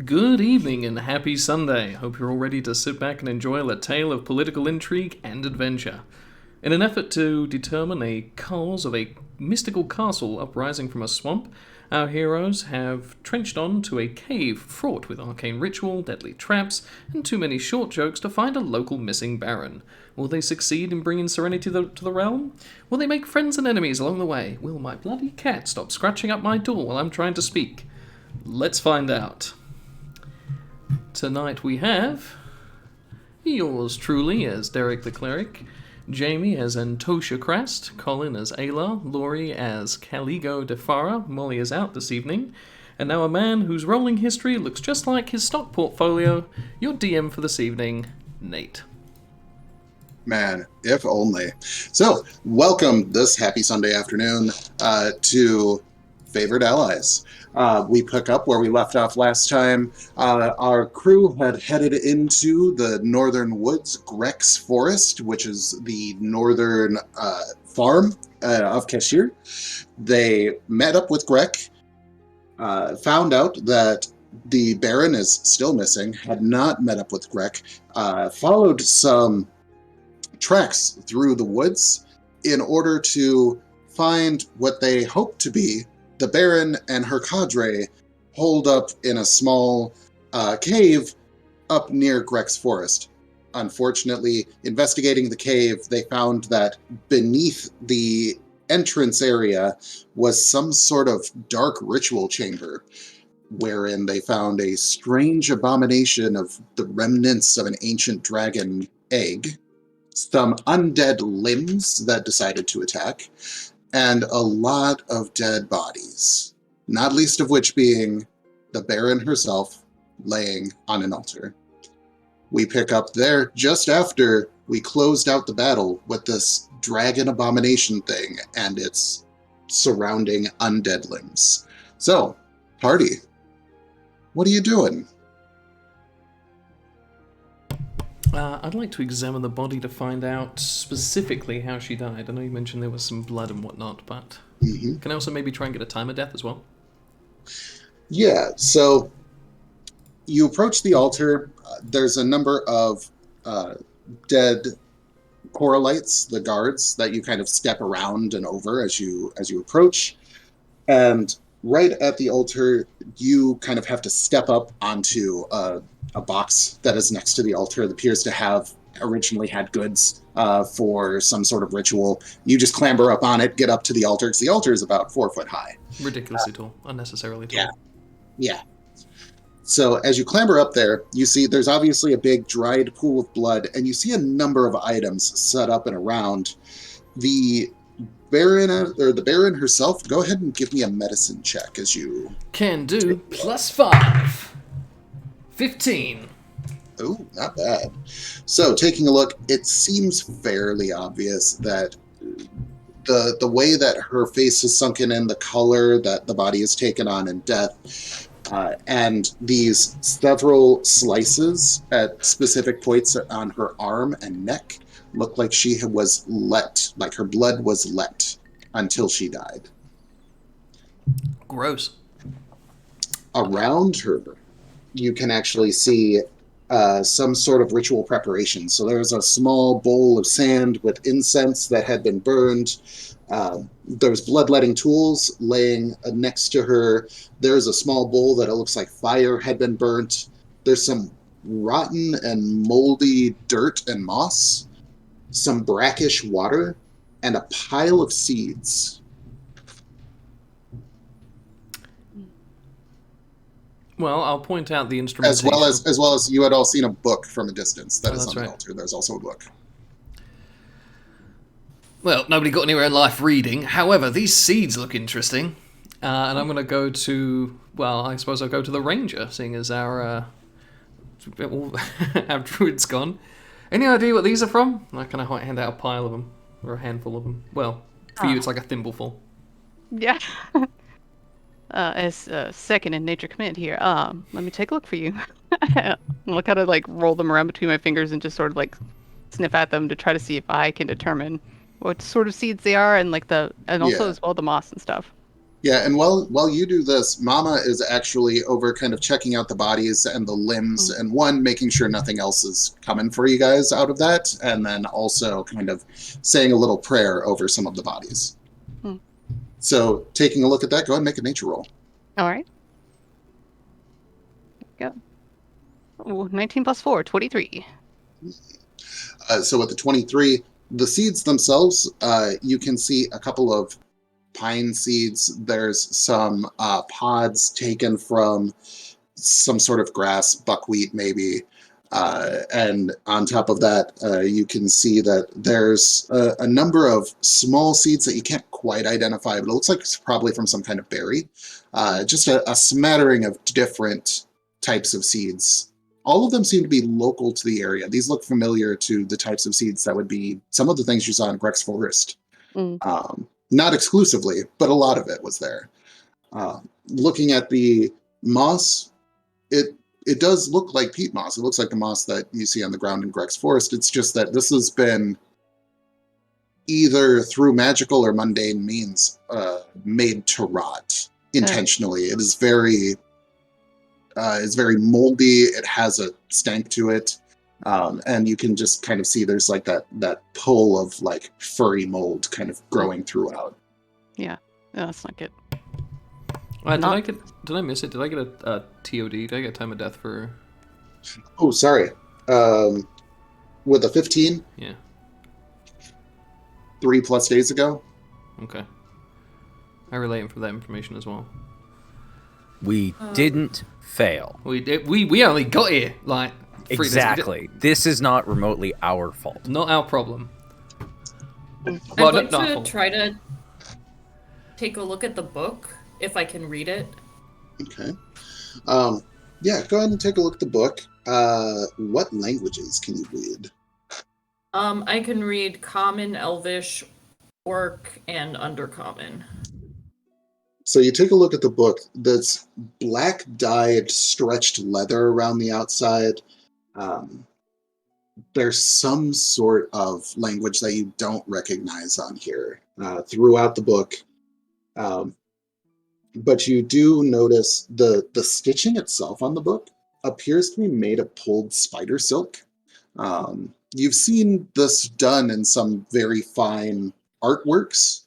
Good evening and happy Sunday. Hope you're all ready to sit back and enjoy a tale of political intrigue and adventure. In an effort to determine a cause of a mystical castle uprising from a swamp, our heroes have trenched on to a cave fraught with arcane ritual, deadly traps, and too many short jokes to find a local missing baron. Will they succeed in bringing serenity to the realm? Will they make friends and enemies along the way? Will my bloody cat stop scratching up my door while I'm trying to speak? Let's find out. Tonight we have yours truly as Derek the Cleric, Jamie as Antosha Crast, Colin as Ayla, Laurie as Caligo Defara, Molly is out this evening, and now a man whose rolling history looks just like his stock portfolio, your DM for this evening, Nate. Man, if only. So, welcome this happy Sunday afternoon to Favored Allies. We pick up where we left off last time. Our crew had headed into the northern woods, Grex Forest, which is the northern farm of Kashir. They met up with Grek, found out that the Baron is still missing, had not met up with Grek, followed some treks through the woods in order to find what they hope to be the Baron and her cadre holed up in a small cave up near Grex Forest. Unfortunately, investigating the cave, they found that beneath the entrance area was some sort of dark ritual chamber, wherein they found a strange abomination of the remnants of an ancient dragon egg, some undead limbs that decided to attack, and a lot of dead bodies, not least of which being the Baron herself laying on an altar. We pick up there just after we closed out the battle with this dragon abomination thing and its surrounding undead limbs. So, party, what are you doing? I'd like to examine the body to find out specifically how she died. I know you mentioned there was some blood and whatnot, but can I also maybe try and get a time of death as well? Yeah, so you approach the altar. There's a number of dead coralites, the guards, that you kind of step around and over as you approach. And right at the altar, you kind of have to step up onto a box that is next to the altar that appears to have originally had goods for some sort of ritual. You just clamber up on it, get up to the altar, because the altar is about 4 foot high. Ridiculously tall. Unnecessarily tall. Yeah. So as you clamber up there, you see there's obviously a big dried pool of blood, and you see a number of items set up and around. The Baron herself, go ahead and give me a medicine check as you... Can do. +5. 15. Oh, not bad. So, taking a look, it seems fairly obvious that the way that her face is sunken in, the color that the body has taken on in death, and these several slices at specific points on her arm and neck look like she was like her blood was let until she died. Gross. Around her, you can actually see some sort of ritual preparation. So there's a small bowl of sand with incense that had been burned. There's bloodletting tools laying next to her. There's a small bowl that it looks like fire had been burnt. There's some rotten and moldy dirt and moss, some brackish water, and a pile of seeds. Well, I'll point out the instrumentation. As well as you had all seen a book from a distance that is on the altar. There's also a book. Well, nobody got anywhere in life reading. However, these seeds look interesting. And I'm going to go to... Well, I suppose I'll go to the ranger, seeing as our druid's gone. Any idea what these are from? I kind of hand out a pile of them. Or a handful of them. Well, for you it's like a thimbleful. Yeah. As second in Nature Command here, let me take a look for you. I'll kind of like roll them around between my fingers and just sort of like sniff at them to try to see if I can determine what sort of seeds they are and also as well the moss and stuff. Yeah, and while you do this, Mama is actually over kind of checking out the bodies and the limbs, Mm. and one, making sure nothing else is coming for you guys out of that, and then also kind of saying a little prayer over some of the bodies. Hmm. So, taking a look at that, go ahead and make a nature roll. All right. Go. Ooh, 19 plus 4, 23. So, with the 23, the seeds themselves, you can see a couple of pine seeds. There's some pods taken from some sort of grass, buckwheat maybe. And on top of that, you can see that there's a number of small seeds that you can't quite identify, but it looks like it's probably from some kind of berry. Just a smattering of different types of seeds. All of them seem to be local to the area. These look familiar to the types of seeds that would be some of the things you saw in Grex Forest. Mm. Not exclusively, but a lot of it was there. Looking at the moss, it does look like peat moss. It looks like the moss that you see on the ground in Grex Forest. It's just that this has been either through magical or mundane means made to rot intentionally. It is very it's very moldy. It has a stank to it. And you can just kind of see there's like that pull of like furry mold kind of growing throughout. Yeah. No, that's not good. Did I miss it? Did I get a TOD? Did I get time of death for? Oh, sorry. With a 15, Yeah. 3+ days ago. Okay. I relate for that information as well. We didn't fail. We only got here like 3 days ago. Exactly. This is not remotely our fault. Not our problem. Mm. Well, I'd like not to fault. try to take a look at the book, if I can read it. Okay. Yeah, go ahead and take a look at the book. What languages can you read? I can read Common, Elvish, Orc, and Undercommon. So you take a look at the book. That's black dyed stretched leather around the outside. There's some sort of language that you don't recognize on here throughout the book. But you do notice the stitching itself on the book appears to be made of pulled spider silk. You've seen this done in some very fine artworks.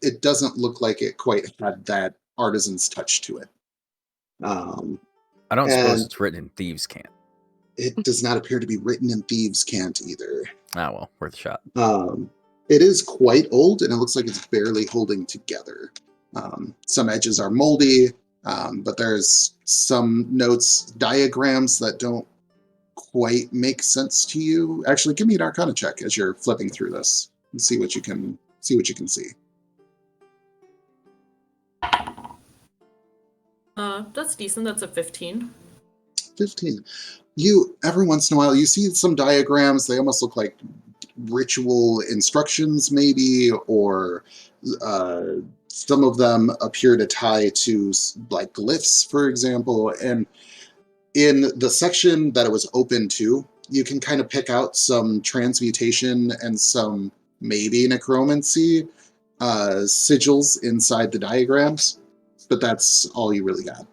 It doesn't look like it quite had that artisan's touch to it. I don't suppose it's written in Thieves' Cant. It does not appear to be written in Thieves' Cant either. Ah, well, worth a shot. It is quite old, and it looks like it's barely holding together. Some edges are moldy, but there's some notes, diagrams that don't quite make sense to you. Actually, give me an Arcana check as you're flipping through this and see what you can see. That's decent. That's a 15. 15. You, every once in a while, you see some diagrams. They almost look like ritual instructions, maybe, or some of them appear to tie to like glyphs, for example. And in the section that it was open to, you can kind of pick out some transmutation and some maybe necromancy sigils inside the diagrams, but that's all you really got.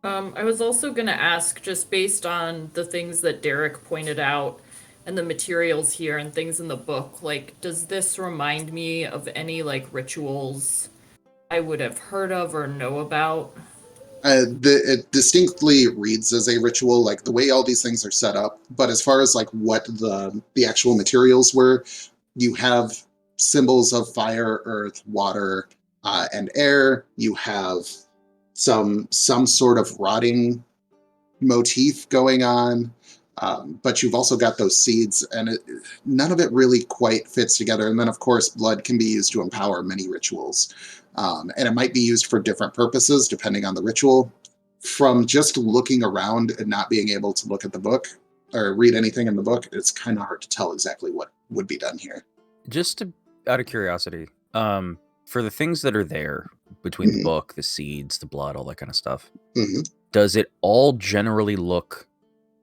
I was also going to ask, just based on the things that Derek pointed out and the materials here and things in the book, like, does this remind me of any, like, rituals I would have heard of or know about? It distinctly reads as a ritual, like the way all these things are set up. But as far as like what the actual materials were, you have symbols of fire, earth, water, and air. You have some sort of rotting motif going on, but you've also got those seeds, and none of it really quite fits together. And then, of course, blood can be used to empower many rituals. And it might be used for different purposes depending on the ritual. From just looking around and not being able to look at the book or read anything in the book, it's kind of hard to tell exactly what would be done here. Just out of curiosity, for the things that are there between the book, the seeds, the blood, all that kind of stuff, does it all generally look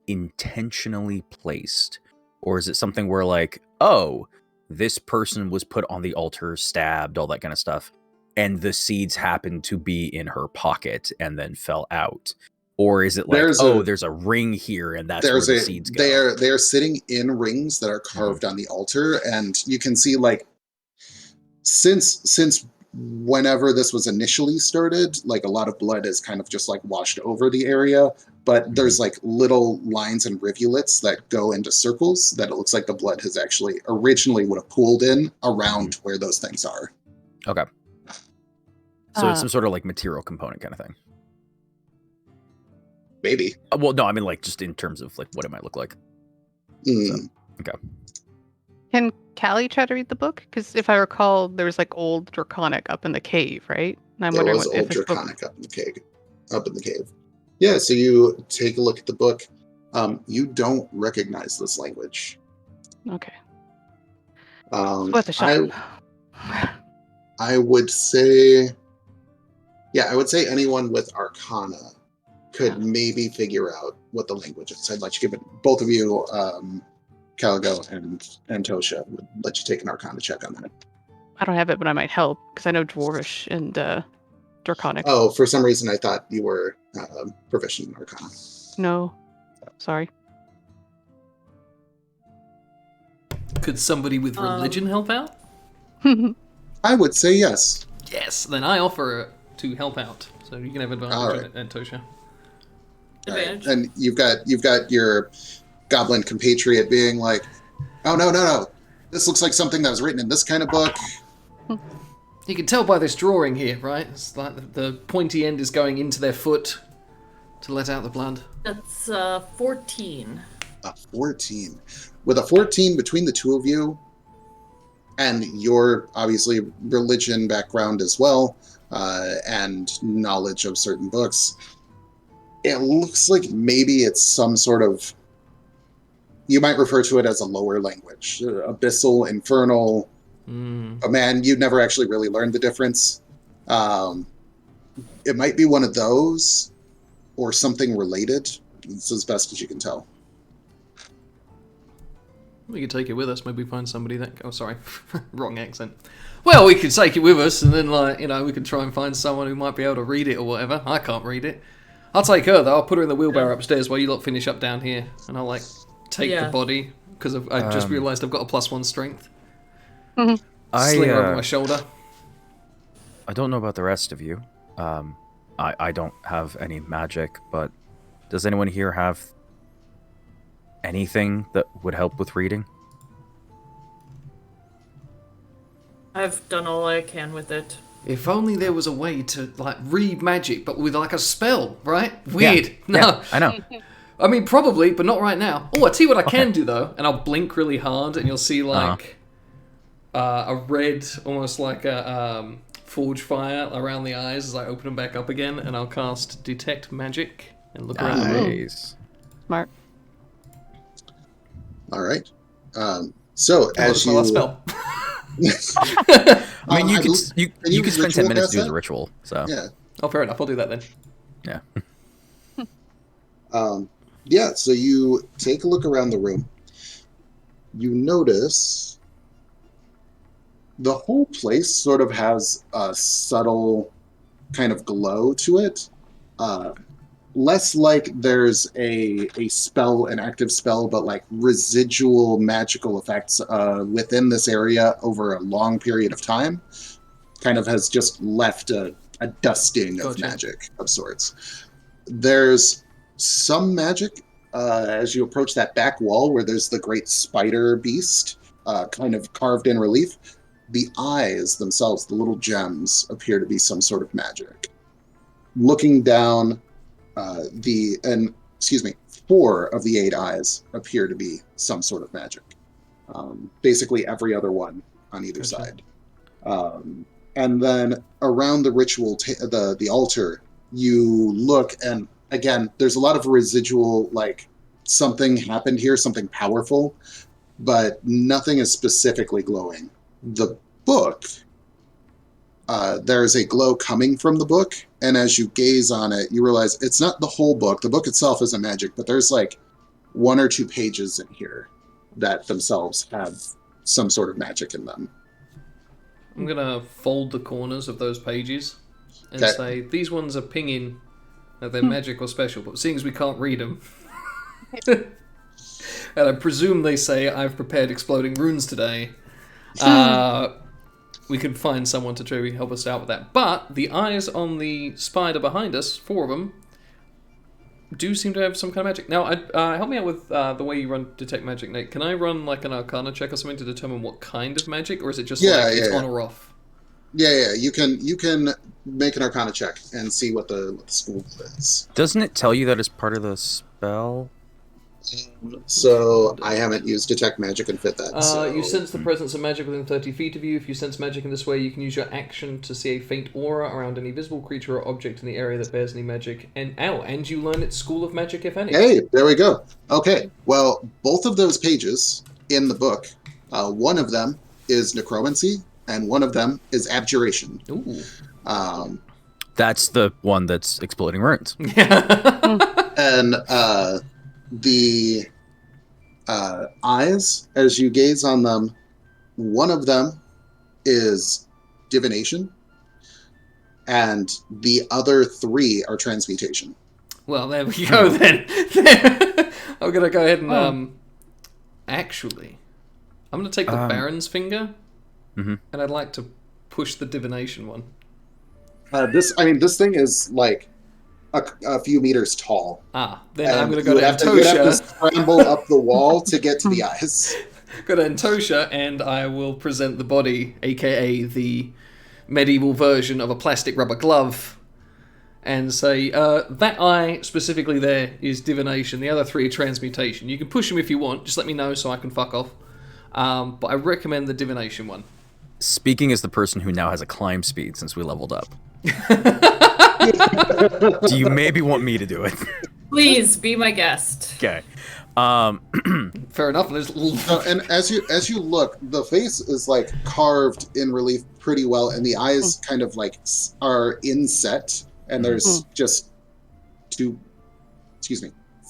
intentionally placed? Or is it something where like, oh, this person was put on the altar, stabbed, all that kind of stuff, and the seeds happened to be in her pocket and then fell out? Or is it like, there's a ring here and that's where the seeds go? They are sitting in rings that are carved on the altar, and you can see like since whenever this was initially started, like a lot of blood is kind of just like washed over the area, but there's like little lines and rivulets that go into circles that it looks like the blood has actually originally would have pooled in around where those things are. Okay. So it's some sort of like material component kind of thing. Maybe. Well, no, I mean like just in terms of like what it might look like. So, okay. Can Callie try to read the book? Because if I recall, there was like old Draconic up in the cave, right? And I'm There wondering was what, old if it's Draconic up in the cave. Yeah, so you take a look at the book. You don't recognize this language. Okay. Worth a shot. I would say, I would say anyone with Arcana could maybe figure out what the language is. I'd let you give it, both of you, Caligo and Tosha, would let you take an Arcana check on that. I don't have it, but I might help because I know Dwarvish and Draconic. Oh, for some reason I thought you were proficient in Arcana. No, sorry. Could somebody with religion help out? I would say yes. Yes, then I offer to help out. So you can have advantage at Tosha. Advantage. Right. And you've got your goblin compatriot being like, oh no. This looks like something that was written in this kind of book. You can tell by this drawing here, right? It's like the pointy end is going into their foot to let out the blood. That's 14. A 14. With a 14 between the two of you, and your obviously religion background as well, and knowledge of certain books, it looks like maybe it's some sort of, you might refer to it as a lower language, abyssal, infernal. Man, you'd never actually really learned the difference. It might be one of those, or something related. It's as best as you can tell. We could take it with us. Maybe find somebody that. Oh, sorry, wrong accent. Well, we could take it with us, and then we could try and find someone who might be able to read it or whatever. I can't read it. I'll take her though. I'll put her in the wheelbarrow upstairs while you lot finish up down here, and I'll take the body because I just realised I've got a +1 strength. Sling her over my shoulder. I don't know about the rest of you. I don't have any magic, but does anyone here have anything that would help with reading? I've done all I can with it. If only there was a way to read magic, but with a spell, right? Weird. Yeah, no, yeah, I know. I mean, probably, but not right now. Oh, I tell you what I can do though, and I'll blink really hard, and you'll see a red, almost like a forge fire around the eyes as I open them back up again, and I'll cast Detect Magic and look around the room. Nice. Smart. All right. So as you, my last spell. I mean, you could spend 10 minutes to do the ritual. So yeah. Oh, fair enough. I'll do that then. Yeah. So you take a look around the room. You notice the whole place sort of has a subtle kind of glow to it. Less like there's a spell, an active spell, but like residual magical effects within this area over a long period of time. Kind of has just left a dusting of magic of sorts. There's some magic as you approach that back wall where there's the great spider beast kind of carved in relief. The eyes themselves, the little gems, appear to be some sort of magic. Looking down, 4 of the 8 eyes appear to be some sort of magic. Basically every other one on either side. And then around the ritual, the altar, you look, and again, there's a lot of residual, something happened here, something powerful, but nothing is specifically glowing. The book, there's a glow coming from the book, and as you gaze on it, you realize it's not the whole book. The book itself isn't magic, but there's 1 or 2 pages in here that themselves have some sort of magic in them. I'm gonna fold the corners of those pages and Okay. say these ones are pinging that they're magic or special, but seeing as we can't read them, and I presume they say I've prepared exploding runes today, we could find someone to try to help us out with that. But the eyes on the spider behind us, 4 of them, do seem to have some kind of magic. Now, help me out with the way you run Detect Magic, Nate. Can I run like an Arcana check or something to determine what kind of magic, or is it just it's on or off? Yeah. You can make an Arcana check and see what the school is. Doesn't it tell you that it's part of the spell? So I haven't used Detect Magic and fit that. You sense the presence of magic within 30 feet of you. If you sense magic in this way, you can use your action to see a faint aura around any visible creature or object in the area that bears any magic. And you learn its school of magic, if any. Hey, there we go. Okay, well, both of those pages in the book, one of them is necromancy, and one of them is abjuration. Ooh. That's the one that's exploding runes. And the eyes, as you gaze on them, one of them is divination, and the other 3 are transmutation. Well, there we go then. I'm going to go ahead and... Actually, I'm going to take the Baron's finger, and I'd like to push the divination one. This thing is like a few meters tall. Then I'm going to go to you have to Antosha. scramble up the wall to get to the eyes. Go to Antosha, and I will present the body, aka the medieval version of a plastic rubber glove, and say, that eye specifically there is divination, the other 3 are transmutation. You can push them if you want, just let me know so I can fuck off. But I recommend the divination one. Speaking as the person who now has a climb speed since we leveled up. Do you maybe want me to do it? Please be my guest. Okay. Fair enough. And as you look, the face is like carved in relief pretty well, and the eyes kind of like are inset, and there's just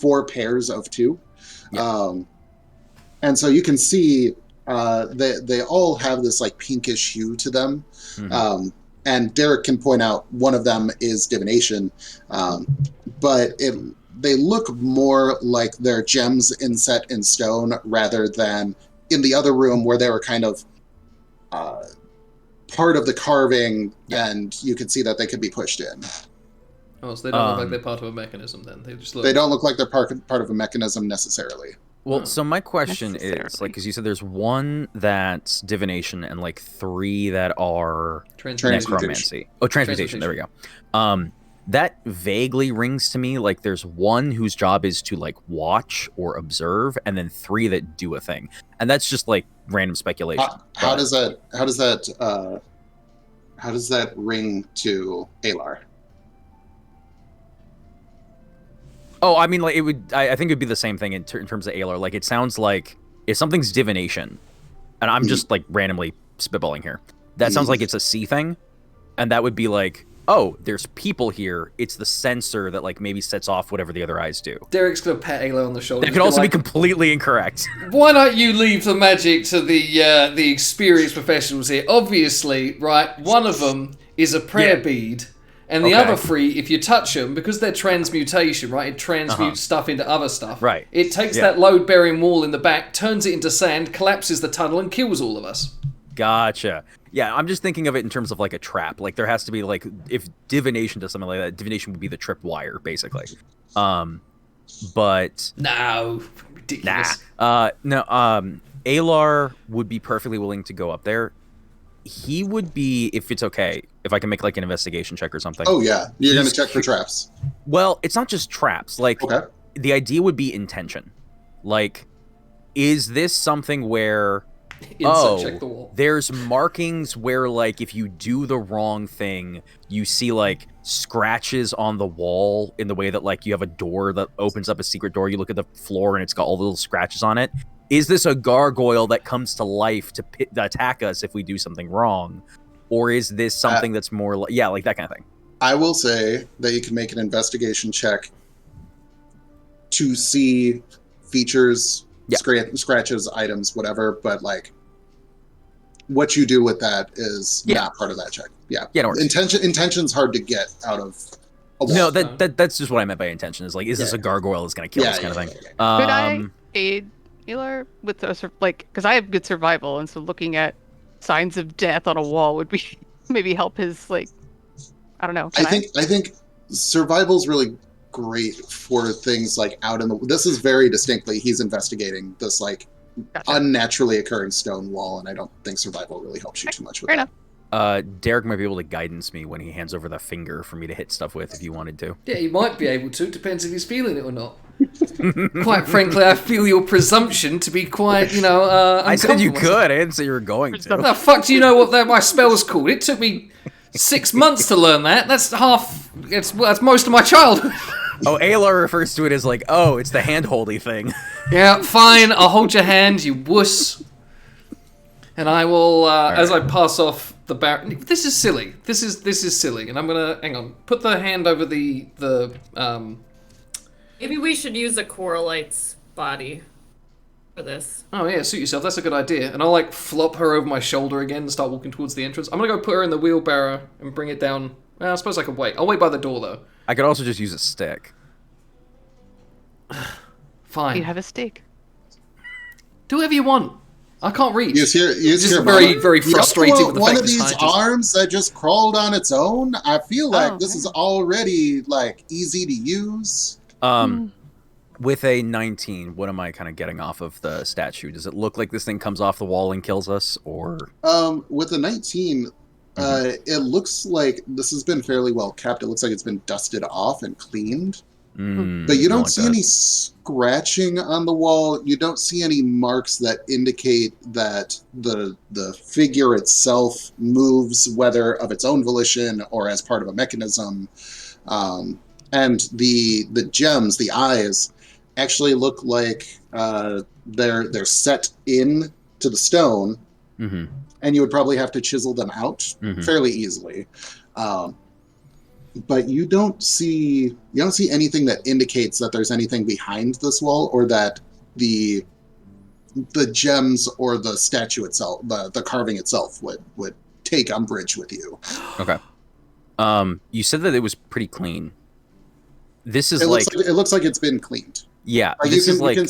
4 pairs of 2. Yeah. And so you can see they all have this like pinkish hue to them. And Derek can point out one of them is divination, but they look more like they're gems inset in stone rather than in the other room where they were kind of part of the carving, and you can see that they could be pushed in. Oh, so they don't look like they're part of a mechanism then. They don't look like they're part of a mechanism necessarily. Well, so my question is, like, because you said there's 1 that's divination and like 3 that are necromancy. Oh, transmutation. There we go. That vaguely rings to me like there's 1 whose job is to like watch or observe, and then 3 that do a thing, and that's just like random speculation. How does that ring to Alar? Oh, I mean, like it would. I think it would be the same thing in terms of Alar. Like, it sounds like if something's divination, and I'm just like randomly spitballing here, that sounds like it's a C thing, and that would be like, oh, there's people here. It's the sensor that like maybe sets off whatever the other eyes do. Derek's gonna pat Ayla on the shoulder. It could also be completely incorrect. Why don't you leave the magic to the experienced professionals here? Obviously, right? One of them is a prayer bead. And the other 3, if you touch them, because they're transmutation, right? It transmutes stuff into other stuff. Right. It takes that load-bearing wall in the back, turns it into sand, collapses the tunnel, and kills all of us. Gotcha. Yeah, I'm just thinking of it in terms of like a trap. Like there has to be like, if divination does something like that, divination would be the tripwire, basically. But no, ridiculous. Alar would be perfectly willing to go up there. He would be, if it's okay, if I can make like an investigation check or something. Oh yeah, you're gonna check for traps. Well, it's not just traps. Like the idea would be intention. Like, is this something where check the wall. There's markings where like if you do the wrong thing, you see like scratches on the wall in the way that like you have a door that opens up a secret door. You look at the floor and it's got all the little scratches on it. Is this a gargoyle that comes to life to attack us if we do something wrong? Or is this something that's more like, like that kind of thing? I will say that you can make an investigation check to see features, scratches, items, whatever, but like what you do with that is Yeah. not part of that check. Yeah. Yeah, no worries. Intention's hard to get out of a wall. No, that's just what I meant by intention. Is like, is this a gargoyle that's gonna kill us kind of thing? Could I aid Elar with because I have good survival, and so looking at signs of death on a wall would be maybe help his I don't know. I think survival's really great for things like out in the. This is very distinctly he's investigating this Gotcha. unnaturally occurring stone wall, and I don't think survival really helps you too much with Fair that. enough. Derek might be able to guidance me when he hands over the finger for me to hit stuff with if you wanted to. Yeah, he might be able to. Depends if he's feeling it or not. Quite frankly, I feel your presumption to be quite, I said you uncomfortable. could. I didn't say you were going to. The fuck do you know what my spell's called? It took me 6 months to learn that. That's that's most of my childhood. Oh, Ayla refers to it as like, oh, it's the hand-holdy thing. Yeah, fine. I'll hold your hand, you wuss. And I will, as I pass off the Baron. This is silly. This is silly. And I'm gonna hang on. Put the hand over the. Maybe we should use a Coralite's body for this. Oh yeah, suit yourself. That's a good idea. And I'll flop her over my shoulder again and start walking towards the entrance. I'm gonna go put her in the wheelbarrow and bring it down. I suppose I could wait. I'll wait by the door though. I could also just use a stick. Fine. You have a stake. Do whatever you want. I can't reach. Use Just your very, body. very You don't frustrated want with the one fact of this these high just- arms that just crawled on its own. I feel like this okay. is already easy to use. With a 19, what am I kind of getting off of the statue? Does it look like this thing comes off the wall and kills us, or? With a 19, it looks like this has been fairly well kept. It looks like it's been dusted off and cleaned. But you don't see any scratching on the wall. You don't see any marks that indicate that the figure itself moves, whether of its own volition or as part of a mechanism. And the gems, the eyes, actually look like they're set in to the stone, and you would probably have to chisel them out fairly easily. But you don't see anything that indicates that there's anything behind this wall, or that the gems or the statue itself, the carving itself, would take umbrage with you. Okay. You said that it was pretty clean. This is It looks like it's been cleaned. Yeah. You can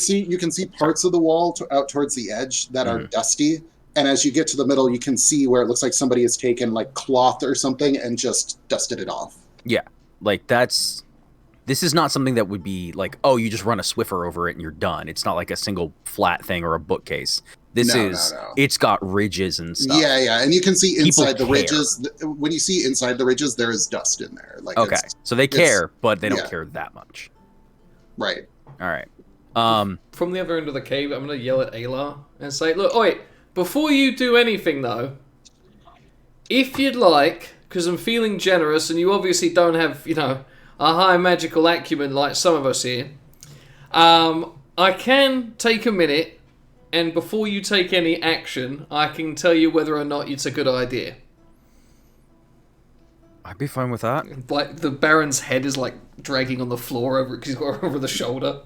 see parts of the wall out towards the edge that are dusty. And as you get to the middle, you can see where it looks like somebody has taken cloth or something and just dusted it off. Yeah, this is not something that would be oh, you just run a Swiffer over it and you're done. It's not like a single flat thing or a bookcase. No. It's got ridges and stuff. Yeah, and you can see inside the care. ridges. When you see inside the ridges, there is dust in there. Okay, so they care, but they don't care that much. Right. All right. From the other end of the cave, I'm gonna yell at Ayla and say, "Look, wait! Before you do anything, though, if you'd like." Because I'm feeling generous, and you obviously don't have, a high magical acumen like some of us here. I can take a minute, and before you take any action, I can tell you whether or not it's a good idea. I'd be fine with that. The Baron's head is dragging on the floor because he's got over the shoulder.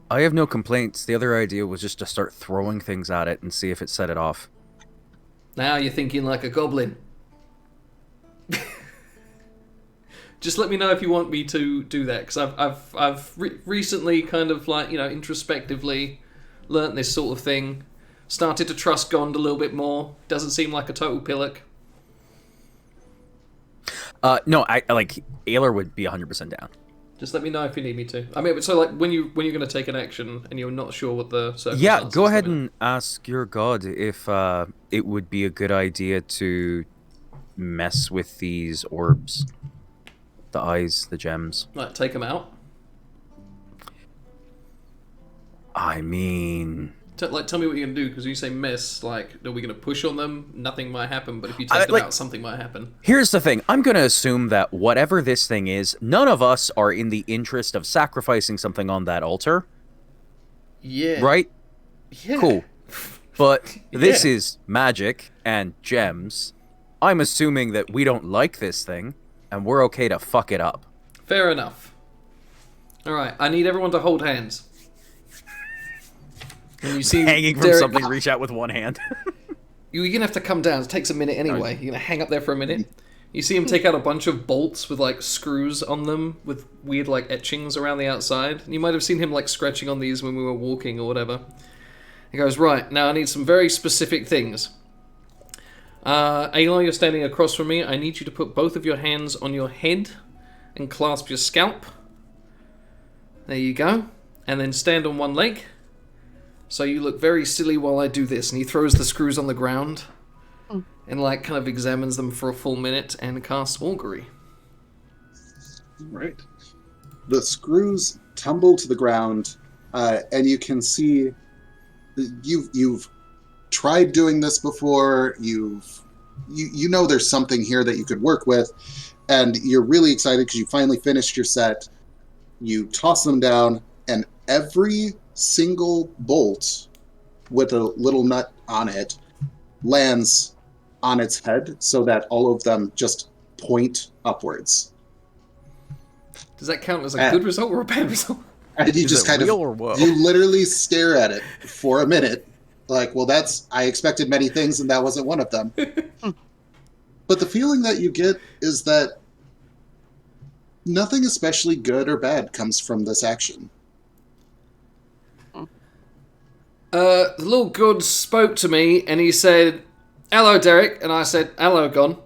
I have no complaints. The other idea was just to start throwing things at it and see if it set it off. Now you're thinking like a goblin. Just let me know if you want me to do that, because I've recently kind of introspectively learnt this sort of thing. Started to trust Gond a little bit more. Doesn't seem like a total pillock. No, I Ayla would be 100% down. Just let me know if you need me to. I mean, so when you're going to take an action and you're not sure what the circumstances. Yeah, go ahead and ask your god if it would be a good idea to mess with these orbs, the eyes, the gems. Take them out. I mean, Tell me what you're going to do, because you say mess, are we going to push on them? Nothing might happen, but if you take them out, something might happen. Here's the thing. I'm going to assume that whatever this thing is, none of us are in the interest of sacrificing something on that altar. Yeah. Right? Yeah. Cool. But this is magic and gems. I'm assuming that we don't like this thing, and we're okay to fuck it up. Fair enough. Alright, I need everyone to hold hands. And you see hanging from Derek, something, reach out with one hand. You're going to have to come down. It takes a minute anyway. You're going to hang up there for a minute. You see him take out a bunch of bolts with, like, screws on them with weird, like, etchings around the outside. You might have seen him, like, scratching on these when we were walking or whatever. He goes, right, now I need some very specific things. Aloy, you're standing across from me. I need you to put both of your hands on your head and clasp your scalp. There you go. And then stand on one leg. So you look very silly while I do this. And he throws the screws on the ground and, like, kind of examines them for a full minute and casts Augury. Right. The screws tumble to the ground, and you can see you've tried doing this before. You know there's something here that you could work with, and you're really excited because you finally finished your set. You toss them down, and every single bolt with a little nut on it lands on its head so that all of them just point upwards. Does that count as a good result or a bad result? And you just kind of, you literally stare at it for a minute. Like, well, I expected many things and that wasn't one of them. But the feeling that you get is that nothing especially good or bad comes from this action. The little good spoke to me and he said, "Hello, Derek." And I said, "Hello, Gon."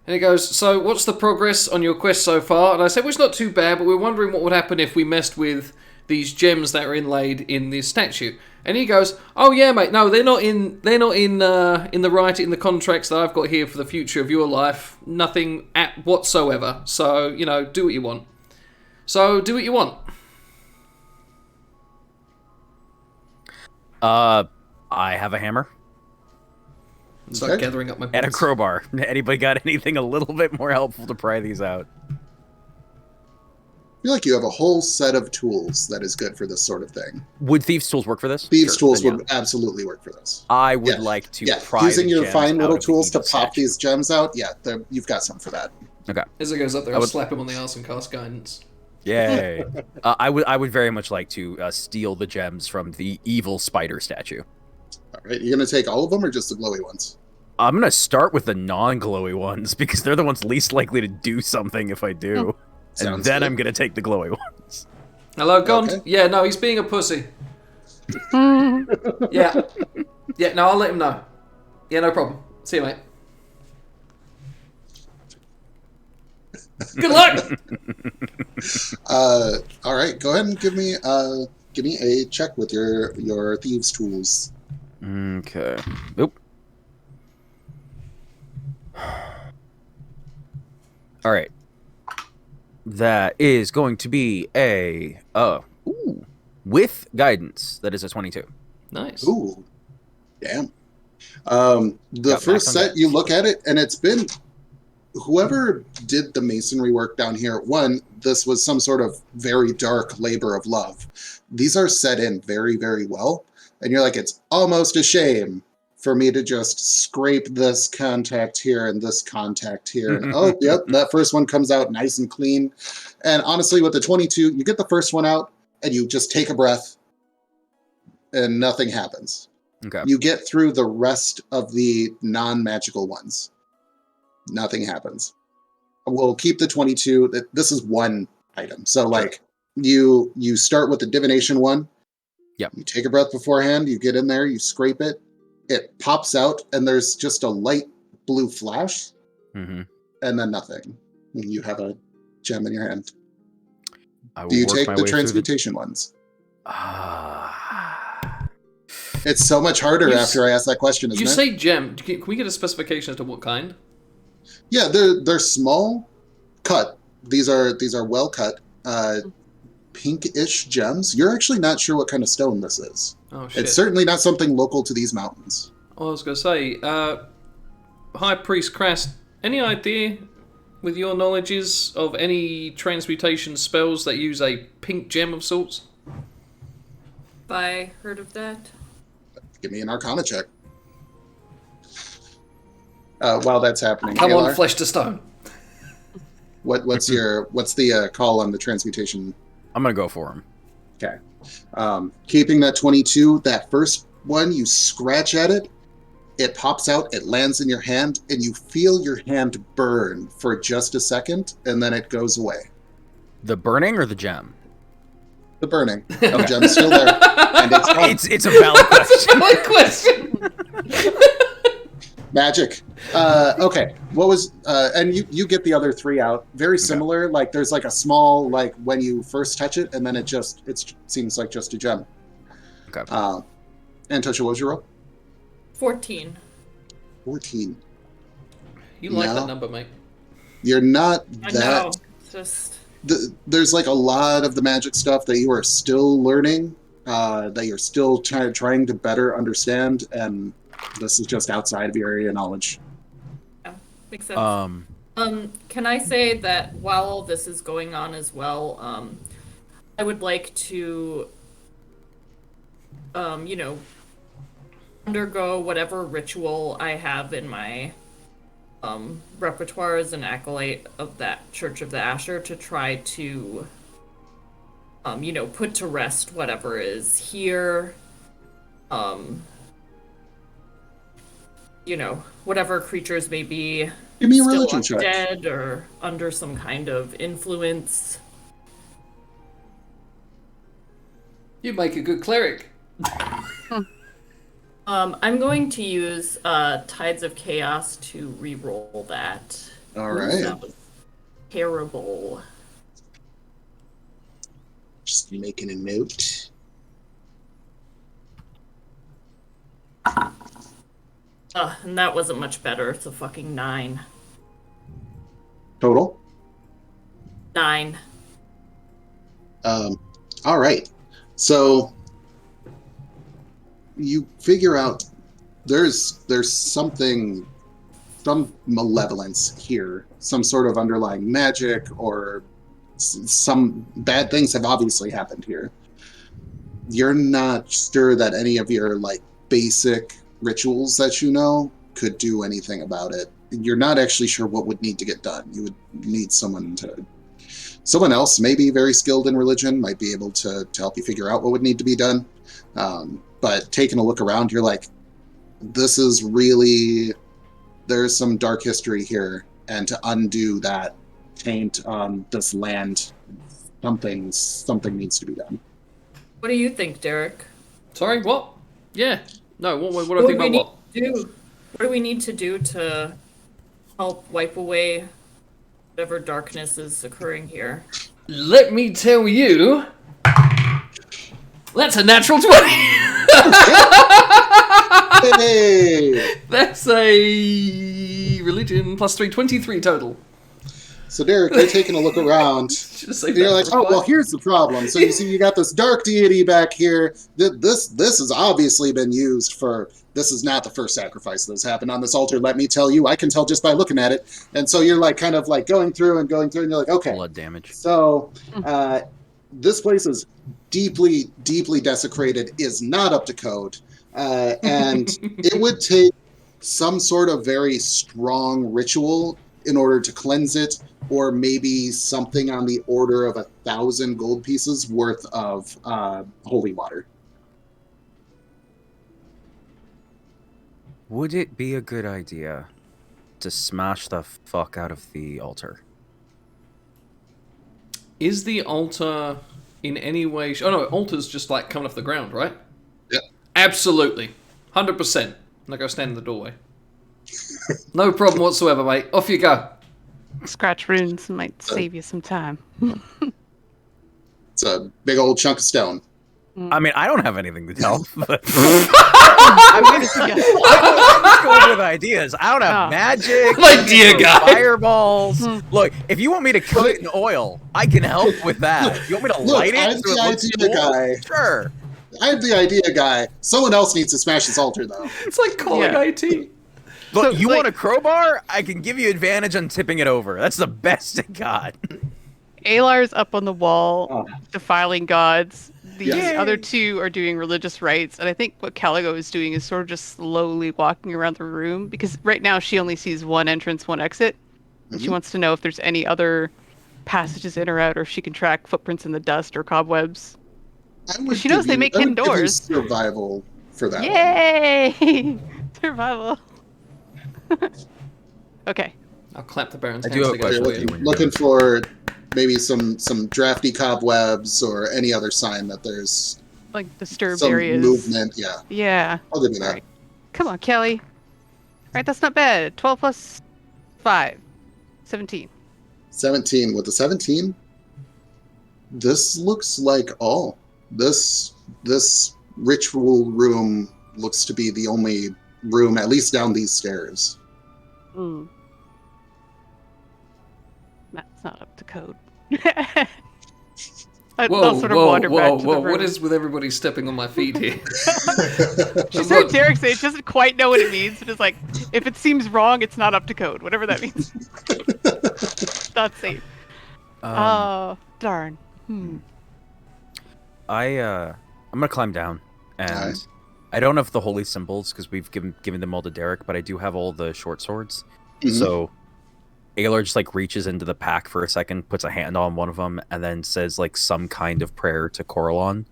And he goes, "So what's the progress on your quest so far?" And I said, "Well, it's not too bad, but we're wondering what would happen if we messed with these gems that are inlaid in this statue." And he goes, "Oh yeah, mate. No, they're not in the contracts that I've got here for the future of your life. Nothing at whatsoever. So, do what you want. So do what you want." I have a hammer. Start gathering up my bolts. And a crowbar. Anybody got anything a little bit more helpful to pry these out? I feel like you have a whole set of tools that is good for this sort of thing. Would Thieves' Tools work for this? Thieves' Tools would absolutely work for this. I would like to pry using the your gems fine little out of the tools to evil pop statue. these gems out, you've got some for that. Okay. As it goes up there, I'll slap him on the arse and cast guidance. Yay. I would very much like to steal the gems from the evil spider statue. All right, you going to take all of them or just the glowy ones? I'm going to start with the non-glowy ones because they're the ones least likely to do something if I do. And then I'm going to take the glowy ones. Hello, Gond? Okay. Yeah, no, he's being a pussy. Yeah. Yeah, no, I'll let him know. Yeah, no problem. See you, mate. Good luck! All right, go ahead and give me a check with your Thieves' Tools. Okay. Oop. All right. That is going to be with guidance. That is a 22. Nice. Ooh, damn. The first set, you look at it, and it's been whoever did the masonry work down here. One, this was some sort of very dark labor of love. These are set in very, very well, and you're like, it's almost a shame for me to just scrape this contact here and this contact here. And oh, yep, that first one comes out nice and clean. And honestly, with the 22, you get the first one out and you just take a breath and nothing happens. Okay. You get through the rest of the non-magical ones. Nothing happens. We'll keep the 22. This is one item. So like you start with the divination one. Yep. You take a breath beforehand, you get in there, you scrape it. It pops out, and there's just a light blue flash, and then nothing. And you have a gem in your hand. Do you take the transmutation ones? It's so much harder after I ask that question, isn't it? You say gem. Can we get a specification as to what kind? Yeah, they're small, cut. These are well cut, pinkish gems. You're actually not sure what kind of stone this is. Oh, shit. It's certainly not something local to these mountains. I was going to say, High Priest Krast, any idea, with your knowledges, of any transmutation spells that use a pink gem of sorts? Have I heard of that? Give me an Arcana check. While that's happening, Come Alar, on, flesh to stone. what's the call on the transmutation? I'm going to go for him. Okay. Keeping that 22, that first one, you scratch at it, it pops out, it lands in your hand, and you feel your hand burn for just a second, and then it goes away. The burning or the gem? The burning. The gem's still there, and it's gone. It's a valid question. Good question. Magic. Okay. What was and you get the other 3 out. Very similar. Like there's like a small like when you first touch it, and then it seems like just a gem. Okay. Antosha, what was your roll? 14. 14. You like No. that number, mate? You're not I that. know. It's just. There's like a lot of the magic stuff that you are still learning, that you're still trying to better understand, and this is just outside of your area of knowledge. Yeah, makes sense. Can I say that while all this is going on as well, I would like to, undergo whatever ritual I have in my repertoire as an acolyte of that Church of the Asher to try to, put to rest whatever is here. Whatever creatures may be Give me a still religion check. dead or under some kind of influence. You make a good cleric. I'm going to use Tides of Chaos to re-roll that. All right. That was terrible. Just making a note. And that wasn't much better. It's a fucking 9. Total. 9. All right. So you figure out there's some malevolence here, some sort of underlying magic, or some bad things have obviously happened here. You're not sure that any of your like basic rituals that you know could do anything about it. You're not actually sure what would need to get done. You would need someone else, maybe very skilled in religion, might be able to help you figure out what would need to be done. But taking a look around, you're like, this is really, there's some dark history here, and to undo that taint on this land, something needs to be done. What do you think, Derek? Sorry, what? Yeah. No, what do I think about what? What do we need to do to help wipe away whatever darkness is occurring here? Let me tell you. That's a natural 20. Hey! That's a religion plus 3, 23 total. So Derek, you're taking a look around. Just say And you're that like, for oh, fun. well, here's the problem. So you see, you got this dark deity back here. This has obviously been used for. This is not the first sacrifice that's happened on this altar. Let me tell you, I can tell just by looking at it. And so you're like, kind of like going through, and you're like, okay. Blood damage. So this place is deeply, deeply desecrated. Is not up to code, and it would take some sort of very strong ritual in order to cleanse it, or maybe something on the order of 1,000 gold pieces worth of holy water. Would it be a good idea to smash the fuck out of the altar? Is the altar in any way... Oh, no, altar's just like coming off the ground, right? Yep. Absolutely. 100%. I'm not going to stand in the doorway. No problem whatsoever, mate. Off you go. Scratch runes might save you some time. It's a big old chunk of stone. I mean, I don't have anything to tell, but I'm gonna suggest. let's go with ideas. I don't have Oh. magic. Idea guy. Fireballs. Look, if you want me to coat it in oil, I can help with that. You want me to Look, light it I'm so it the looks idea cool? guy. Sure. I'm the idea guy. Someone else needs to smash this altar, though. It's like calling Yeah. IT. Look, So, you like- want a crowbar? I can give you advantage on tipping it over. That's the best it got. Alar's up on the wall, Oh. defiling gods. These Yes. other two are doing religious rites, and I think what Caligo is doing is sort of just slowly walking around the room, because right now she only sees one entrance, one exit, and she Mhm. wants to know if there's any other passages in or out, or if she can track footprints in the dust or cobwebs. I would She knows give they you- make I would hidden give you doors. survival for that one. Yay! Survival. Okay. I'll clap the Baron's I do hands have a together question for for you. you when you're Looking done. for maybe some drafty cobwebs or any other sign that there's Like disturbed some areas. movement. Yeah, Yeah. I'll give you that. Alright. Come on, Kelly. Alright, that's not bad. 12 plus 5. 17. 17 with the 17. This looks like all. This ritual room looks to be the only room, at least down these stairs. Mm. That's not up to code. I'll sort of wander back to the room. What is with everybody stepping on my feet here? She's heard Derek say she doesn't quite know what it means, but it's like, if it seems wrong, it's not up to code, whatever that means. Not safe. Oh, darn. I'm gonna climb down, and Alright. I don't have the holy symbols because we've given them all to Derek, but I do have all the short swords. Mhm. So Aelor just like reaches into the pack for a second, puts a hand on one of them, and then says like some kind of prayer to Coralon,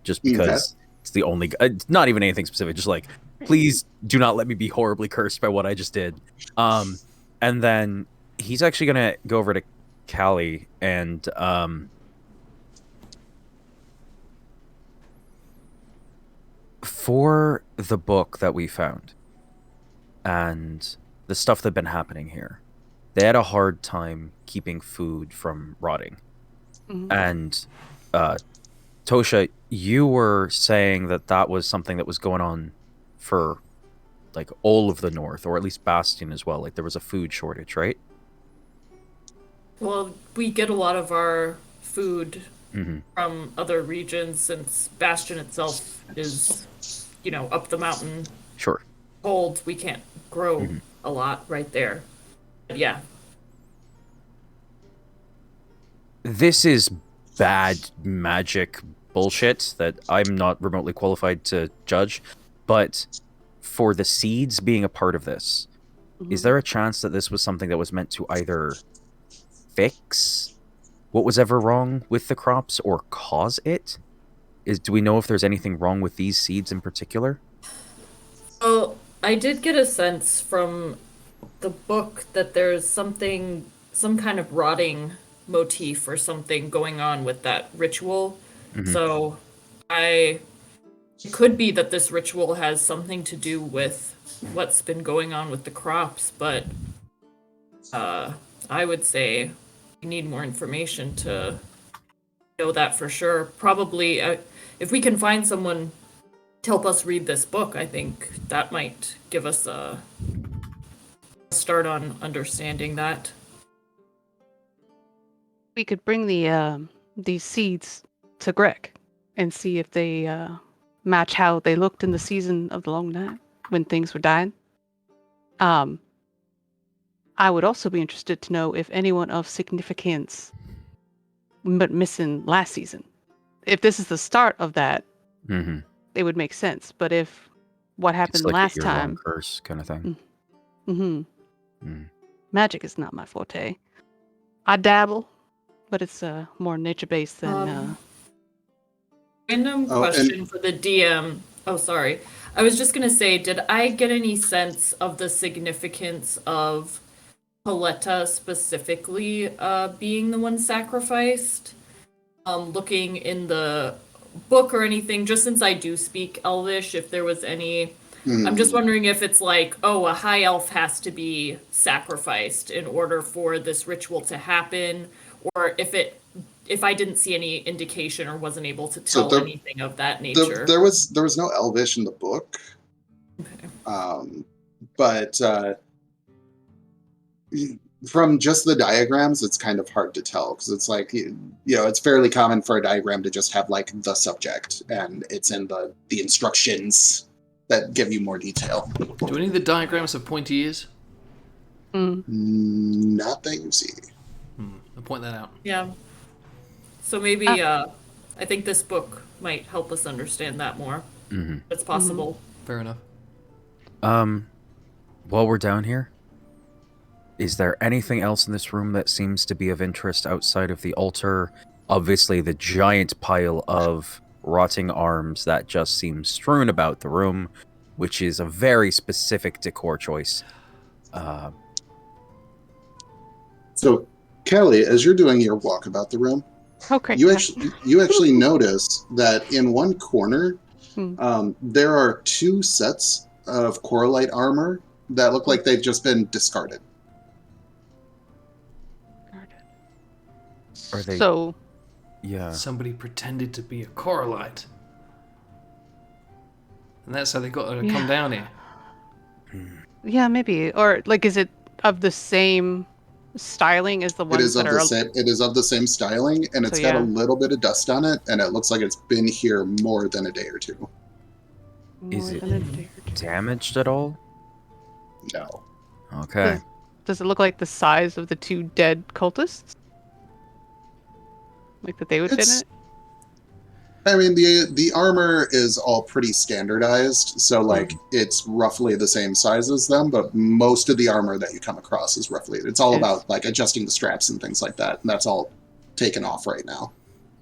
just because it's the only. Not even anything specific, just like, please do not let me be horribly cursed by what I just did. And then he's actually gonna go over to Callie and for the book that we found and the stuff that had been happening here, they had a hard time keeping food from rotting. Mhm. And Tosha, you were saying that that was something that was going on for like all of the north, or at least Bastion as well. Like there was a food shortage, right? Well, we get a lot of our food Mm-hmm. from other regions since Bastion itself is, up the mountain, Sure. cold. We can't grow a lot right there. But yeah. This is bad magic bullshit that I'm not remotely qualified to judge, but for the seeds being a part of this, is there a chance that this was something that was meant to either fix what was ever wrong with the crops or cause it? Do we know if there's anything wrong with these seeds in particular? Well, I did get a sense from the book that there's some kind of rotting motif or something going on with that ritual. So it could be that this ritual has something to do with what's been going on with the crops, but I would say we need more information to know that for sure. Probably, if we can find someone to help us read this book, I think that might give us a start on understanding that. We could bring these seeds to Greg and see if they match how they looked in the season of the long night when things were dying. I would also be interested to know if anyone of significance went missing last season. If this is the start of that, Mm-hmm. it would make sense. But if what happened It's like last a year-long time, curse kind of thing. Mm. magic is not my forte. I dabble, but it's more nature-based than. Random Oh, and- question for the DM. Oh, sorry. I was just gonna say, did I get any sense of the significance of Paletta specifically being the one sacrificed? Looking in the book or anything, just since I do speak Elvish, if there was any... I'm just wondering if it's like, oh, a high elf has to be sacrificed in order for this ritual to happen, or if I didn't see any indication or wasn't able to So tell anything of that nature. There was no Elvish in the book. Okay. But from just the diagrams, it's kind of hard to tell because it's like, it's fairly common for a diagram to just have like the subject and it's in the instructions that give you more detail. Do any of the diagrams have pointy ears? Not that you see. I'll point that out. Yeah. So maybe I think this book might help us understand that more. Mm-hmm. It's possible. Fair enough. While we're down here, is there anything else in this room that seems to be of interest outside of the altar? Obviously, the giant pile of rotting arms that just seem strewn about the room, which is a very specific decor choice. So, Kelly, as you're doing your walk about the room, Okay. you actually notice that in one corner, there are 2 sets of Coralite armor that look like they've just been discarded. Are they- So, Yeah. Somebody pretended to be a Coralite. And that's how they got her to come down here. yeah, maybe. Or, like, is it of the same styling as the It ones is that of are... the same. It is of the same styling, and it's So, got a yeah. little bit of dust on it, and it looks like it's been here more than a day or 2. Is more it- than a day or two. Damaged at all? No. Okay. Does it look like the size of the 2 dead cultists? Like that they would fit in It's- it? I mean, the armor is all pretty standardized, so like it's roughly the same size as them, but most of the armor that you come across is roughly. It's all Is- about like adjusting the straps and things like that, and that's all taken off right now.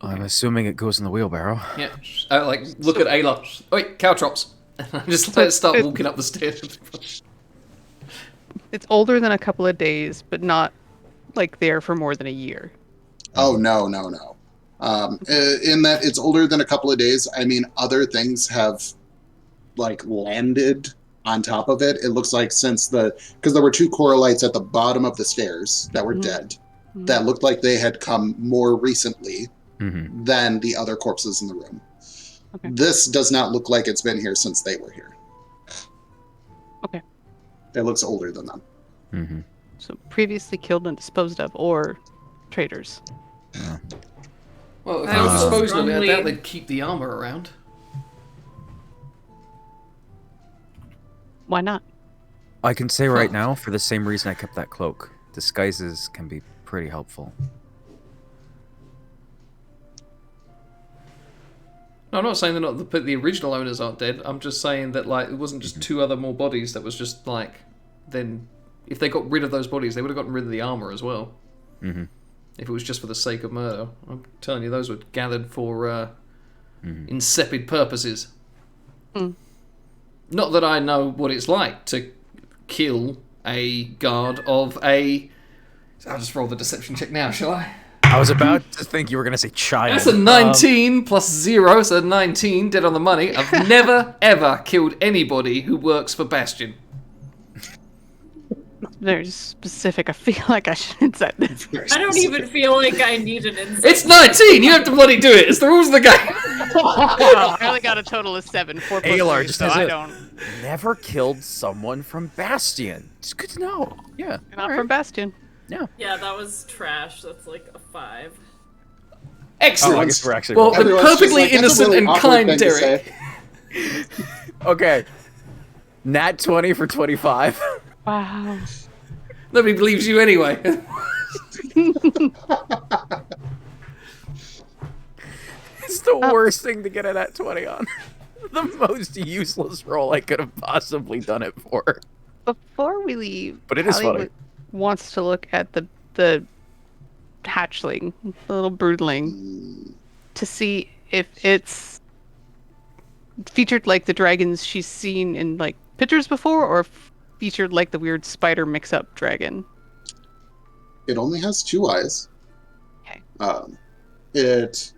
I'm assuming it goes in the wheelbarrow. Yeah. Like, look at Ayla. Oh, wait, caltrops. And I just let it start it- walking up the stairs. It's older than a couple of days, but not like there for more than a year. Oh no. In that it's older than a couple of days. I mean, other things have like landed on top of it. It looks like because there were 2 Coralites at the bottom of the stairs that were dead, that looked like they had come more recently Mm-hmm. than the other corpses in the room. Okay. This does not look like it's been here since they were here. Okay. It looks older than them. Mm-hmm. So previously killed and disposed of, or traitors. Well, if I they were also disposed of it, I strongly- doubt they'd keep the armor around. Why not? I can say right now, for the same reason I kept that cloak, disguises can be pretty helpful. No, I'm not saying they're not the original owners aren't dead. I'm just saying that like it wasn't just 2 other more bodies. That was just like then if they got rid of those bodies, they would have gotten rid of the armor as well. Mm-hmm. If it was just for the sake of murder, I'm telling you, those were gathered for insipid purposes. Not that I know what it's like to kill a guard of a. I'll just roll the deception check now, shall I? I was about to think you were going to say child. That's a 19 plus 0, so 19, dead on the money. I've never, ever killed anybody who works for Bastion. Very specific. I feel like I shouldn't say this. I don't even feel like I need an insight. It's 19! You have to bloody do it! It's the rules of the game! I only got a total of 7. 4 plus Alar 3, just so has I a- don't. Never killed someone from Bastion. It's good to know. Yeah. Not from Bastion. Yeah, that was trash. That's like a 5. Excellent! Oh, I guess we're actually Well, wrong. Everyone's just perfectly like, that's a innocent really and awkward kind, thing to Derek. say. Okay. Nat 20 for 25. Wow. Nobody believes you anyway. It's the worst thing to get a nat 20 on. The most useless roll I could have possibly done it for. Before we leave, But it is Callie funny. wants to look at the hatchling, the little broodling, to see if it's featured like the dragons she's seen in like pictures before, or featured like the weird spider mix-up dragon. It only has 2 eyes. Okay. It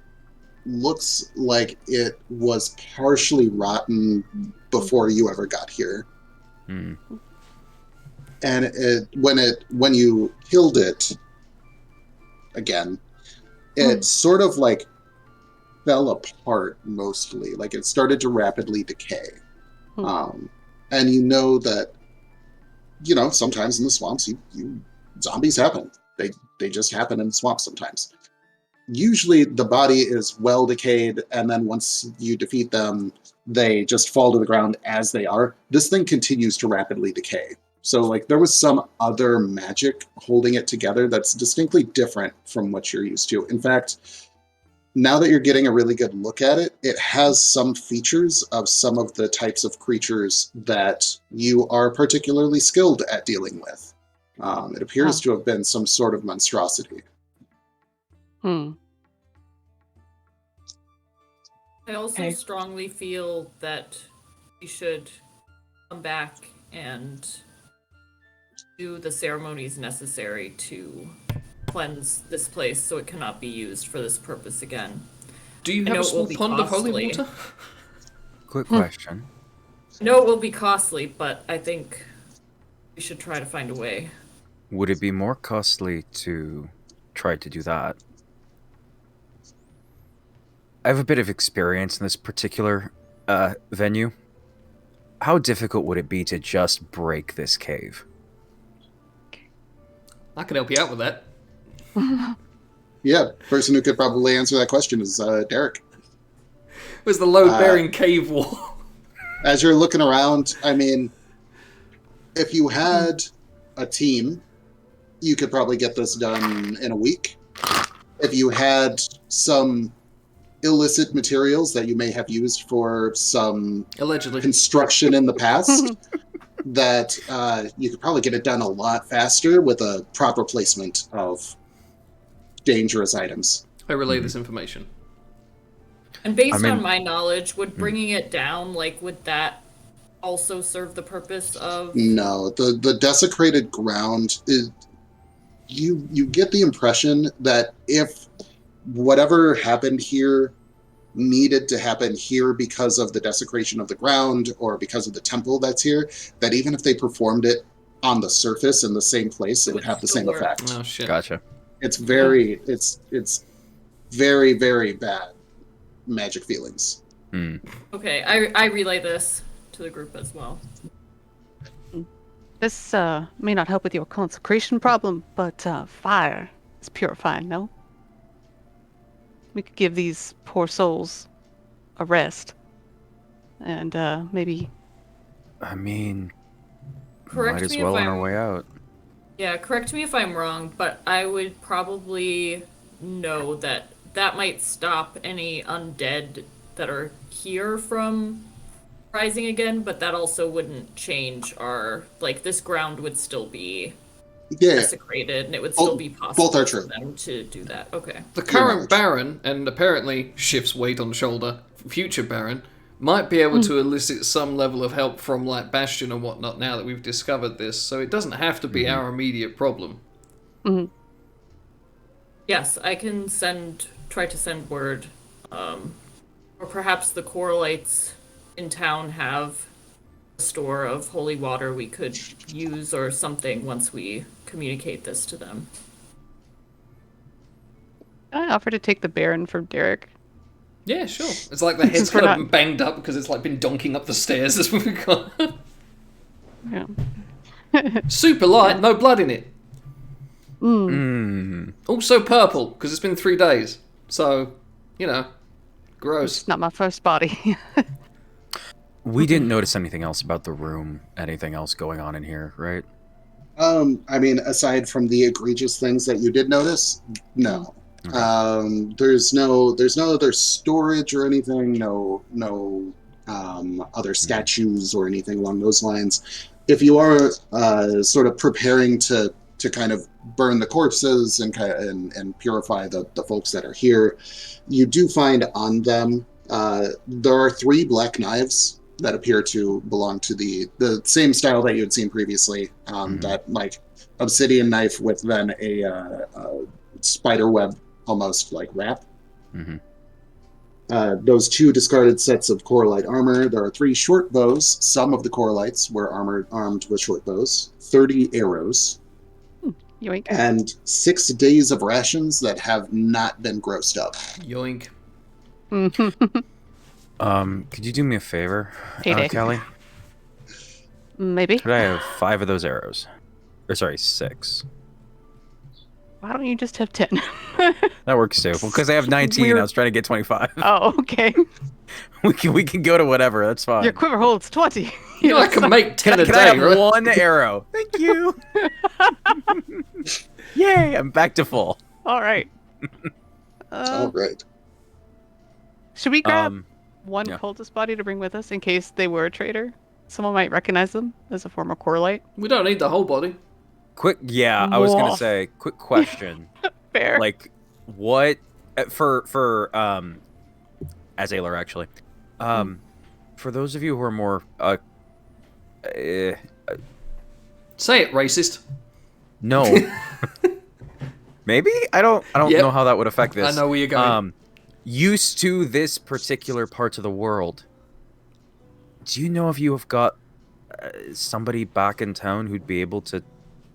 looks like it was partially rotten before you ever got here. Hmm. And when you killed it again, it sort of like fell apart mostly. Like it started to rapidly decay. And you know that, sometimes in the swamps, zombies happen. They just happen in the swamps sometimes. Usually the body is well decayed, and then once you defeat them, they just fall to the ground as they are. This thing continues to rapidly decay. So like there was some other magic holding it together that's distinctly different from what you're used to. In fact, now that you're getting a really good look at it, it has some features of some of the types of creatures that you are particularly skilled at dealing with. It appears to have been some sort of monstrosity. I also Okay. strongly feel that we should come back and do the ceremonies necessary to cleanse this place so it cannot be used for this purpose again. Do you I have know a it will small be pond of holy costly. water? Quick question. I know it will be costly, but I think we should try to find a way. Would it be more costly to try to do that? I have a bit of experience in this particular venue. How difficult would it be to just break this cave? I can help you out with that. Yeah, person who could probably answer that question is Derek. Where's the load-bearing cave wall? As you're looking around, I mean, if you had a team, you could probably get this done in a week. If you had some illicit materials that you may have used for some Allegedly. construction in the past, that you could probably get it done a lot faster with a proper placement of dangerous items. I relay this information. And based I mean- on my knowledge, would bringing it down, like, would that also serve the purpose of... No, the desecrated ground is. You get the impression that if whatever happened here needed to happen here because of the desecration of the ground or because of the temple that's here, that even if they performed it on the surface in the same place, it would have the still same work. effect. Oh, shit. Gotcha. It's very, it's very, very bad magic feelings. Okay, I relay this to the group as well. This may not help with your consecration problem, but fire is purifying, no? We could give these poor souls a rest. And maybe... I mean, Correct might as me if well on I'm... our way out. Yeah, correct me if I'm wrong, but I would probably know that that might stop any undead that are here from rising again, but that also wouldn't change our... Like, this ground would still be Yeah, desecrated, and it would still be both possible are for true. them to do that. Okay. The Your current knowledge. Baron, and apparently shifts weight on shoulder, future Baron, might be able to elicit some level of help from, like, Bastion and whatnot now that we've discovered this, so it doesn't have to be our immediate problem. Yes, I can try to send word. Or perhaps the Coralites in town have a store of holy water we could use or something once we communicate this to them. Can I offer to take the Baron from Derek? Yeah, sure. It's like the head's Since we're kind of not- banged up because it's, like, been donking up the stairs as we've gone. Yeah. Super light, no blood in it. Mm. Also purple, because it's been 3 days. So, you know, gross. It's not my first body. We didn't notice anything else about the room, anything else going on in here, right? I mean, aside from the egregious things that you did notice, no. Okay. There's no other storage or anything. No other statues or anything along those lines. If you are sort of preparing to kind of burn the corpses and purify the folks that are here, you do find on them there are 3 black knives that appear to belong to the same style that you had seen previously. That, like, obsidian knife with then a spider web almost like wrap. Mhm. Those 2 discarded sets of Coralite armor. There are 3 short bows. Some of the Coralites were armed with short bows. 30 arrows. Yoink. And 6 days of rations that have not been grossed up. Yoink. Could you do me a favor, Payday. Kelly? Maybe. Could I have 5 of those arrows? Or sorry, 6. Why don't you just have 10? That works too. Well, because I have 19, Weird. I was trying to get 25. Oh, okay. we can go to whatever. That's fine. Your quiver holds 20. You know, I can make 10 a Can I day, have right? 1 arrow? Thank you. Yay! I'm back to full. All right. All right. Should we grab one yeah. cultist body to bring with us in case they were a traitor? Someone might recognize them as a former Coralite. We don't need the whole body. Quick, yeah, I was gonna Whoa. say, quick question. Fair. Like, what for as Aylar, actually. For those of you who are more Say it, racist. no, maybe I don't Yep. know how that would affect this. I know where you're going. Used to this particular part of the world. Do you know if you have got somebody back in town who'd be able to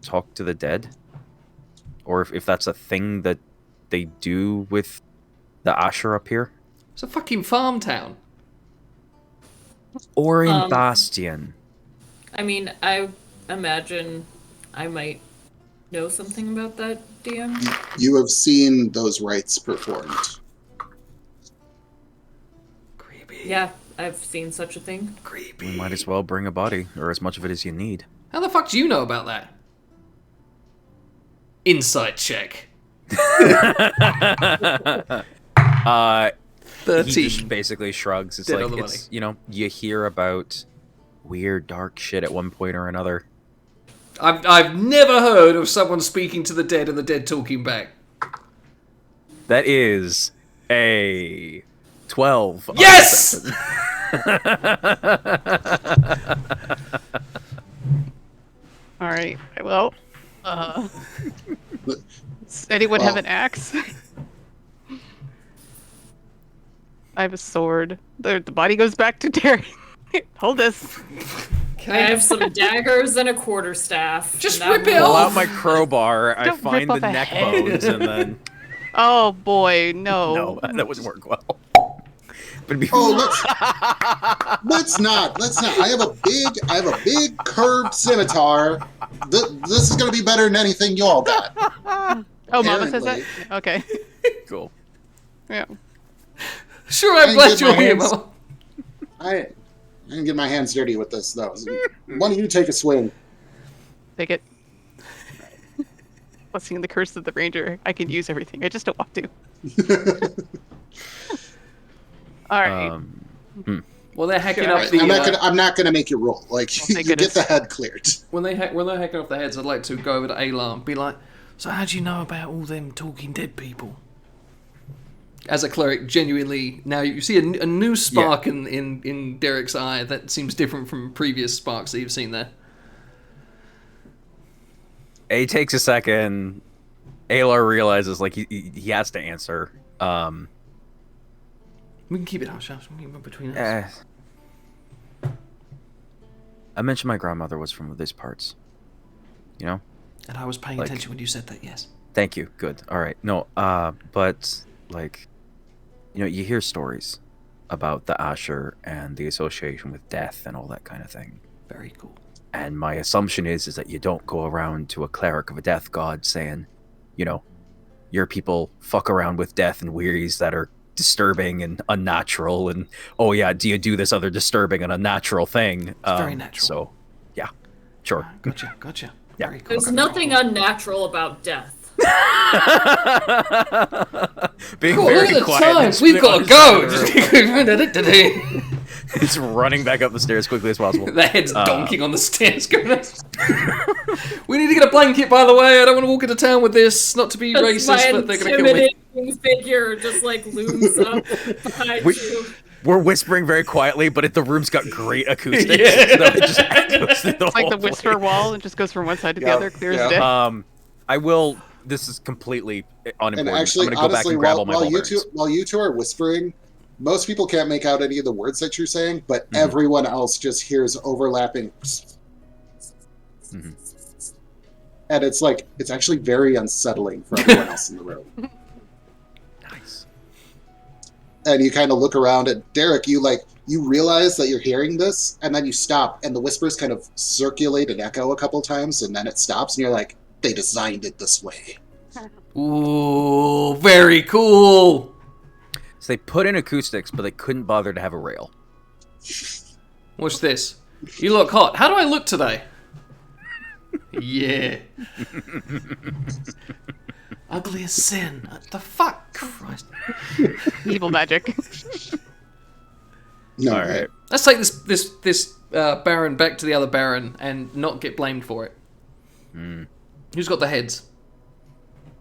talk to the dead, or if that's a thing that they do with the Asher up here, It's a fucking farm town. or in Bastion? I mean, I imagine I might know something about that, DM. You have seen those rites performed. Creepy. Yeah, I've seen such a thing. Creepy. We might as well bring a body, or as much of it as you need. How the fuck do you know about that? Insight check. He 13. just basically shrugs. It's Dead on like the it's you hear about weird dark shit at one point or another. I've never heard of someone speaking to the dead and the dead talking back. That is a 12. Yes! All right. Well, does anyone have an axe? I have a sword. The body goes back to Derek. Hold this. I have some daggers and a quarterstaff. Just and that rip it will- Pull off. out my crowbar. I Don't find rip the off a neck head. bones, and then Oh boy, no. no, that wouldn't work well. But it'd be Oh, let's not. I have a big curved scimitar. This is gonna be better than anything you all got. Oh, Mama says that? Apparently. Okay. cool. Yeah. Sure, I I'm didn't glad get you're my here, hands- Mama. I didn't get my hands dirty with this though. Why don't you take a swing? Take it. Blessing the curse of the ranger. I can use everything. I just don't want to. All right. Well, they're hacking Sure. up the. I'm not gonna make you roll. Like thank you get goodness. the head cleared. when they're hacking off the heads, I'd like to go over to Aylar and be like, "So how do you know about all them talking dead people?" As a cleric, genuinely, now you see a new spark in Derek's eye that seems different from previous sparks that you've seen there. A takes a second. Aylar realizes like he has to answer. We can keep it hush hush. We can keep it between us. I mentioned my grandmother was from these parts. You know? And I was paying like- attention when you said that. Yes. Thank you. Good. All right. No, but like, you hear stories about the Asher and the association with death and all that kind of thing. Very cool. And my assumption is that you don't go around to a cleric of a death god saying, your people fuck around with death and wearies that are disturbing and unnatural, and oh yeah, do you do this other disturbing and unnatural thing? It's very natural. So, yeah, sure. Gotcha. Yeah. Very cool. There's nothing unnatural about death. Being Cool, very look at the quiet. time. and We've got to go. spinning It's running back up the stairs as quickly as possible. The head's donking on the stairs. Going, we need to get a blanket, by the way. I don't want to walk into town with this. Not to be racist, My but they're going to kill me. intimidating figure just like looms up behind you. We're whispering very quietly, but the room's got great acoustics. Yeah. So it just echoes through the It's like whole the whisper place. wall and just goes from one side to the Yeah, other, clear as yeah. day. I will. This is completely unimportant. And actually, I'm gonna go honestly, back and grab while, all my while you mulberries. two are whispering, most people can't make out any of the words that you're saying, but Mm-hmm. everyone else just hears overlapping. Mhm. And it's actually very unsettling for everyone else in the room. Nice. And you kind of look around at Derek, you realize that you're hearing this, and then you stop, and the whispers kind of circulate and echo a couple times, and then it stops, and you're like, they designed it this way. Ooh, very cool. So they put in acoustics, but they couldn't bother to have a rail. Watch this. You look hot. How do I look today? Yeah. Ugly as sin. What the fuck? Christ. Evil magic. No, All right. Let's take this Baron back to the other Baron and not get blamed for it. Who's got the heads?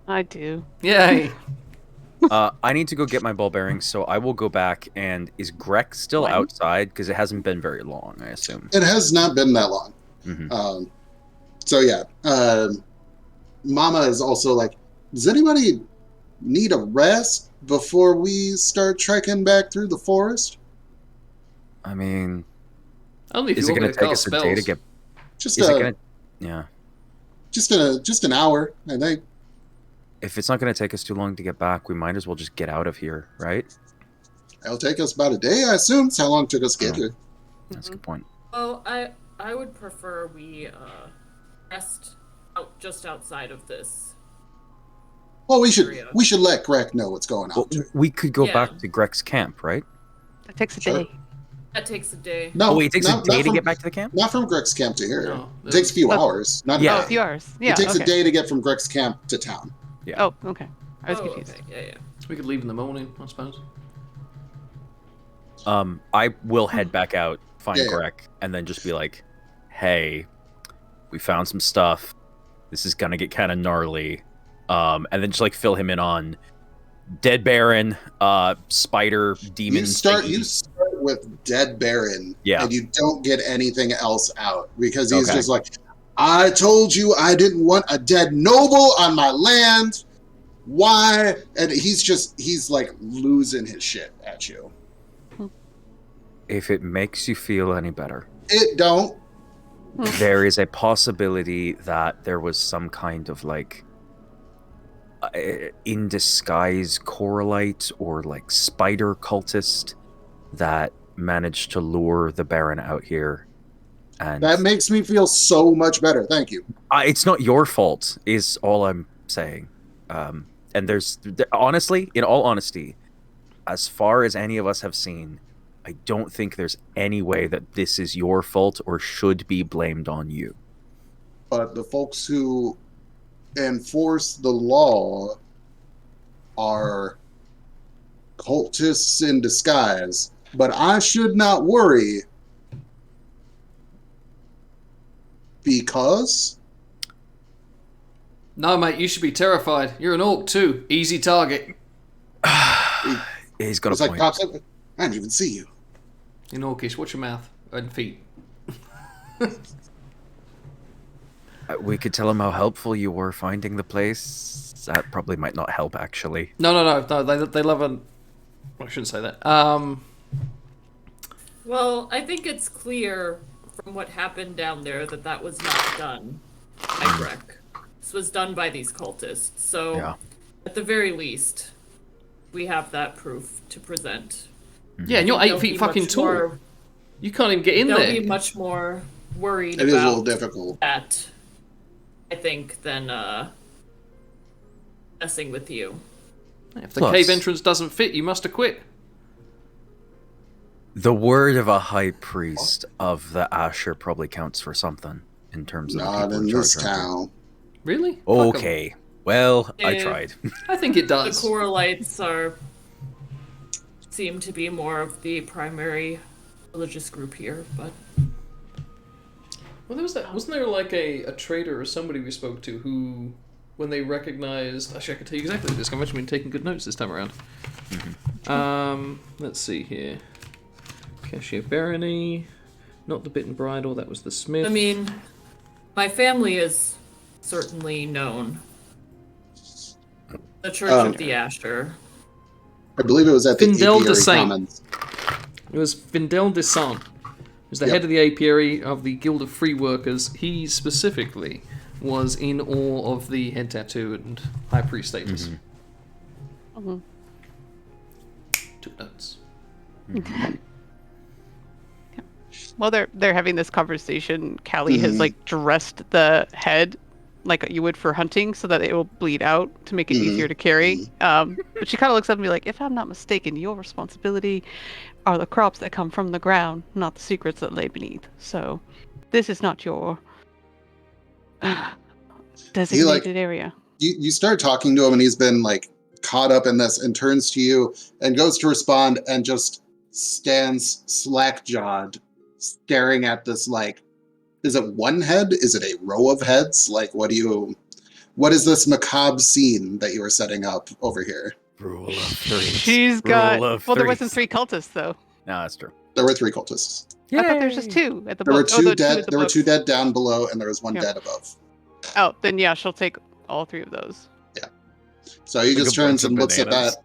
I do. Yay. I need to go get my ball bearings, so I will go back. And is Grek still When? outside? Because it hasn't been very long, I assume. It has not been that long. Mhm. So yeah, Mama is also like, does anybody need a rest before we start trekking back through the forest? I mean, Only if is you it want going me to to take cast us a day to spells. get? Just Is it going to? Yeah. just an hour, I think. If it's not going to take us too long to get back, we might as well just get out of here, right? It'll take us about a day, I assume. That's how long it took us to get Oh. here. That's a good point. Well, I would prefer we rest out just outside of this. Well, we Area. should let Greg know what's going on. Well, too. we could go Yeah. back to Grek's camp, right? That takes a Sure. day. That takes a day. No, Oh, wait, it takes a not day to from, get back to the camp? Not from Greg's camp to here. No, It takes a few Oh. hours. Not Yeah. Oh, a a day. few hours. Yeah. It takes okay. a day to get from Greg's camp to town. Oh, okay. I was Oh, confused. okay. Yeah. We could leave in the morning, I suppose. I will head back out, find Yeah. Grek, and then just be like, "Hey, we found some stuff. This is gonna get kind of gnarly." And then just like fill him in on Dead Baron, Spider, Demon. You start with Dead Baron, Yeah. and you don't get anything else out because he's Okay. just like, I told you I didn't want a dead noble on my land. Why? And he's like losing his shit at you. If it makes you feel any better, It don't. there is a possibility that there was some kind of like in disguise Coralite or like spider cultist that managed to lure the Baron out here. And That makes me feel so much better. Thank you. it's not your fault, is all I'm saying. And honestly, in all honesty, as far as any of us have seen, I don't think there's any way that this is your fault or should be blamed on you. But the folks who enforce the law are cultists in disguise. But I should not worry because No, mate, you should be terrified. You're an orc too. Easy target. He's got it's a like point. pops up. I didn't even see you. In orcish, watch your mouth and feet. We could tell him how helpful you were finding the place. That probably might not help, actually. No. They love an. I shouldn't say that. Well, I think it's clear from what happened down there that that was not done by Grek. This was done by these cultists. So, Yeah. at the very least, we have that proof to present. Yeah, and you're They'll 8 feet be fucking much tall. more- You can't even get in They'll there. be much more worried It is a little about difficult. that, I think, than messing with you. If the Plus- cave entrance doesn't fit, you must have quit. The word of a high priest of the Asher probably counts for something in terms of the Not people in charge this around here. town. Really? Fuck 'em. Okay. Well, I Eh. tried. I think it The does. Coralites seem to be more of the primary religious group here, but Well, there was that. Wasn't there like a trader or somebody we spoke to who, when they recognized, actually, I can tell you exactly this. I've actually been taking good notes this time around. Let's see here. Cashier Barony, not the Bitten Bridle. That was the Smith. I mean, my family is certainly known. The Church of the Asher. I believe it was at the Findel de Apiary Saint. Commons. It was Findel de Saint. He was the Yep. head of the apiary of the Guild of Free Workers. He specifically was in awe of the head tattoo and high priest status. Mhm. Took notes. While they're having this conversation, Callie has like dressed the head like you would for hunting so that it will bleed out to make it easier to carry. But she kind of looks up and be like, if I'm not mistaken, your responsibility are the crops that come from the ground, not the secrets that lay beneath. So this is not your designated area. You start talking to him, and he's been like caught up in this, and turns to you and goes to respond, and just stands slack-jawed, staring at this. Like, is it one head? Is it a row of heads? Like, what is this macabre scene that you are setting up over here? Rule of three. She's got. Rule of Well, there wasn't threes. 3 cultists though. No, that's true. There were 3 cultists. I thought there was just 2 at the There were book. 2 the dead. at the There were book. 2 dead down below, and there was 1 Yeah. dead above. Oh, then yeah, she'll take all 3 of those. So he Like just a bunch turns of and looks at bananas.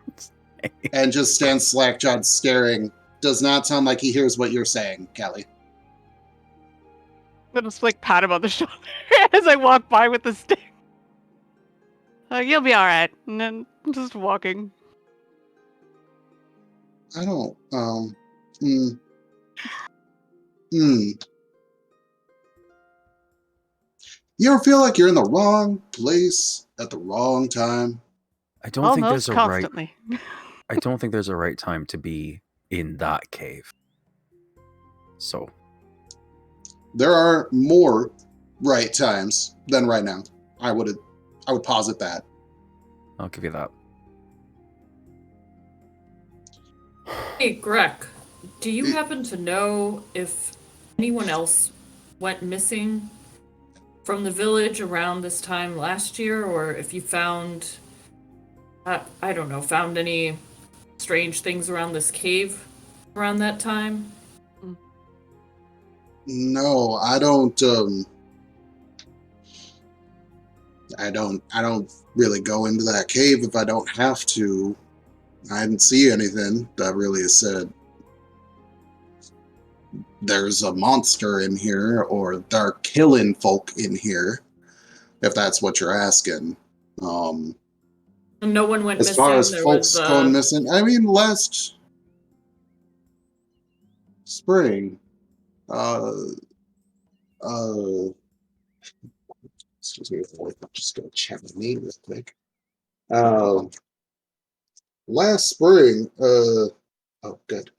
that and just stands slack-jawed staring. Does not sound like he hears what you're saying, Callie. I'll just like pat him on the shoulder as I walk by with the stick. You'll be all right. And then just walking. I don't. Hmm. You ever feel like you're in the wrong place at the wrong time? I don't think there's Almost a constantly. right. I don't think there's a right time to be in that cave. So There are more right times than right now. I would posit that. I'll give you that. Hey, Greg, do you happen to know if anyone else went missing from the village around this time last year, or if you found, I don't know, found any strange things around this cave around that time? No, I don't. I don't really go into that cave if I don't have to. I didn't see anything that really said there's a monster in here or they're killing folk in here, if that's what you're asking. No one went As missing. far as There folks was, going missing, I mean, last spring, excuse me, I'm just gonna check my name real quick. Last spring, oh, good.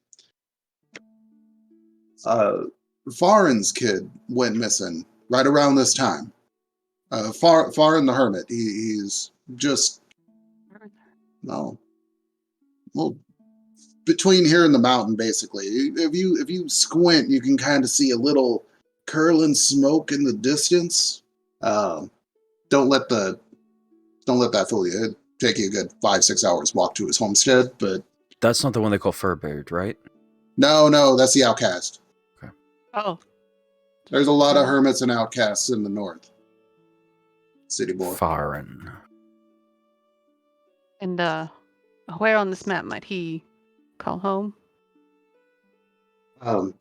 Farin's kid went missing right around this time. Farin the Hermit. He's just no. Well, between here and the mountain, basically. If you squint, you can kind of see a little curling smoke in the distance. Don't let that fool you. It'd take you a good 5-6 hours walk to his homestead, but That's not the one they call Furbeard, right? no, that's the outcast. Oh. There's a lot of hermits and outcasts in the north. City boy. Farin. And where on this map might he call home?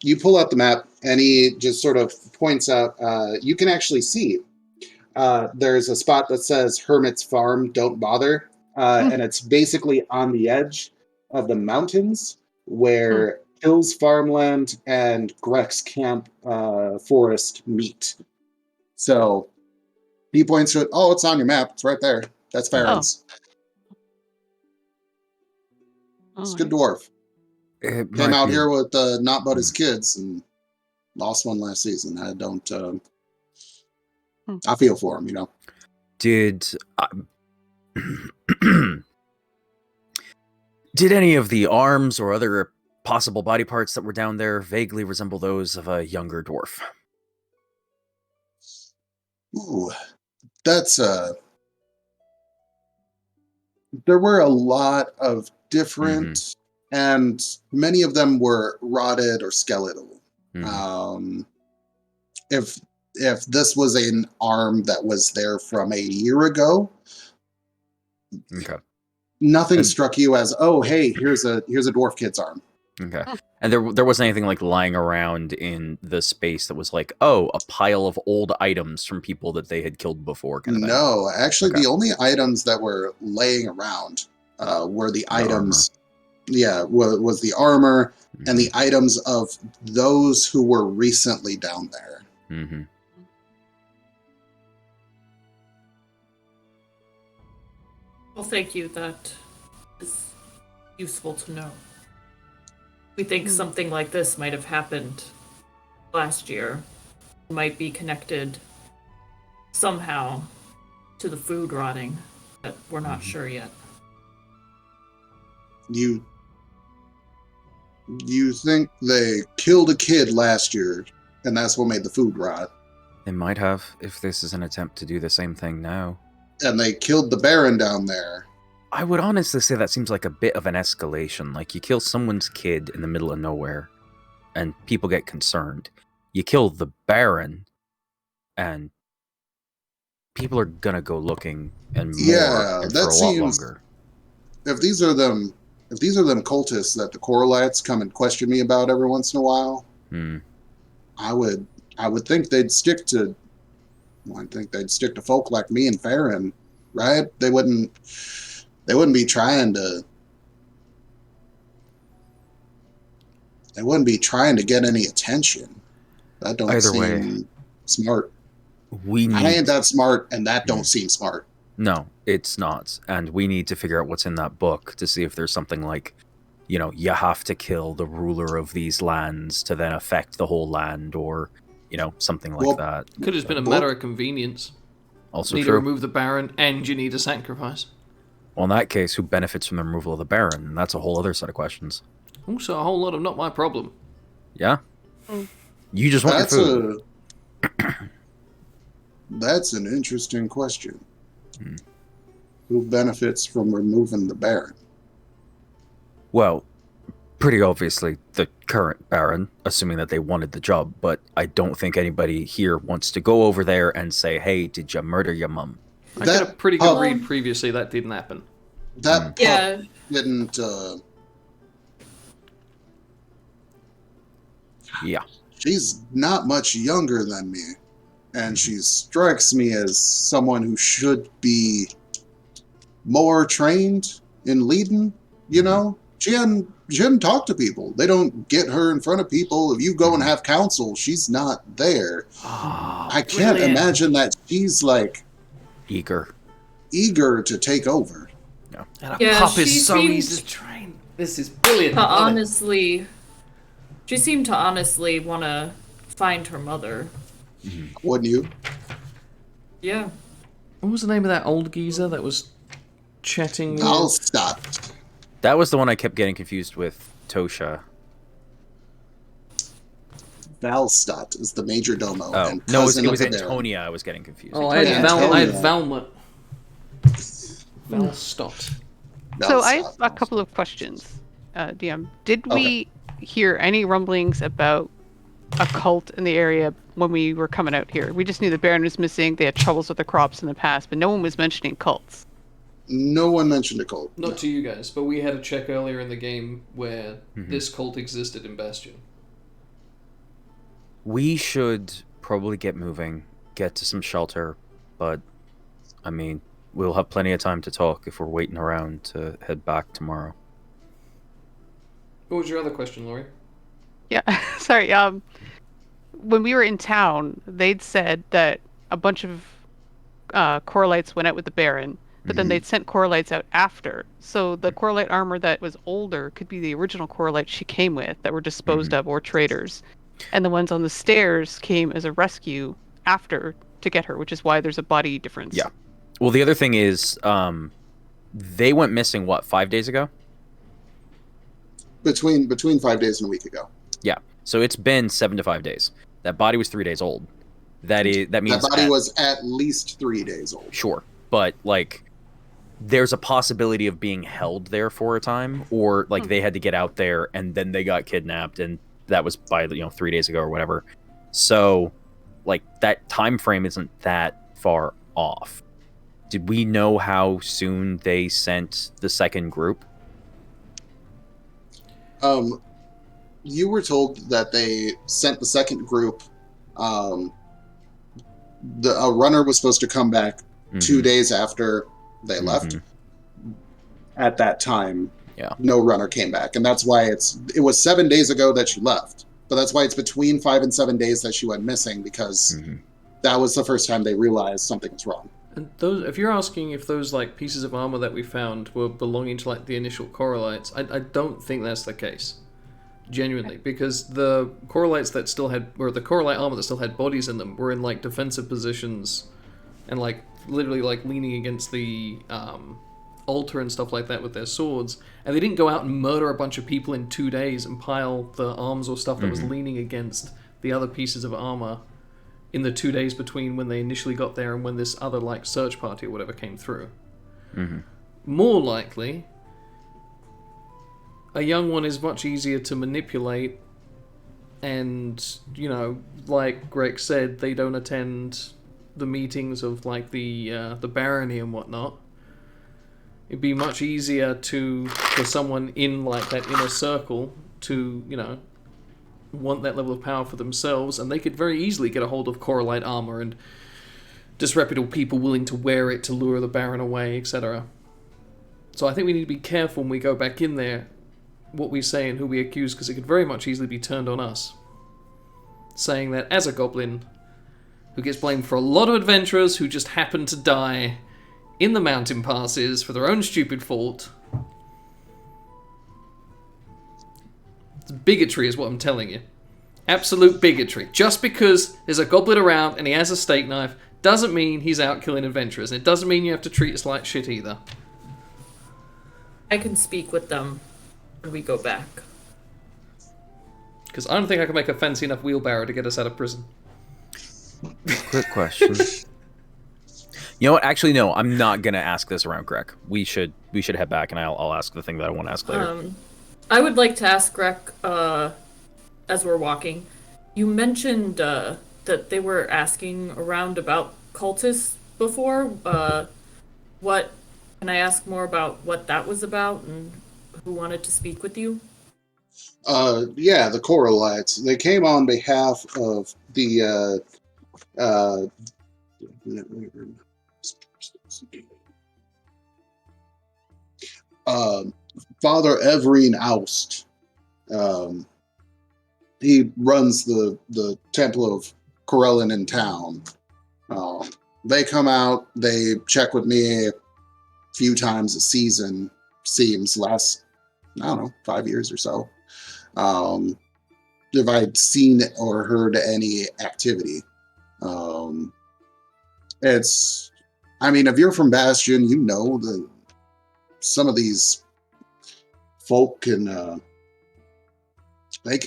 You pull out the map, and he just sort of points out. You can actually see there's a spot that says Hermit's Farm. Don't bother, and it's basically on the edge of the mountains where Hill's farmland and Grek's camp forest meet. So he points to it. Oh, it's on your map. It's right there. That's Farin's. It's a good dwarf. It Came might out be- here with not but his kids and lost one last season. I don't. I feel for him, you know. Did did any of the arms or other possible body parts that were down there vaguely resemble those of a younger dwarf? Ooh, that's there were a lot of different, and many of them were rotted or skeletal. Mhm. If this was an arm that was there from a year ago, Okay. nothing And- struck you as, oh, hey, here's a dwarf kid's arm. Okay. And there wasn't anything like lying around in the space that was like, oh, a pile of old items from people that they had killed before. Kind of thing. No, actually, Okay. the only items that were laying around were the items. Yeah, was the armor and the items of those who were recently down there. Mm-hmm. Well, thank you. That is useful to know. We think something like this might have happened last year. Might be connected somehow to the food rotting, but we're not sure yet. You think they killed a kid last year, and that's what made the food rot? They might have, if this is an attempt to do the same thing now. And they killed the Baron down there, I would honestly say that seems like a bit of an escalation. Like, you kill someone's kid in the middle of nowhere, and people get concerned. You kill the Baron, and people are gonna go looking and more Yeah, and that for a seems- lot longer. If these are them cultists that the Coralites come and question me about every once in a while, Hmm. I would think they'd stick to. Well, I think they'd stick to folk like me and Farron, right? They wouldn't be trying to. They wouldn't be trying to get any attention. That don't Either seem way. smart. We need... I ain't that smart, and that don't seem smart. No, it's not. And we need to figure out what's in that book to see if there's something like, you know, you have to kill the ruler of these lands to then affect the whole land, or, you know, something like Well, that. Could have just been a Book- matter of convenience. Also Need to true. remove the Baron, and you need a sacrifice. Well, in that case, who benefits from the removal of the Baron? And that's a whole other set of questions. Also, a whole lot of not my problem. Yeah? Mm. You just want That's your food. That's an interesting question. Hmm. Who benefits from removing the Baron? Well, pretty obviously the current Baron, assuming that they wanted the job, but I don't think anybody here wants to go over there and say, hey, did you murder your mum? I got a That pretty good pub- read previously. That didn't happen. That pup Yeah. didn't. Yeah. She's not much younger than me, and she strikes me as someone who should be more trained in leading. You know, she hadn't talked to people. They don't get her in front of people. If you go and have counsel, she's not there. I can't imagine that she's like Eager. eager to take over. And a Yeah, pup she is so seemed- easy to train. This is brilliant. To Love it. honestly, she seemed to honestly want to find her mother. Wouldn't you? Yeah. What was the name of that old geezer that was chatting? with- I'll stop. That was the one I kept getting confused with Tosha. Valstott is the major domo. Oh, and no, it cousin was of the Baron. Antonia I was getting confused. Oh, I had, Antonia. I had Valmont. Valstott. So I have Valstott. a couple of questions, DM. Did we hear any rumblings about a cult in the area when we were coming out here? We just knew the Baron was missing. They had troubles with the crops in the past, but no one was mentioning cults. No one mentioned a cult. Not to you guys, but we had a check earlier in the game where Mhm. this cult existed in Bastion. We should probably get moving, get to some shelter, but, I mean, we'll have plenty of time to talk if we're waiting around to head back tomorrow. What was your other question, Laurie? Yeah, sorry. When we were in town, they'd said that a bunch of Coralites went out with the Baron, but then Mhm. they'd sent Coralites out after. So the Coralite armor that was older could be the original Coralites she came with that were disposed of or traders. And the ones on the stairs came as a rescue after to get her, which is why there's a body difference. Yeah. Well, the other thing is, they went missing, what, 5 days ago? Between 5 days and a week ago. Yeah. So it's been 7 to 5 days. That body was 3 days old. That means That body was at least 3 days old. Sure, but like, there's a possibility of being held there for a time, or like they had to get out there and then they got kidnapped, and that was by 3 days ago or whatever. So, like, that time frame isn't that far off. Did we know how soon they sent the second group? You were told that they sent the second group. A runner was supposed to come back 2 days after they left. At that time, no runner came back, and that's why it was 7 days ago that she left. But that's why it's between 5 and 7 days that she went missing, because that was the first time they realized something was wrong. And those, if you're asking if those like pieces of armor that we found were belonging to like the initial Coralites, I don't think that's the case. Genuinely, because the Coralites that still had, or the Coralite armor that still had bodies in them, were in like defensive positions, and like literally like leaning against the altar and stuff like that with their swords. And they didn't go out and murder a bunch of people in 2 days and pile the arms or stuff that was leaning against the other pieces of armor in the 2 days between when they initially got there and when this other like search party or whatever came through. more likely, a young one is much easier to manipulate, and, you know, like Greg said, they don't attend the meetings of, like, the barony and whatnot. It'd be much easier for someone in, like, that inner circle to, you know, want that level of power for themselves, and they could very easily get a hold of Coralite armor and disreputable people willing to wear it to lure the Baron away, etc. So I think we need to be careful when we go back in there what we say and who we accuse, because it could very much easily be turned on us. Saying that as a goblin who gets blamed for a lot of adventurers who just happen to die in the mountain passes for their own stupid fault. It's bigotry is what I'm telling you. Absolute bigotry. Just because there's a goblin around and he has a steak knife doesn't mean he's out killing adventurers. And it doesn't mean you have to treat us like shit either. I can speak with them when we go back. Because I don't think I can make a fancy enough wheelbarrow to get us out of prison. Quick question. You know what? Actually, no. I'm not gonna ask this around Greg. We should head back, and I'll ask the thing that I want to ask later. I would like to ask Greg, as we're walking. You mentioned that they were asking around about cultists before. What can I ask more about what that was about and who wanted to speak with you? Yeah, the Coralites. They came on behalf of the Father Everine Aust. He runs the Temple of Corellin in town. They come out, they check with me a few times a season, seems last, I don't know, 5 years or so. If I'd seen or heard any activity. If you're from Bastion, you know that some of these folk can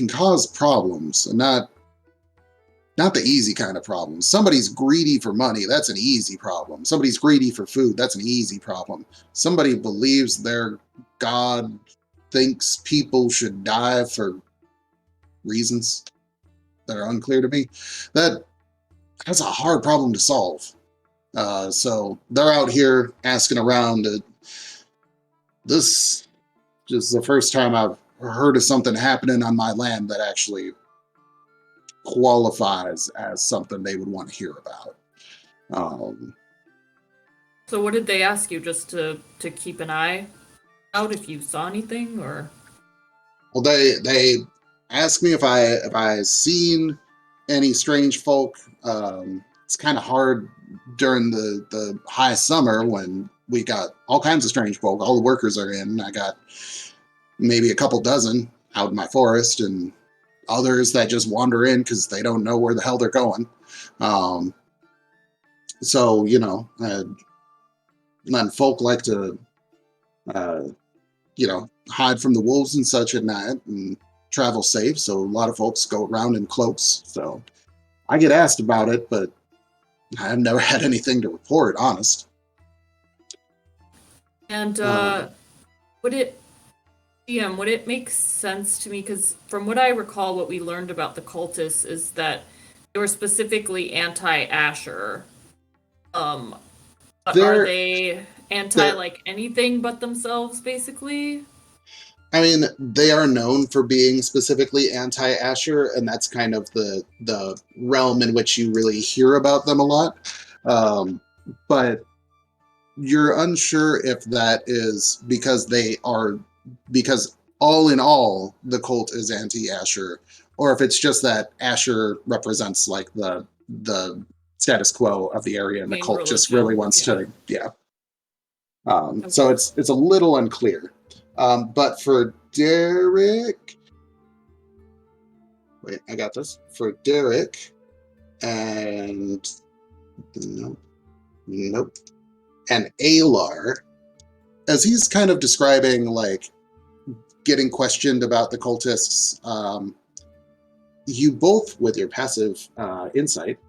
cause problems, and not the easy kind of problems. Somebody's greedy for money, that's an easy problem. Somebody's greedy for food, that's an easy problem. Somebody believes their god thinks people should die for reasons that are unclear to me. That's a hard problem to solve. So they're out here asking around. This is the first time I've heard of something happening on my land that actually qualifies as something they would want to hear about. So what did they ask you? Just to keep an eye out if you saw anything, or? Well, they asked me if I seen any strange folk. It's kind of hard during the high summer when we got all kinds of strange folk. All the workers are in. I got maybe a couple dozen out in my forest, and others that just wander in because they don't know where the hell they're going. So, you know, then folk like to, hide from the wolves and such at night and travel safe. So a lot of folks go around in cloaks. So I get asked about it, but I've never had anything to report, honest. And would it make sense to me, because from what I recall, what we learned about the cultists is that they were specifically anti-Asher. But are they anti like anything but themselves, basically? I mean, they are known for being specifically anti-Asher, and that's kind of the realm in which you really hear about them a lot. But you're unsure if that is because all in all, the cult is anti-Asher, or if it's just that Asher represents like the status quo of the area, and the cult just really wants to, Okay. So it's a little unclear. But for Derek, wait, I got this. For Derek, and nope, and Alar, as he's kind of describing like getting questioned about the cultists, you both, with your passive insight,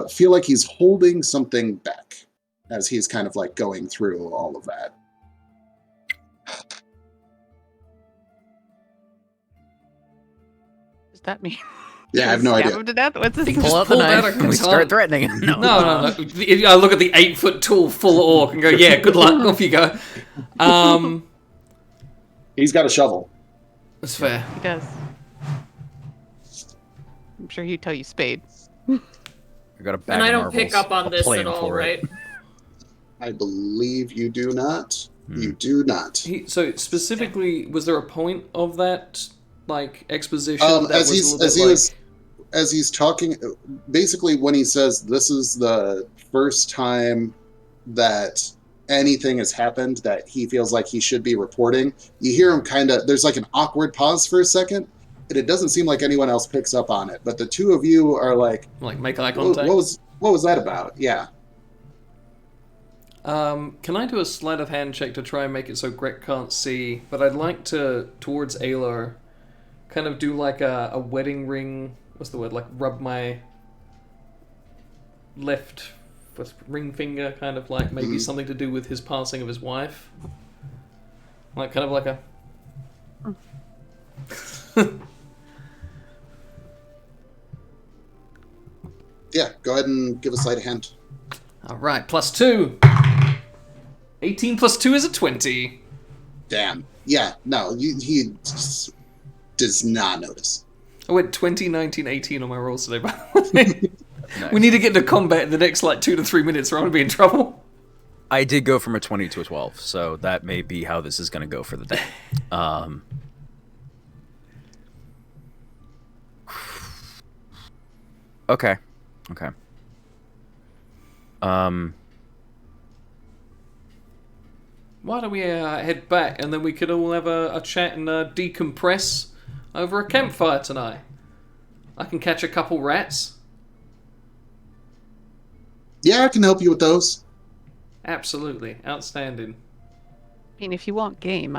feel like he's holding something back as he's kind of like going through all of that. that mean? Yeah, I have no Stab idea. him to death? What's this? Pull out the pulled out knife a and we start katana. threatening. No. No. I look at the 8-foot tall full orc and go, yeah, good luck. Off you go. He's got a shovel. That's fair. He does. I'm sure he'd tell you spade. I got a bag And I of don't pick marbles. up on I'll this play at him all, for it. right? I believe you do not. Hmm. You do not. So specifically, was there a point of that, like, exposition that As was he's a little as bit he like... was as he's talking, basically when he says this is the first time that anything has happened that he feels like he should be reporting, you hear him kind of, there's like an awkward pause for a second, and it doesn't seem like anyone else picks up on it, but the two of you are like, make eye what contact? was that about? Yeah. Can I do a sleight of hand check to try and make it so Greg can't see? But I'd like to, towards Aylar, kind of do like a wedding ring. What's the word? Like rub my left ring finger, kind of like maybe something to do with his passing of his wife. Like kind of like a. Yeah, go ahead and give a sleight of hand. All right, +2. 18 + 2 is a 20. Damn. Yeah, no, he just does not notice. I went 20, 19, 18 on my rolls today, by the way. We need to get into combat in the next, 2 to 3 minutes or I'm going to be in trouble. I did go from a 20 to a 12, so that may be how this is going to go for the day. Okay. Why don't we head back and then we could all have a chat and decompress over a campfire tonight? I can catch a couple rats. Yeah, I can help you with those. Absolutely. Outstanding. I mean, if you want game,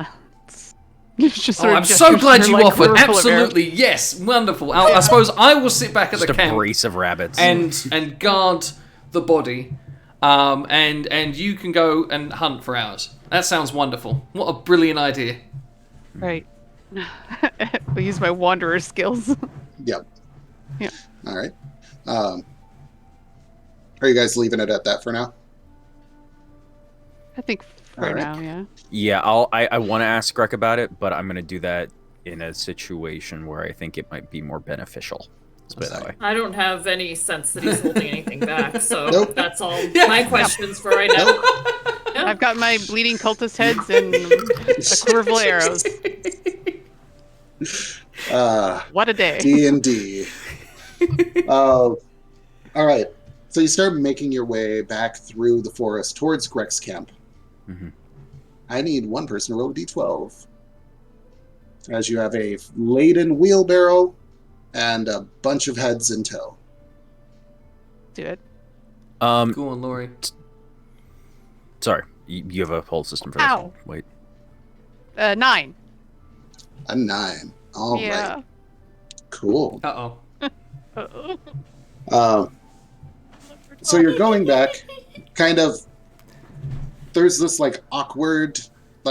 it's just Oh, sort of I'm so gestures glad to, you like, offered. we're full of air. Absolutely. Yes. Wonderful. I suppose I will sit back at Just the a camp brace of rabbits. and guard the body. And you can go and hunt for hours. That sounds wonderful. What a brilliant idea. Right. I'll use my wanderer skills. Yep. Yeah. All right. Are you guys leaving it at that for now? I think for All right. now, yeah. Yeah, I want to ask Greg about it, but I'm going to do that in a situation where I think it might be more beneficial. Let's put it that way. I don't have any sense that he's holding anything back, so Nope. that's all my questions for right now. Yeah. I've got my bleeding cultist heads and a quiver full of arrows. What a day. D&D. All right. So you start making your way back through the forest towards Greg's camp. Mhm. I need one person to roll a d12. As you have a laden wheelbarrow and a bunch of heads in tow. Do it. Go on, Laurie. Sorry, you have a whole system for this. Ow. Wait. 9. A 9. All right. Yeah. Cool. Uh-oh. So you're going back, kind of, there's this awkward,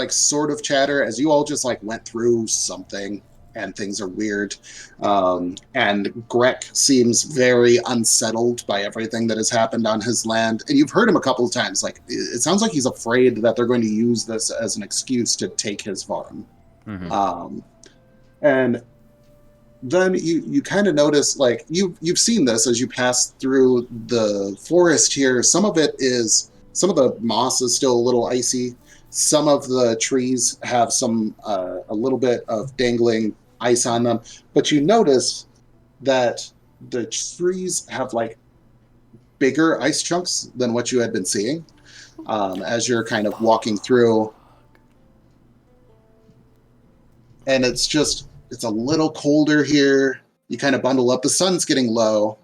sort of chatter as you all just went through something and things are weird. And Greg seems very unsettled by everything that has happened on his land. And you've heard him a couple of times. It sounds like he's afraid that they're going to use this as an excuse to take his farm. Mhm. And then you kind of notice, you've seen this as you pass through the forest here. Some of the moss is still a little icy. Some of the trees have a little bit of dangling ice on them. But you notice that the trees have bigger ice chunks than what you had been seeing as you're kind of walking through. And it's a little colder here. You kind of bundle up. The sun's getting low.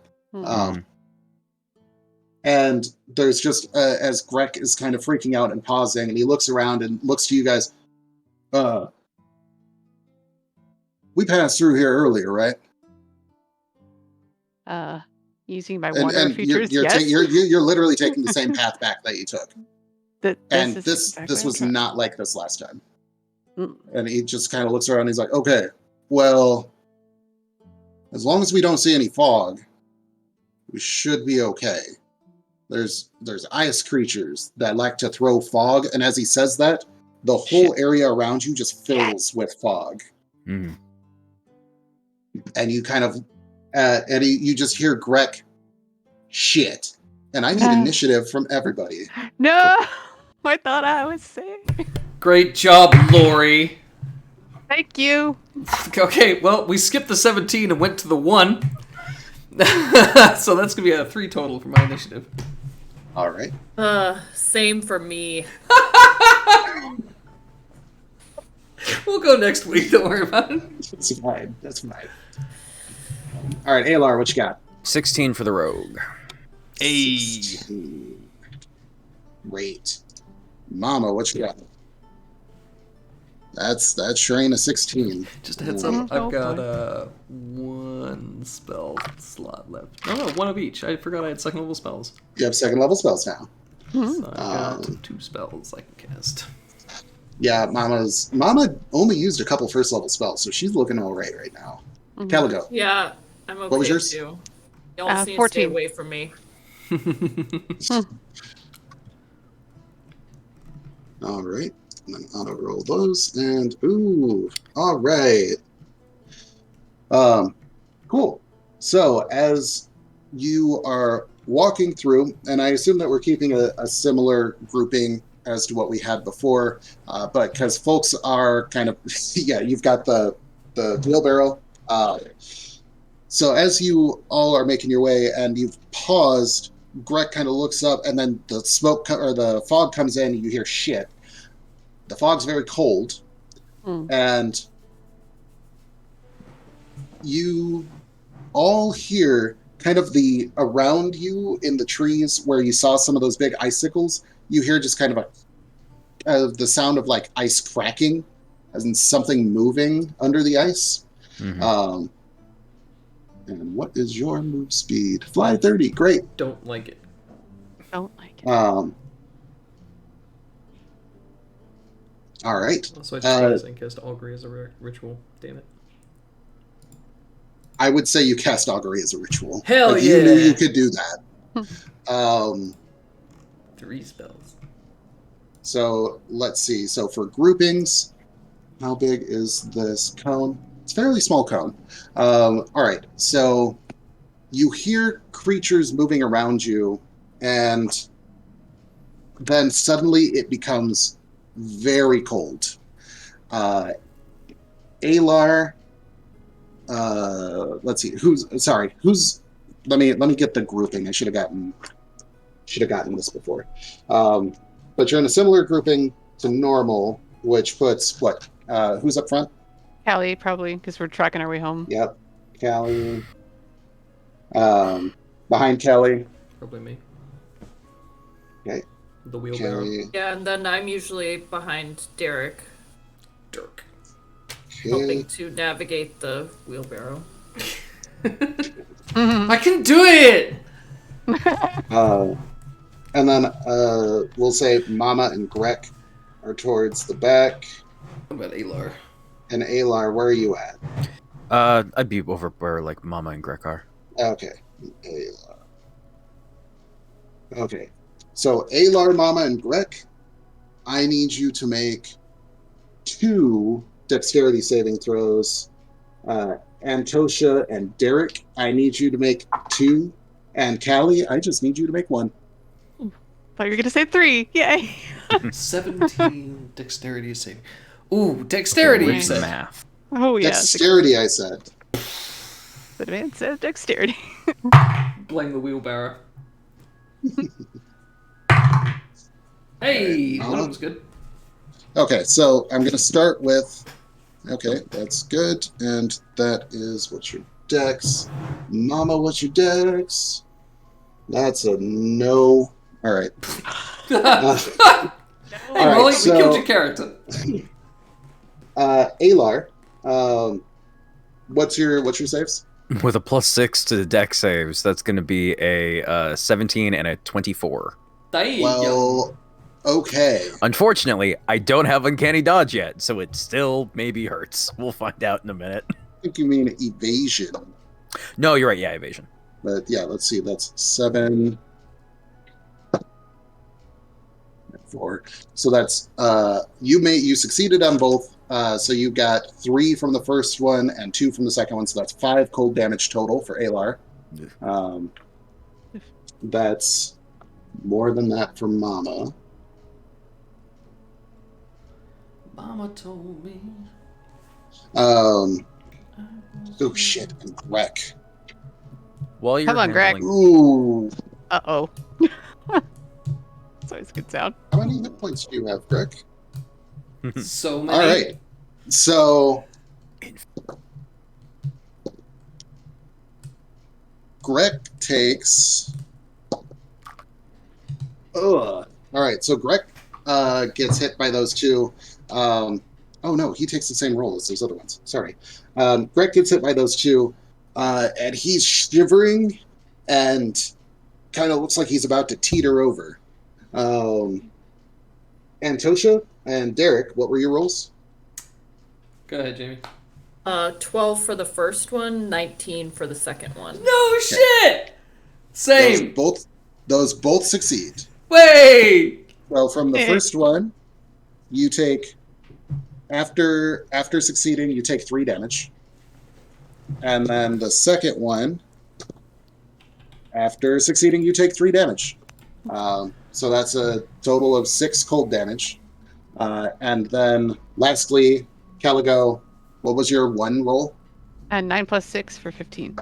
And there's just, as Greg is kind of freaking out and pausing, and he looks around and looks to you guys. We passed through here earlier, right? Using my wanderer And features, you're yes. you're literally taking the same path back that you took. And is this exactly was what I'm not like this last time. Mm. And he just kind of looks around and he's like, okay, well, as long as we don't see any fog, we should be okay. There's ice creatures that like to throw fog, and as he says that, the whole area around you just fills with fog. Mm. And you kind of, you just hear Grek, shit. And I need initiative from everybody. No, I thought I was safe. Great job, Lori. Thank you. Okay, well, we skipped the 17 and went to the 1. So that's going to be a 3 total for my initiative. All right. Same for me. We'll go next week, don't worry about it. That's fine. That's fine. All right, Alar, what you got? 16 for the rogue. Hey. 16. Great. Mama, what you got? That's Shrine a 16. Just a heads up, I've got 1 spell slot left. No, 1 of each. I forgot I had second level spells. You have second level spells now. So I've got 2 spells I can cast. Yeah, Mama only used a couple first level spells, so she's looking all right now. Caligo. Yeah, I'm okay What was yours? too. Y'all need to 14. stay away from me. All right. And then auto roll those, and ooh, all right. Cool. So as you are walking through, and I assume that we're keeping a similar grouping as to what we had before, but because folks are kind of, yeah, you've got the wheelbarrow. So as you all are making your way and you've paused, Greg kind of looks up, and then the smoke or the fog comes in, and you hear shit. The fog's very cold, and you all hear kind of around you in the trees where you saw some of those big icicles. You hear just kind of the sound of like ice cracking, as in something moving under the ice. Mm-hmm. And what is your move speed? Fly 30. Great. Don't like it. Don't like it. All right. So I just cast Augury as a ritual. Damn it. I would say you cast Augury as a ritual. Hell like, yeah. You knew you could do that. 3 spells. So let's see. So for groupings, how big is this cone? It's a fairly small cone. All right. So you hear creatures moving around you, and then suddenly it becomes very cold. Alar, let's see. Let me get the grouping. I should have gotten this before. But you're in a similar grouping to normal, which puts what? Who's up front? Callie, probably, because we're tracking our way home. Yep, Callie. Behind Kelly. Probably me. Okay. The wheelbarrow. Kelly. Yeah, and then I'm usually behind Derek, Dirk. helping Okay. to navigate the wheelbarrow. I can do it! And then we'll say Mama and Grek are towards the back. What about Alar? And Alar, where are you at? I'd be over where like Mama and Grek are. Okay. Alar. Okay. So Alar, Mama, and Grek, I need you to make 2 dexterity saving throws. Antosha and Derek, I need you to make 2. And Callie, I just need you to make 1. Thought you were gonna say 3. Yay! 17 dexterity saving. Ooh, dexterity, you With said. math. Oh yeah. Dexterity, I said. The man said dexterity. Blame the wheelbarrow. Hey, one of them's good. Okay, so I'm going to start with... Okay, that's good. And that is what's your dex. Mama, what's your dex? That's a no. All right. Hey, All right, Rolly, so- we killed your character. Alar, what's your saves? With a +6 to the deck saves, that's going to be a 17 and a 24. Damn. Well, okay. Unfortunately, I don't have Uncanny Dodge yet, so it still maybe hurts. We'll find out in a minute. I think you mean evasion. No, you're right. Yeah, evasion. But yeah, let's see. That's 7, 4. So that's you succeeded on both. So you got 3 from the first one and 2 from the second one. So that's 5 cold damage total for Alar. That's more than that for Mama. Mama told me. Oh shit, and Greg. While you're Come on, Greg. handling- Ooh. Uh-oh. That's always a good sound. How many hit points do you have, Greg? So many. All right. So Greg takes. Ugh. All right. So Greg gets hit by those 2. Oh no, he takes the same roll as those other ones. Sorry. Greg gets hit by those 2, and he's shivering and kind of looks like he's about to teeter over. Antosha and Derek, what were your rolls? Go ahead, Jamie. 12 for the first one, 19 for the second one. No shit! Same. Those both succeed. Wait! Well, from the first one, you take after succeeding, you take 3 damage. And then the second one, after succeeding, you take 3 damage. So that's a total of 6 cold damage. And then lastly, Caligo, what was your 1 roll? And 9 plus 6 for 15.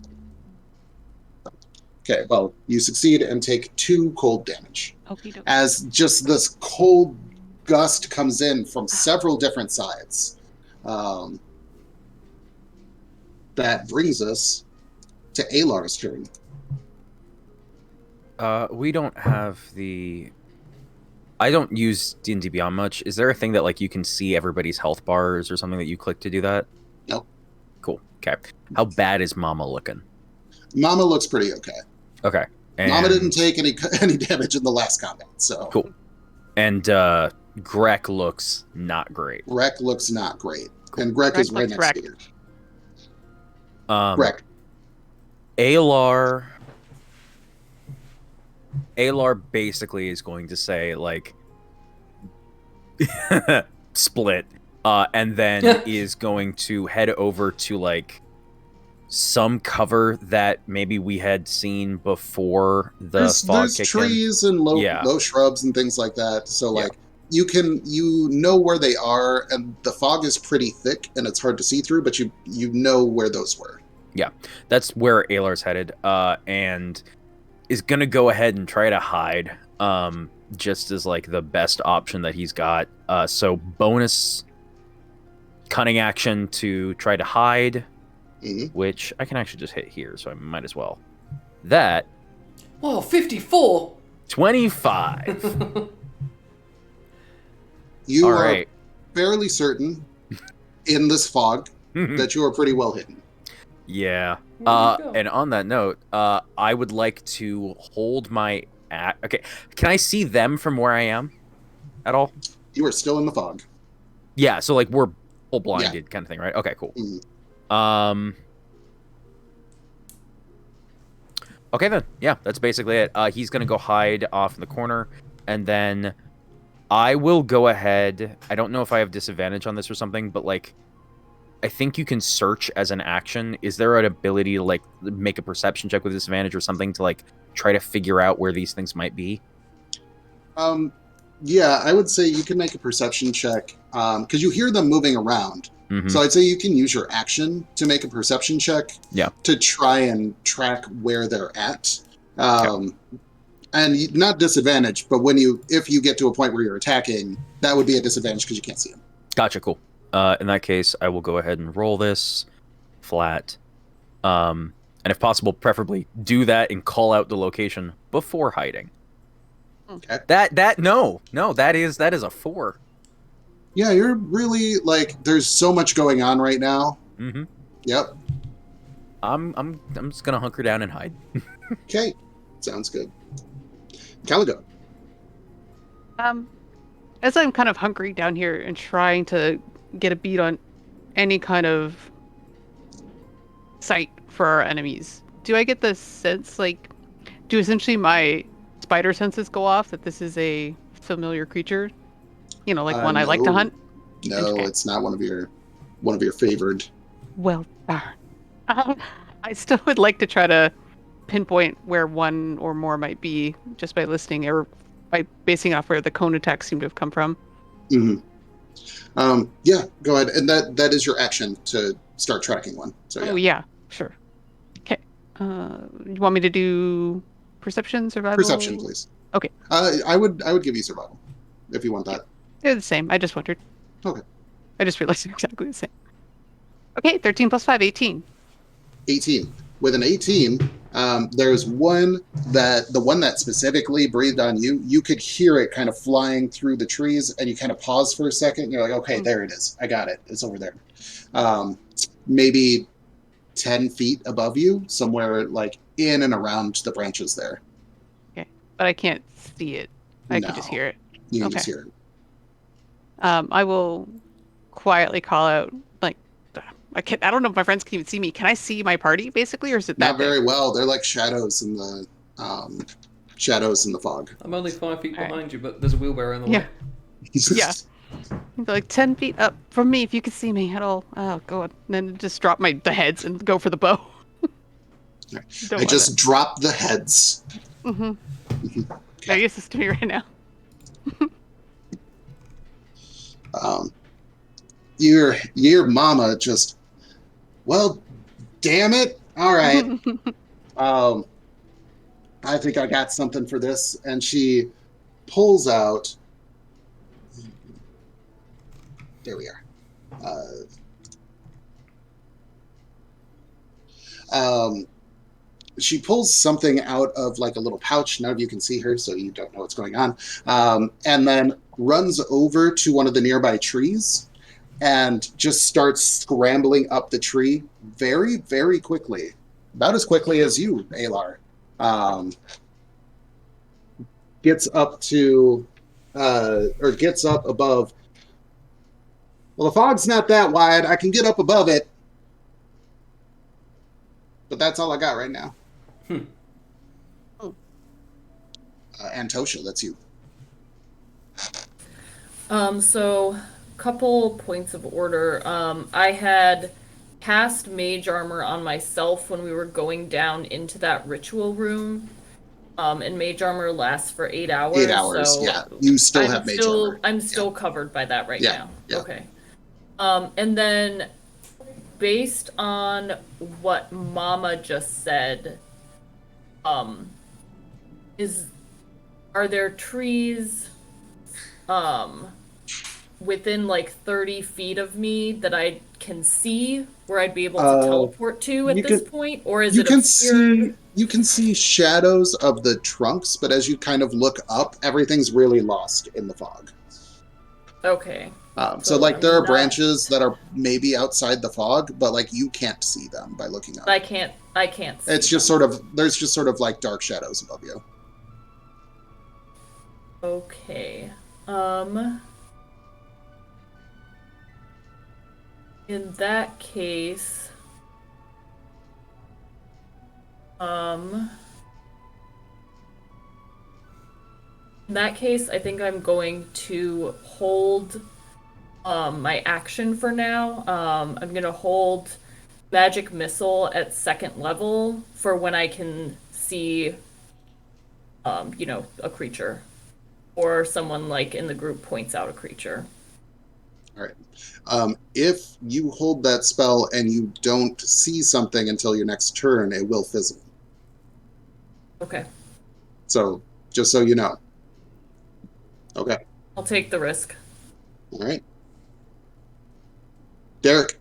Okay, well, you succeed and take 2 cold damage. Okie dokie. As just this cold gust comes in from several different sides. That brings us to Alar's turn. We don't have the... I don't use D&D Beyond much. Is there a thing that like you can see everybody's health bars or something that you click to do that? Nope. Cool. Okay. How bad is Mama looking? Mama looks pretty okay. Okay. And... Mama didn't take any damage in the last combat, so... Cool. And Greg looks not great. Greg looks not great. Cool. And Greg is right looks next to you. Greg. Alar basically is going to say, like, split, and then is going to head over to, like, some cover that maybe we had seen before the fog there's kicked trees and low shrubs and things like that, so, like, you know where they are, and the fog is pretty thick, and it's hard to see through, but you know where those were. Yeah, that's where Alar's headed, and is gonna go ahead and try to hide, just as like the best option that he's got. So bonus cunning action to try to hide, which I can actually just hit here, so I might as well. That. Whoa, 54. 25. You All are right. fairly certain in this fog that you are pretty well hidden. Yeah. And on that note, I would like to hold my okay. Can I see them from where I am at all? You are still in the fog. Yeah, so like we're full blinded kind of thing, right? Okay, cool. Okay then. Yeah, that's basically it. He's gonna go hide off in the corner, and then I will go ahead. I don't know if I have disadvantage on this or something, but like I think you can search as an action. Is there an ability to like make a perception check with disadvantage or something to like try to figure out where these things might be? Yeah, I would say you can make a perception check because you hear them moving around. So I'd say you can use your action to make a perception check to try and track where they're at. And not disadvantage, but if you get to a point where you're attacking, that would be a disadvantage because you can't see them. Gotcha, cool. In that case, I will go ahead and roll this flat. And if possible, preferably do that and call out the location before hiding. Okay. No, that is a 4. Yeah, you're really like there's so much going on right now. Yep. I'm just gonna hunker down and hide. Okay. Sounds good. Caligo. As I'm kind of hungry down here and trying to get a beat on any kind of sight for our enemies. Do I get the sense, like, do essentially my spider senses go off that this is a familiar creature? You know, like one I like to No. hunt? No, Okay. it's not one of your favored. Well, darn. I still would like to try to pinpoint where one or more might be just by listening or by basing off where the cone attacks seem to have come from. Hmm. Yeah, go ahead. And that is your action to start tracking one. So yeah. Oh, yeah, sure. Okay. You want me to do perception, survival? Perception, please. Okay. I would give you survival if you want that. They're the same. I just wondered. Okay. I just realized they're exactly the same. Okay, 13 plus 5, 18. 18. With an 18, there's the one that specifically breathed on you. You could hear it kind of flying through the trees, and you kind of pause for a second. And you're like, okay, there it is. I got it. It's over there. Maybe 10 feet above you, somewhere like in and around the branches there. Okay, but I can't see it. I can just hear it. You can Okay. just hear it. I will quietly call out, like, I don't know if my friends can even see me. Can I see my party, basically, or is it that Not very well. They're like shadows in the fog. I'm only 5 feet All right. behind you, but there's a wheelbarrow in the Yeah. way. Yeah. They're like 10 feet up from me if you could see me at all. Oh, God. And then just drop the heads and go for the bow. I just dropped the heads. No use to me right now. Your mama just, well, damn it. All right. I think I got something for this. And she pulls out. There we are. She pulls something out of like a little pouch. None of you can see her, so you don't know what's going on. And then runs over to one of the nearby trees and just starts scrambling up the tree very, very quickly. About as quickly as you, Alar. Gets up above. Well, the fog's not that wide. I can get up above it. But that's all I got right now. Antosha, that's you. So couple points of order. I had cast mage armor on myself when we were going down into that ritual room. And mage armor lasts for 8 hours. 8 hours, so yeah. You still have mage armor. I'm still covered by that right now. Yeah. Okay. And then based on what Mama just said, are there trees within like 30 feet of me that I can see where I'd be able to teleport to at this point? Or is it obscured? You can see shadows of the trunks, but as you kind of look up, everything's really lost in the fog. Okay. So like there are branches that are maybe outside the fog, but like you can't see them by looking up. I can't see It's just there's just sort of like dark shadows above you. Okay. In that case, I think I'm going to hold my action for now. I'm gonna hold magic missile at 2nd level for when I can see a creature. Or someone like in the group points out a creature. All right. If you hold that spell and you don't see something until your next turn, it will fizzle. Okay. So, just so you know. Okay. I'll take the risk. All right. Derek.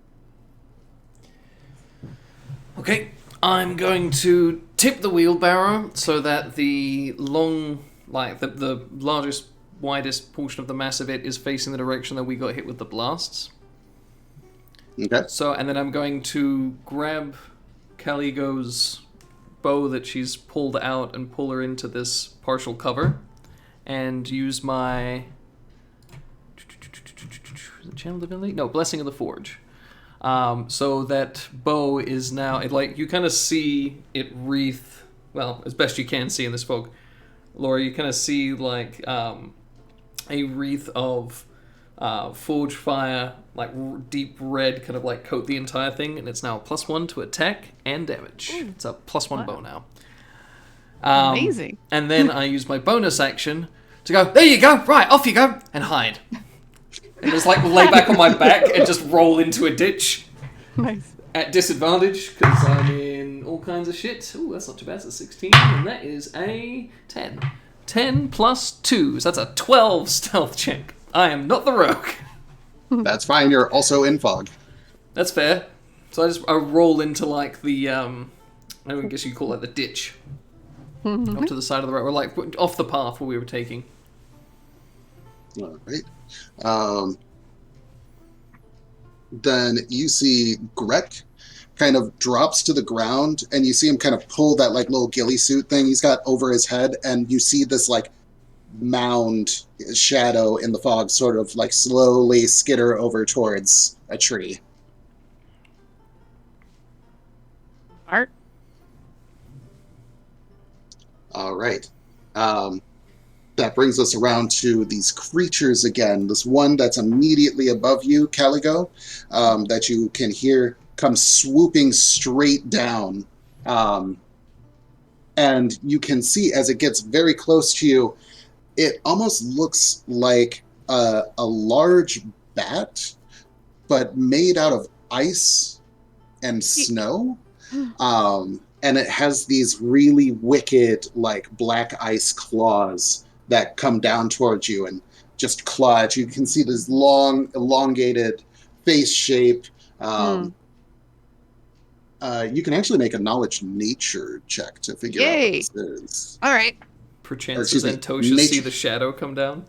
Okay, I'm going to tip the wheelbarrow so that the the largest, widest portion of the mass of it is facing the direction that we got hit with the blasts. Okay. So, and then I'm going to grab Caligo's bow that she's pulled out and pull her into this partial cover, and use my... Is it Channel Divinity? No, Blessing of the Forge. So that bow is now, you kind of see it wreath, well, as best you can see in this fog, Laura, you kind of see a wreath of forge fire, deep red, kind of coat the entire thing, and it's now a +1 to attack and damage. Ooh. It's a +1 bow now. Amazing. And then I use my bonus action to go, there you go, right, off you go, and hide. And just lay back on my back and just roll into a ditch. Nice. At disadvantage, because I'm in all kinds of shit. Ooh, that's not too bad, it's a 16, and that is a 10. 10 plus 2, so that's a 12 stealth check. I am not the rogue. That's fine. You're also in fog. That's fair. So I roll into the I guess you call it the ditch, off to the side of the road, or off the path where we were taking. All right. Then you see Grek kind of drops to the ground, and you see him kind of pull that little ghillie suit thing he's got over his head, and you see this mound shadow in the fog sort of slowly skitter over towards a tree. Art. All right. That brings us around to these creatures again. This one that's immediately above you, Caligo, that you can hear comes swooping straight down. And you can see as it gets very close to you, it almost looks like a large bat, but made out of ice and snow. And it has these really wicked, black ice claws that come down towards you and just claw at you. You can see this long, elongated face shape. You can actually make a knowledge nature check to figure out what this is. All right. Perchance does Antosha see the shadow come down?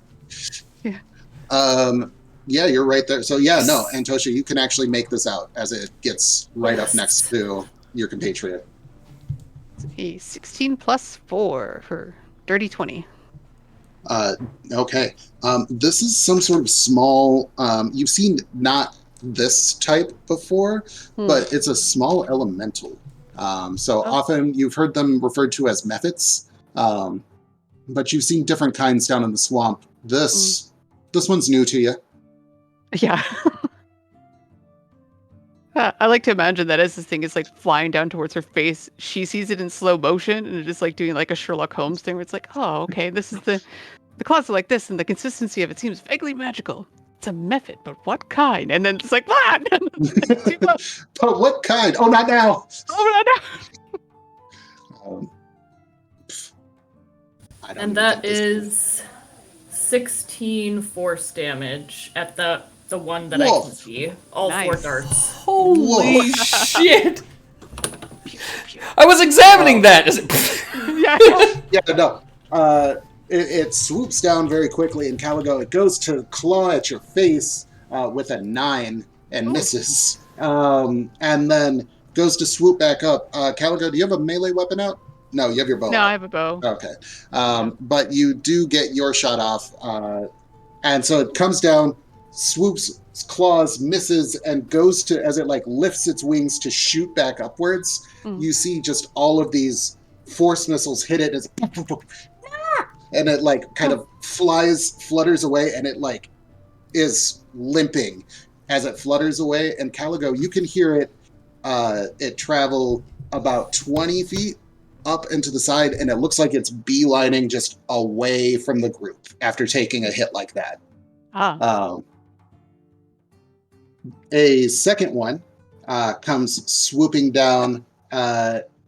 Yeah. Yeah, you're right there. So yeah, no, Antosha, you can actually make this out as it gets right up next to your compatriot. A 16 plus 4 for dirty 20. Okay. This is some sort of small, you've seen not this type before, but it's a small elemental. Often you've heard them referred to as mephits, but you've seen different kinds down in the swamp. This one's new to you. Yeah. I like to imagine that as this thing is flying down towards her face, she sees it in slow motion and it's just doing a Sherlock Holmes thing where it's oh, okay, this is the claws are like this and the consistency of it seems vaguely magical. It's a mephit, but what kind? And then it's what? But what kind? Oh, not now. Oh, not now. And that is 16 force damage at the one that I can see. All 4 darts. Holy shit! I was examining that. Is it? Yeah, no. It swoops down very quickly, and Caligo, it goes to claw at your face with a 9 and misses. And then goes to swoop back up. Caligo, do you have a melee weapon out? No, you have your bow. No, out. I have a bow. Okay. But you do get your shot off. And so it comes down, swoops, claws, misses, and goes to, as it lifts its wings to shoot back upwards, you see just all of these force missiles hit it. And it kind of flutters away, and it is limping as it flutters away. And Caligo, you can hear it travel about 20 feet up into the side, and it looks like it's beelining just away from the group after taking a hit like that. A second one comes swooping down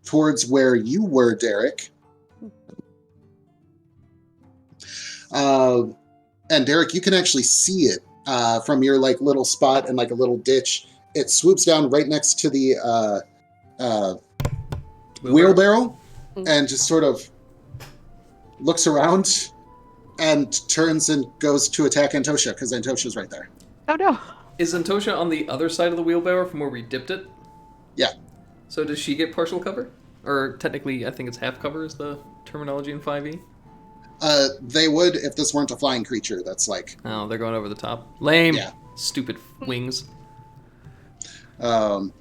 towards where you were, Derek. And Derek, you can actually see it from your little spot and a little ditch. It swoops down right next to the wheelbarrow and just sort of looks around and turns and goes to attack Antosha because Antosha's right there. Oh no. Is Antosha on the other side of the wheelbarrow from where we dipped it? Yeah. So does she get partial cover? Or technically, I think it's half cover is the terminology in 5e? They would if this weren't a flying creature that's Oh, they're going over the top. Lame. Yeah. Stupid wings. But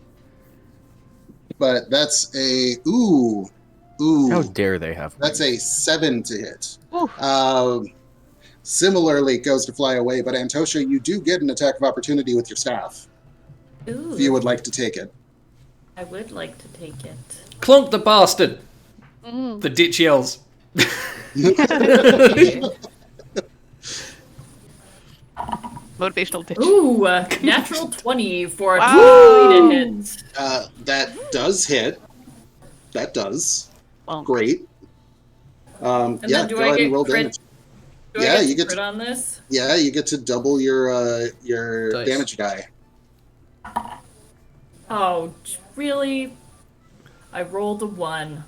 that's a How dare they have that's wings? a 7 to hit. Ooh. Similarly, it goes to fly away, but Antosha, you do get an attack of opportunity with your staff, Ooh, if you would like to take it. I would like to take it. Clonk the bastard! Mm. The ditch yells. Motivational ditch. Ooh, natural 20 for a Wow. 23 to hit. That does hit. That does. Well, Great. And Yeah, then do go I ahead get and roll crit? damage. Do Yeah, I get you to get crit to- on this? Yeah, you get to double your Dice. damage die. Oh, really? I rolled a 1.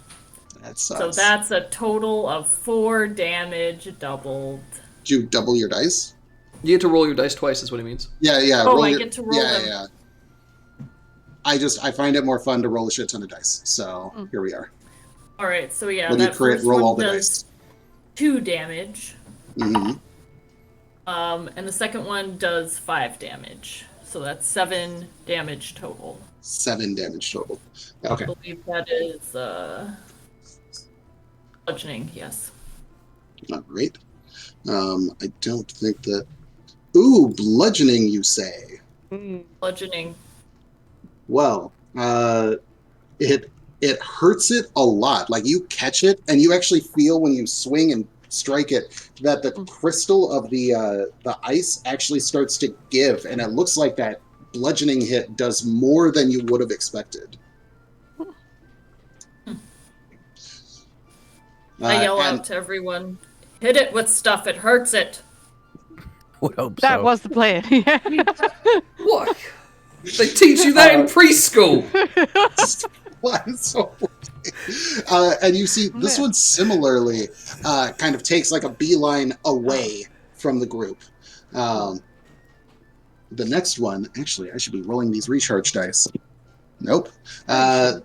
That So sucks. that's a total of 4 damage doubled. Did you double your dice? You get to roll your dice twice, is what he means. Yeah. Oh, roll I your- get to roll them. Yeah. I find it more fun to roll a shit ton of dice. So here we are. Alright, so yeah, When you that crit, first roll one all the does dice. 2 damage. hmm And the second one does 5 damage. So that's 7 damage total. 7 damage total. I Okay. believe that is bludgeoning, yes. All right. I don't think that. Ooh, bludgeoning, you say? mm. Bludgeoning. Well, it hurts it a lot. Like you catch it, and you actually feel when you swing and strike it that the crystal of the ice actually starts to give, and it looks like that bludgeoning hit does more than you would have expected. I yell and- out to everyone, hit it with stuff, it hurts it. Would hope That so. was the plan. What? They teach you that in preschool! What? So and you see this one similarly kind of takes like a beeline away from the group. The next one, actually, I should be rolling these recharge dice. Nope. The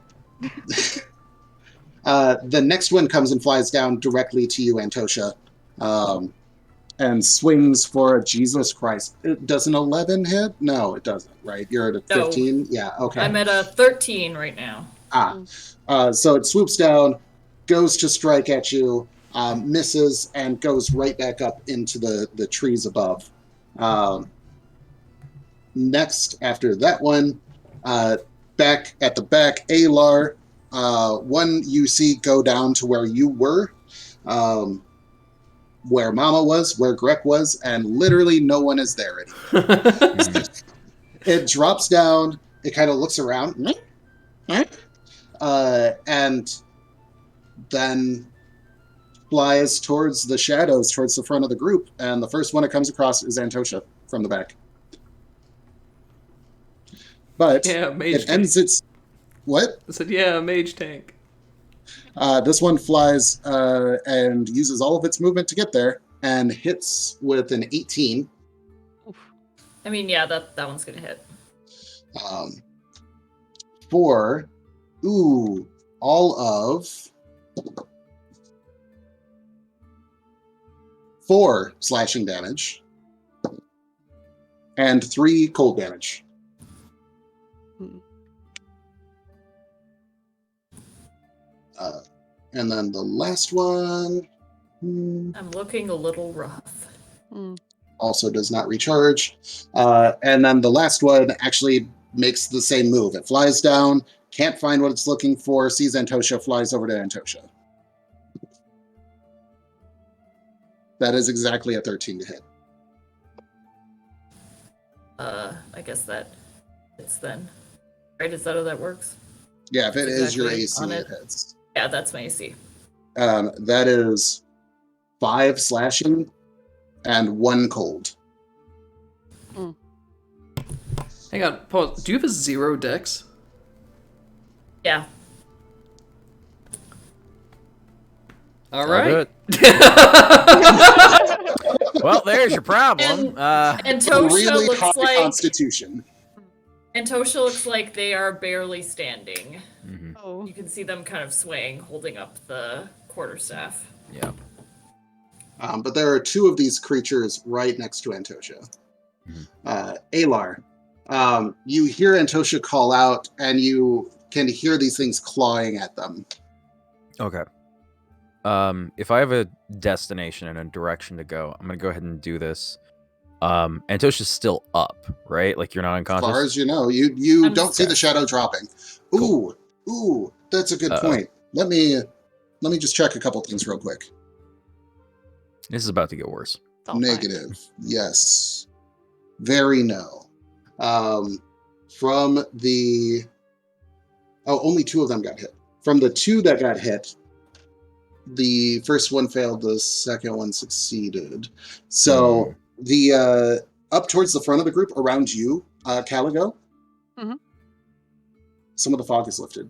next one comes and flies down directly to you, Antosha, and swings for a Jesus Christ. Does an 11 hit? No, it doesn't, right? You're at a No. 15? Yeah, okay. I'm at a 13 right now. So it swoops down, goes to strike at you, misses, and goes right back up into the trees above. Next, after that one, back at the back, Alar, one you see go down to where you were, where Mama was, where Grek was, and literally no one is there anymore. It drops down, it kind of looks around, and then flies towards the shadows, towards the front of the group, and the first one it comes across is Antosha from the back. But Yeah, mage it tank. ends its... What? I said, yeah, mage tank. This one flies and uses all of its movement to get there, and hits with an 18. I mean, yeah, that one's gonna hit. For, all of 4 slashing damage and 3 cold damage. And then the last one I'm looking a little rough. also does not recharge. And then the last one actually makes the same move. It flies down, can't find what it's looking for, sees Antosha, flies over to Antosha. That is exactly a 13 to hit. I guess that hits then. Right, is that how that works? Yeah, if it is your Exactly, AC, on it it. hits. Yeah, that's my AC. That is 5 slashing and 1 cold. Hang on, pause. Do you have a 0 dex? Yeah. Alright. Well, there's your problem. And Tosha Really looks high like constitution. they are barely standing. Oh. You can see them kind of swaying, holding up the quarterstaff. Yeah. But there are 2 of these creatures right next to Antosha. Alar, You hear Antosha call out, and you can hear these things clawing at them. Okay. If I have a destination and a direction to go, I'm gonna go ahead and do this. Antosha's still up, right? Like you're not As unconscious. far as you know, you I'm don't see the shadow dropping. Ooh, ooh, that's a good point. Let me just check a couple things real quick. This is about to get worse. It's all fine. Negative. Yes. Very no. From the... Oh, only 2 of them got hit. From the 2 that got hit, the first one failed, the second one succeeded. So the up towards the front of the group, around you, Caligo, some of the fog is lifted.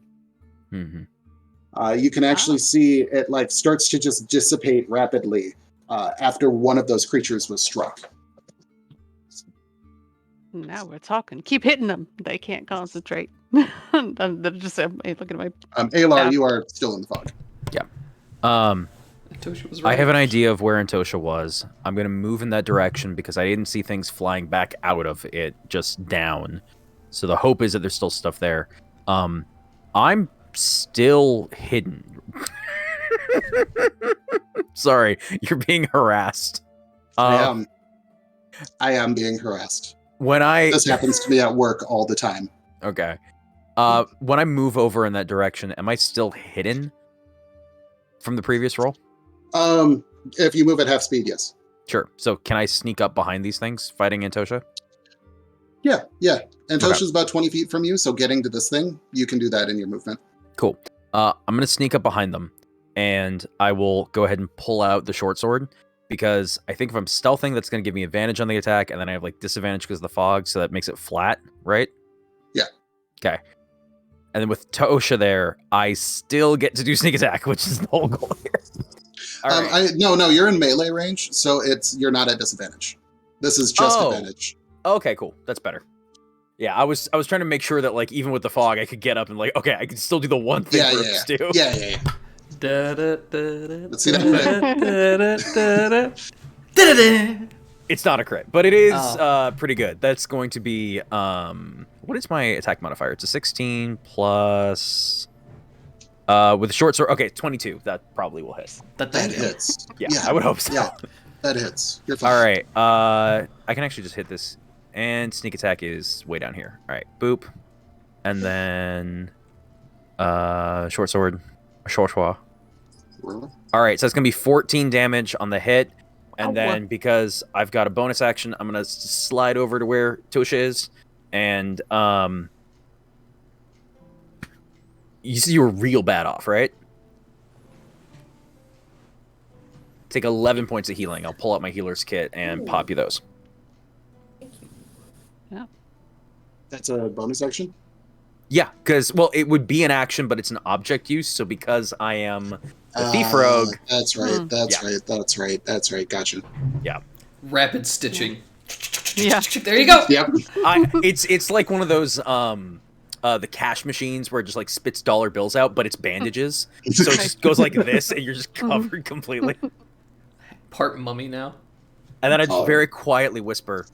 Mm-hmm. You can actually see it like starts to just dissipate rapidly after one of those creatures was struck. Now we're talking. Keep hitting them. They can't concentrate. I'm just looking at my. Alar, Yeah. you are still in the fog. Antosha was I right. have an idea of where Antosha was. I'm gonna move in that direction because I didn't see things flying back out of it, just down. So the hope is that there's still stuff there. I'm still hidden. Sorry, you're being harassed. I am being harassed. When I This happens to me at work all the time. okay, when I move over in that direction, am I still hidden from the previous roll? If you move at half speed, yes. Sure. So can I sneak up behind these things fighting Antosha? Yeah. Antosha's about 20 feet from you, so getting to this thing, you can do that in your movement. Cool. I'm gonna sneak up behind them, and I will go ahead and pull out the short sword because I think if I'm stealthing, that's gonna give me advantage on the attack, and then I have like disadvantage because of the fog, so that makes it flat, right? Yeah. Okay. And then with Tosha there, I still get to do sneak attack, which is the whole goal here. All right. No, you're in melee range, so you're not at disadvantage. This is just Oh. advantage. Okay, cool. That's better. Yeah, I was trying to make sure that like even with the fog, I could get up and like okay, I can still do the one thing groups do. Yeah. Let's see that. It's not a crit, but it is pretty good. That's going to be what is my attack modifier? It's a 16 plus with the short sword. Okay, 22. That probably will hit. That hits. Yeah, I would hope so. Yeah, that hits. You're fine. All right. I can actually just hit this, and sneak attack is way down here. All right, boop, and then short sword, short sword. Really? All right, so it's gonna be 14 damage on the hit, and Ow. then because I've got a bonus action, I'm gonna slide over to where Tosha is, and you see you were real bad off, right? Take 11 points of healing. I'll pull out my healer's kit and pop you those. That's a bonus action? Yeah, because, well, it would be an action, but it's an object use, so because I am the thief rogue... That's right, Mm. that's right, gotcha. Rapid stitching. Yeah. There you go. Yep. It's like one of those the cash machines where it just like spits dollar bills out, but it's bandages. So it just goes like this, and you're just covered completely. Part mummy now. And then I just Oh. very quietly whisper,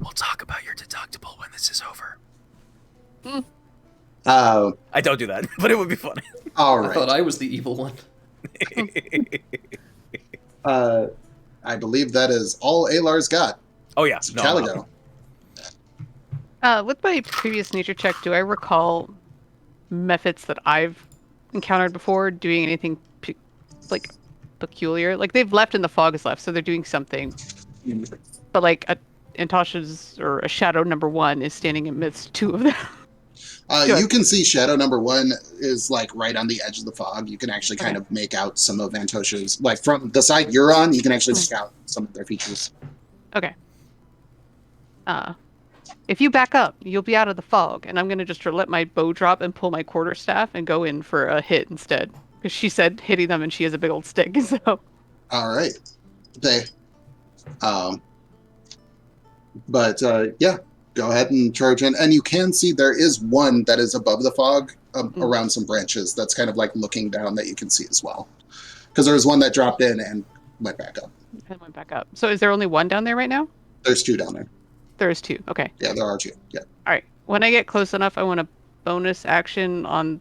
"We'll talk about your deductible when this is over." I don't do that, but it would be funny. All I thought right. I was the evil one. I believe that is all Alar's got. Oh yeah, So no, Caligo. With my previous nature check, do I recall methods that I've encountered before doing anything peculiar? Like they've left and the fog is left, so they're doing something. But like Antosha's or a shadow number 1 is standing amidst 2 of them. Good. You can see Shadow number 1 is like right on the edge of the fog. You can actually kind of make out some of Antosha's, like from the side you're on, you can actually scout some of their features. Okay. If you back up, you'll be out of the fog, and I'm gonna just let my bow drop and pull my quarterstaff and go in for a hit instead. Because she said hitting them, and she has a big old stick. So. All right. Yeah, go ahead and charge in. And you can see there is one that is above the fog around some branches that's kind of like looking down that you can see as well. Because there was one that dropped in and went back up. And went back up. So is there only one down there right now? There's 2 down there. There is 2. Okay. Yeah, there are 2. Yeah. All right. When I get close enough, I want a bonus action on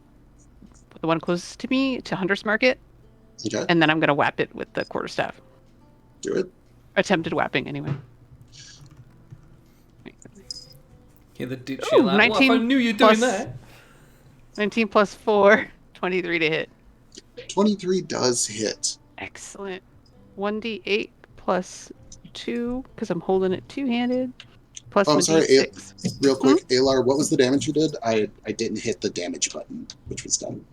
the one closest to me to Hunter's Market, Okay. and then I'm gonna whap it with the quarterstaff. Do it. Attempted whapping, anyway. Hear the ditchy Ooh, laugh. Well, if I 19 knew you'd doing plus- that. 19 plus 4, 23 to hit. 23 does hit. Excellent. 1d8 plus 2, because I'm holding it two-handed. Plus Oh, I'm my sorry, d6. Real quick, Alar, what was the damage you did? I didn't hit the damage button, which was done.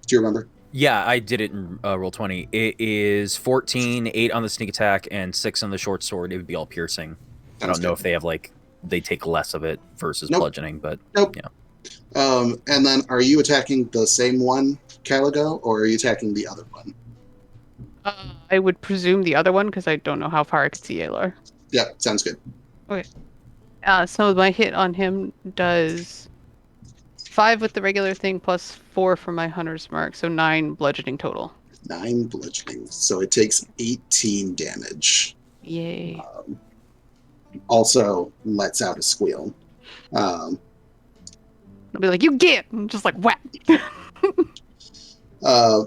Do you remember? Yeah, I did it in Roll20. It is 14, 8 on the sneak attack, and 6 on the short sword. It would be all piercing. I don't know if they have, like, they take less of it versus bludgeoning, but Nope. Yeah. And then are you attacking the same one, Caligo, or are you attacking the other one? I would presume the other one, because I don't know how far I could see Alar. Yeah, sounds good. Okay. So my hit on him does 5 with the regular thing plus 4 for my Hunter's Mark, so 9 bludgeoning total. 9 bludgeoning. So it takes 18 damage. Yay. Also lets out a squeal. I'll be like, you get! And just like, whap!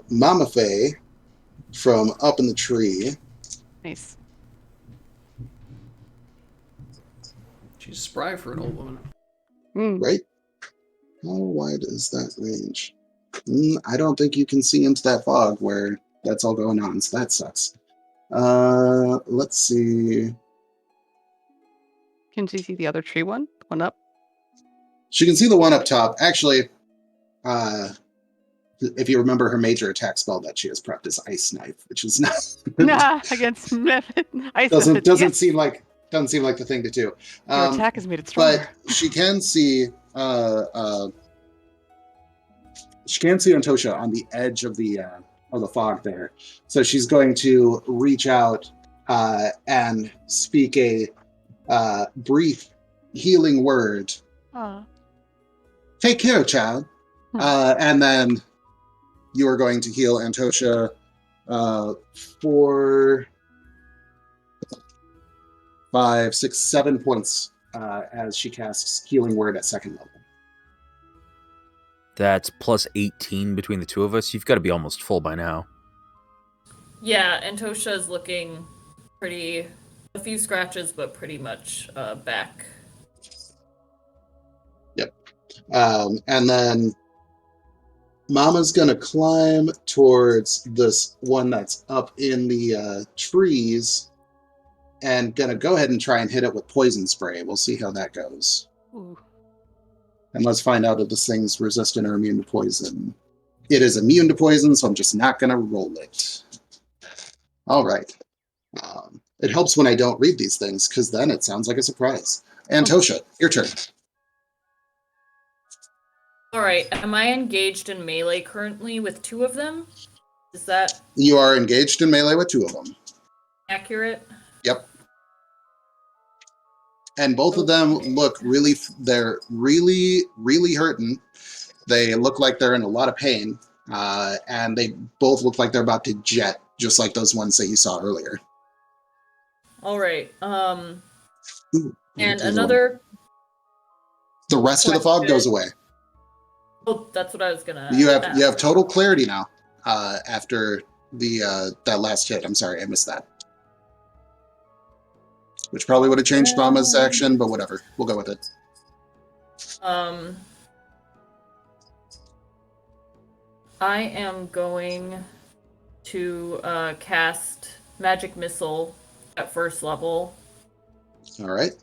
Mama Faye from up in the tree. Nice. She's spry for an old woman. Right? How wide is that range? I don't think you can see into that fog where that's all going on, so that sucks. Let's see. Can you see the other tree one? One up? She can see the one up top. Actually, if you remember her major attack spell that she has prepped is Ice Knife, which is not Nah, against Method. doesn't seem like the thing to do. Your attack has made it stronger. But she can see Antosha on the edge of the fog there. So she's going to reach out and speak a brief healing word. Take care, child. And then you are going to heal Antosha for 5, 6, 7 points as she casts Healing Word at 2nd level. That's plus 18 between the two of us. You've got to be almost full by now. Yeah, Antosha is looking pretty... A few scratches, but pretty much back. Yep. And then Mama's going to climb towards this one that's up in the trees and going to go ahead and try and hit it with poison spray. We'll see how that goes. Ooh. And let's find out if this thing's resistant or immune to poison. It is immune to poison, so I'm just not going to roll it. All right. It helps when I don't read these things, because then it sounds like a surprise. Antosha, your turn. Alright, am I engaged in melee currently with 2 of them? Is that You are engaged in melee with 2 of them. accurate? Yep. And both of them look they're really, really hurting. They look like they're in a lot of pain. And they both look like they're about to jet, just like those ones that you saw earlier. Alright, Ooh, and there's one. another... The rest of the fog goes away. Oh, that's what I was gonna You have ask. total clarity now. After the that last hit. I'm sorry, I missed that. Which probably would have changed Mama's action, but whatever. We'll go with it. I am going to cast Magic Missile at 1st level. All right.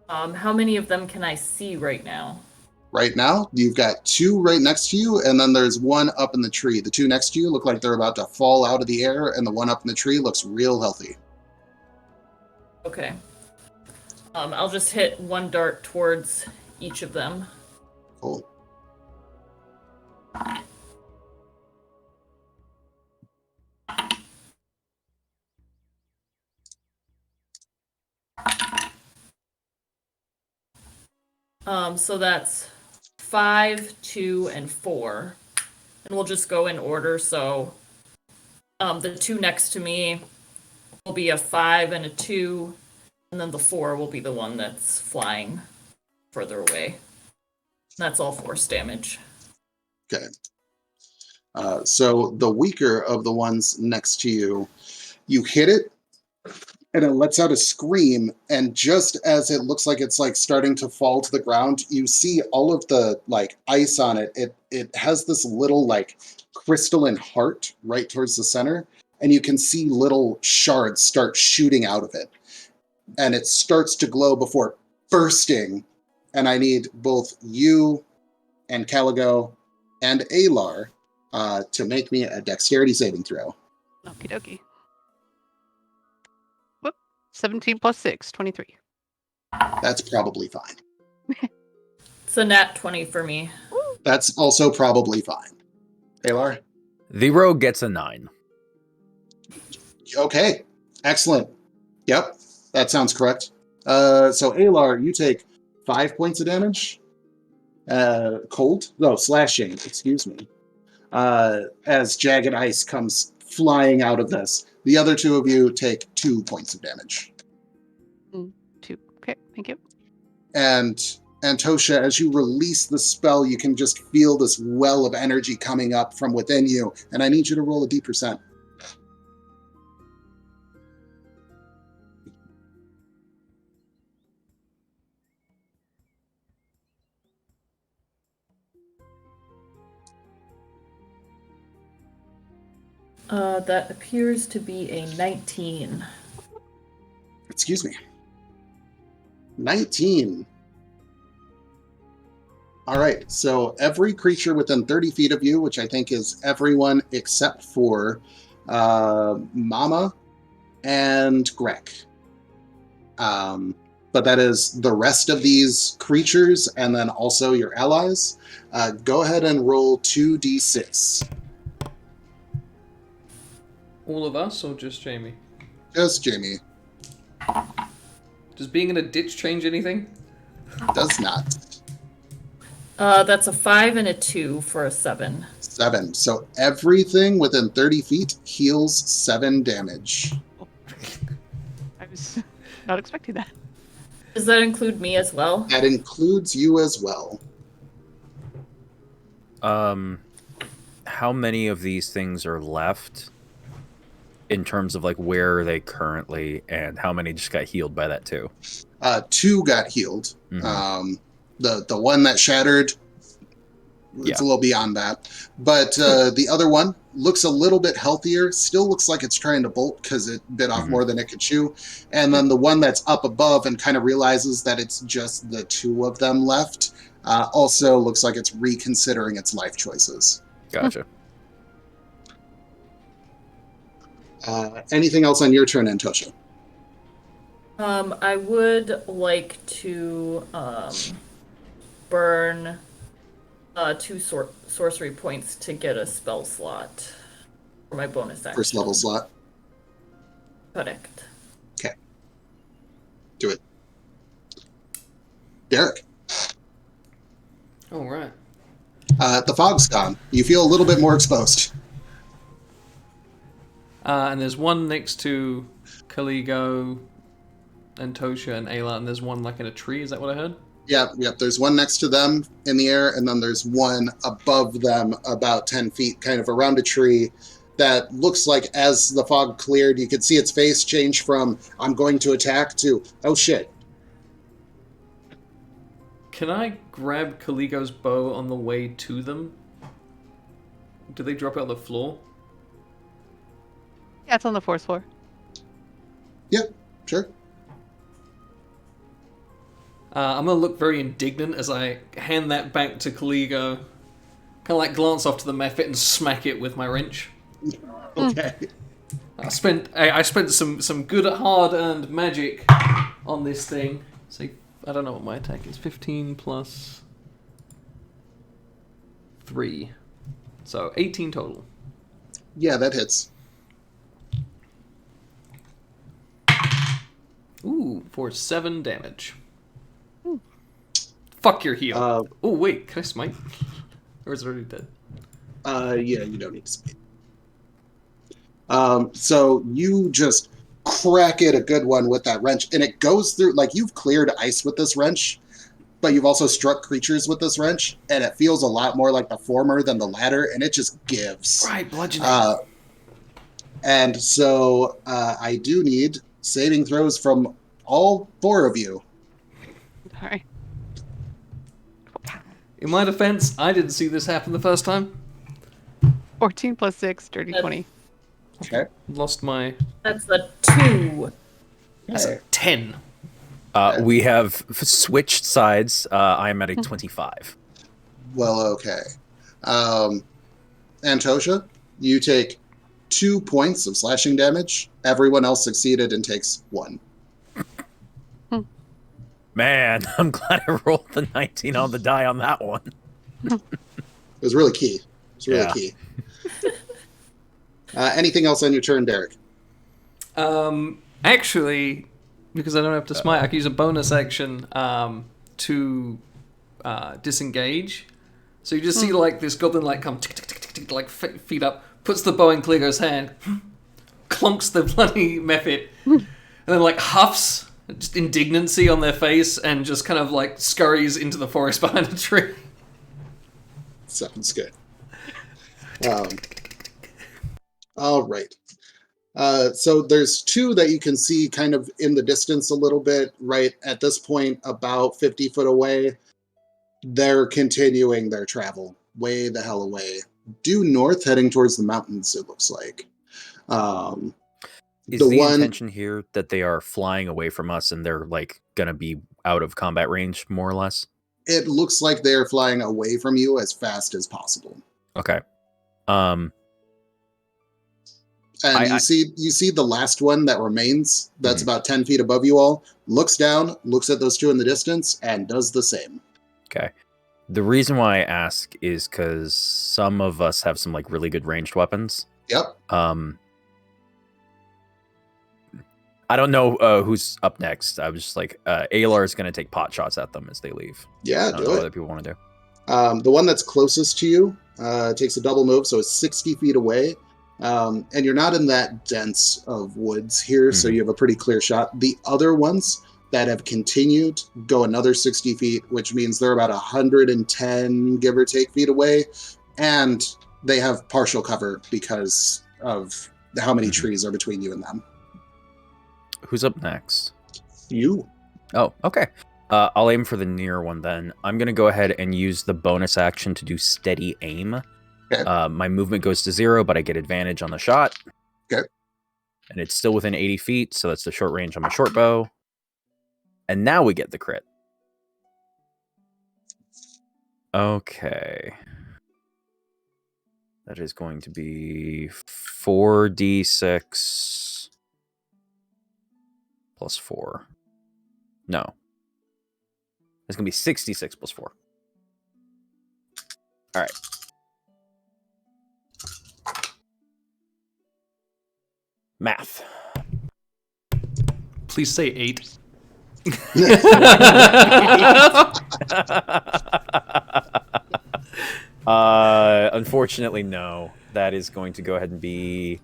How many of them can I see right now? Right now, you've got 2 right next to you, and then there's 1 up in the tree. The 2 next to you look like they're about to fall out of the air, and the 1 up in the tree looks real healthy. Okay. I'll just hit 1 dart towards each of them. Cool. So that's 5, 2, and 4. And we'll just go in order, so the 2 next to me will be a 5 and a 2, And then the 4 will be the one that's flying further away. That's all force damage. Okay. So the weaker of the ones next to you, you hit it, and it lets out a scream. And just as it looks like it's like starting to fall to the ground, you see all of the like ice on it. It has this little like crystalline heart right towards the center, and you can see little shards start shooting out of it, and it starts to glow before bursting. And I need both you and Caligo and Alar to make me a dexterity saving throw. Okie dokie. Whoop. 17 plus 6, 23. That's probably fine. It's a nat 20 for me. That's also probably fine. Alar? The rogue gets a 9. Okay. Excellent. Yep. That sounds correct. So Alar, you take 5 points of damage. Cold? No, slashing, excuse me. As jagged ice comes flying out of this. The other 2 of you take 2 points of damage. 2. Okay, thank you. And Antosha, as you release the spell, you can just feel this well of energy coming up from within you. And I need you to roll a D%. That appears to be a 19. Excuse me. 19. All right, so every creature within 30 feet of you, which I think is everyone except for Mama and Greg. But that is the rest of these creatures and then also your allies. Go ahead and roll 2d6. All of us, or just Jamie? Just Jamie. Does being in a ditch change anything? Does not. That's a 5 and a 2 for a 7. 7. So everything within 30 feet heals 7 damage. I was not expecting that. Does that include me as well? That includes you as well. How many of these things are left in terms of like where are they currently, and how many just got healed by that too? 2 got healed. Mhm. The one that shattered, it's a little beyond that. But the other one looks a little bit healthier. Still looks like it's trying to bolt because it bit off more than it could chew. And then the one that's up above and kind of realizes that it's just the 2 of them left also looks like it's reconsidering its life choices. Gotcha. Anything else on your turn, Antosha? I would like to burn 2 sorcery points to get a spell slot for my bonus action. First level slot. Correct. Okay. Do it. Derek. All right. The fog's gone. You feel a little bit more exposed. And there's one next to Caligo, Antosha, and Ayla, and there's one like in a tree. Is that what I heard? Yep. There's one next to them in the air, and then there's one above them about 10 feet, kind of around a tree that looks like as the fog cleared, you could see its face change from, I'm going to attack, to, oh shit. Can I grab Caligo's bow on the way to them? Do they drop it on the floor? Yeah, it's on the 4th floor. Yep, sure. I'm gonna look very indignant as I hand that back to Caligo. Kind of like glance off to the mephit and smack it with my wrench. Okay. I spent some good hard-earned magic on this thing. So I don't know what my attack is. 15 plus 3. So 18 total. Yeah, that hits. Ooh, for 7 damage. Fuck your heal. Oh wait, can I smite? Or is it already dead? Yeah, you don't need to speak. So you just crack it a good one with that wrench, and it goes through, like, you've cleared ice with this wrench, but you've also struck creatures with this wrench, and it feels a lot more like the former than the latter, and it just gives. Right, bludgeoning. And so I do need saving throws from all 4 of you. All right. In my defense, I didn't see this happen the first time. 14 plus 6, dirty 20. Okay. Lost my... That's a 2. That's a 10. We have switched sides. I am at a 25. Well, okay. Antosha, you take 2 points of slashing damage. Everyone else succeeded and takes 1. Man, I'm glad I rolled the 19 on the die on that one. It was really key. Key. Anything else on your turn, Derek? Actually, because I don't have to smite, I can use a bonus action to disengage. So you just see like this goblin like come tick, tick, tick, tick, tick, like feet up, puts the bow in Clego's hand, clunks the bloody method, and then like huffs just indignancy on their face and just kind of like scurries into the forest behind a tree. Sounds good. All right. So there's 2 that you can see kind of in the distance a little bit, right at this point, about 50 foot away. They're continuing their travel way the hell away. Due north, heading towards the mountains, it looks like. Is the intention here that they are flying away from us and they're like gonna be out of combat range, more or less? It looks like they're flying away from you as fast as possible. Okay. And you see the last one that remains, that's about 10 feet above you all, looks down, looks at those 2 in the distance, and does the same. Okay. The reason why I ask is because some of us have some like really good ranged weapons. Yep. I don't know who's up next. I was just like, Alar is going to take pot shots at them as they leave. Yeah, I don't know what other people want to do. The one that's closest to you takes a double move, so it's 60 feet away. And you're not in that dense of woods here, so you have a pretty clear shot. The other ones that have continued go another 60 feet, which means they're about 110, give or take, feet away. And they have partial cover because of how many trees are between you and them. Who's up next? You. Oh, okay. I'll aim for the near one then. I'm going to go ahead and use the bonus action to do steady aim. Okay. My movement goes to 0, but I get advantage on the shot. Okay. And it's still within 80 feet, so that's the short range on my short bow. And now we get the crit. Okay. That is going to be 4d6 plus 4. No. It's going to be 66 plus 4. All right. Math. Please say 8. Unfortunately, no. That is going to go ahead and be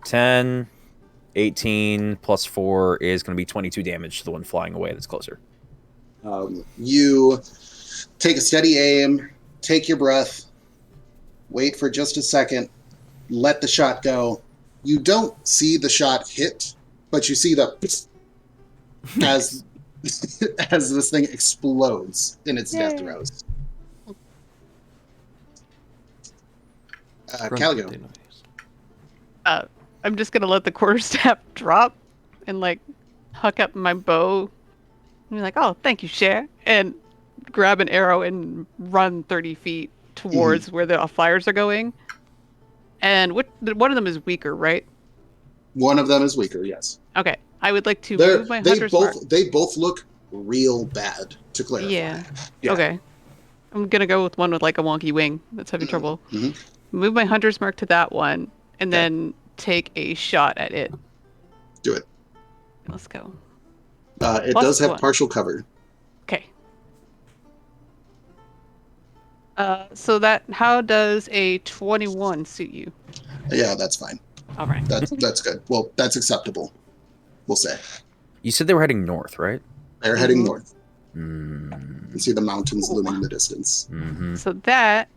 10, 18 plus 4 is going to be 22 damage to the one flying away that's closer. You take a steady aim, take your breath, wait for just a second, let the shot go. You don't see the shot hit, but you see the as as this thing explodes in its death throes. Caligo. I'm just gonna let the quarterstaff drop and like huck up my bow and be like, "Oh, thank you, Cher," and grab an arrow and run 30 feet towards where the fires are going. And one of them is weaker, right? One of them is weaker, yes. Okay, I would like to move my hunter's mark. They both look real bad, to clarify. Yeah. Okay. I'm gonna go with one with like a wonky wing that's having trouble. Move my hunter's mark to that one, and then take a shot at it. Do it. Let's go. It does have partial cover. Okay. So how does a 21 suit you? Yeah, that's fine. All right. That's good. Well, that's acceptable. We'll say You said they were heading north, right? they're heading Mhm. north. You see the mountains looming in the distance. Mm-hmm. So that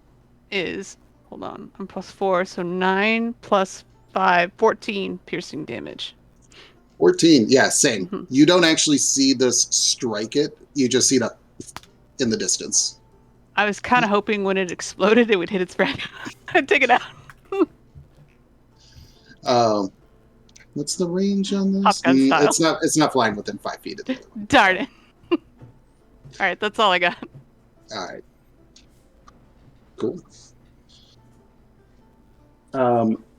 is, hold on, I'm +4, so 9 plus 5, 14 piercing damage. 14. Yeah, same. Mhm. You don't actually see this strike it. You just see that in the distance. I was kind of hoping when it exploded, it would hit its friend. I'd take it out. What's the range on this? Top gun style. It's not flying within 5 feet of the other one. Darn it. All right, that's all I got. All right. Cool.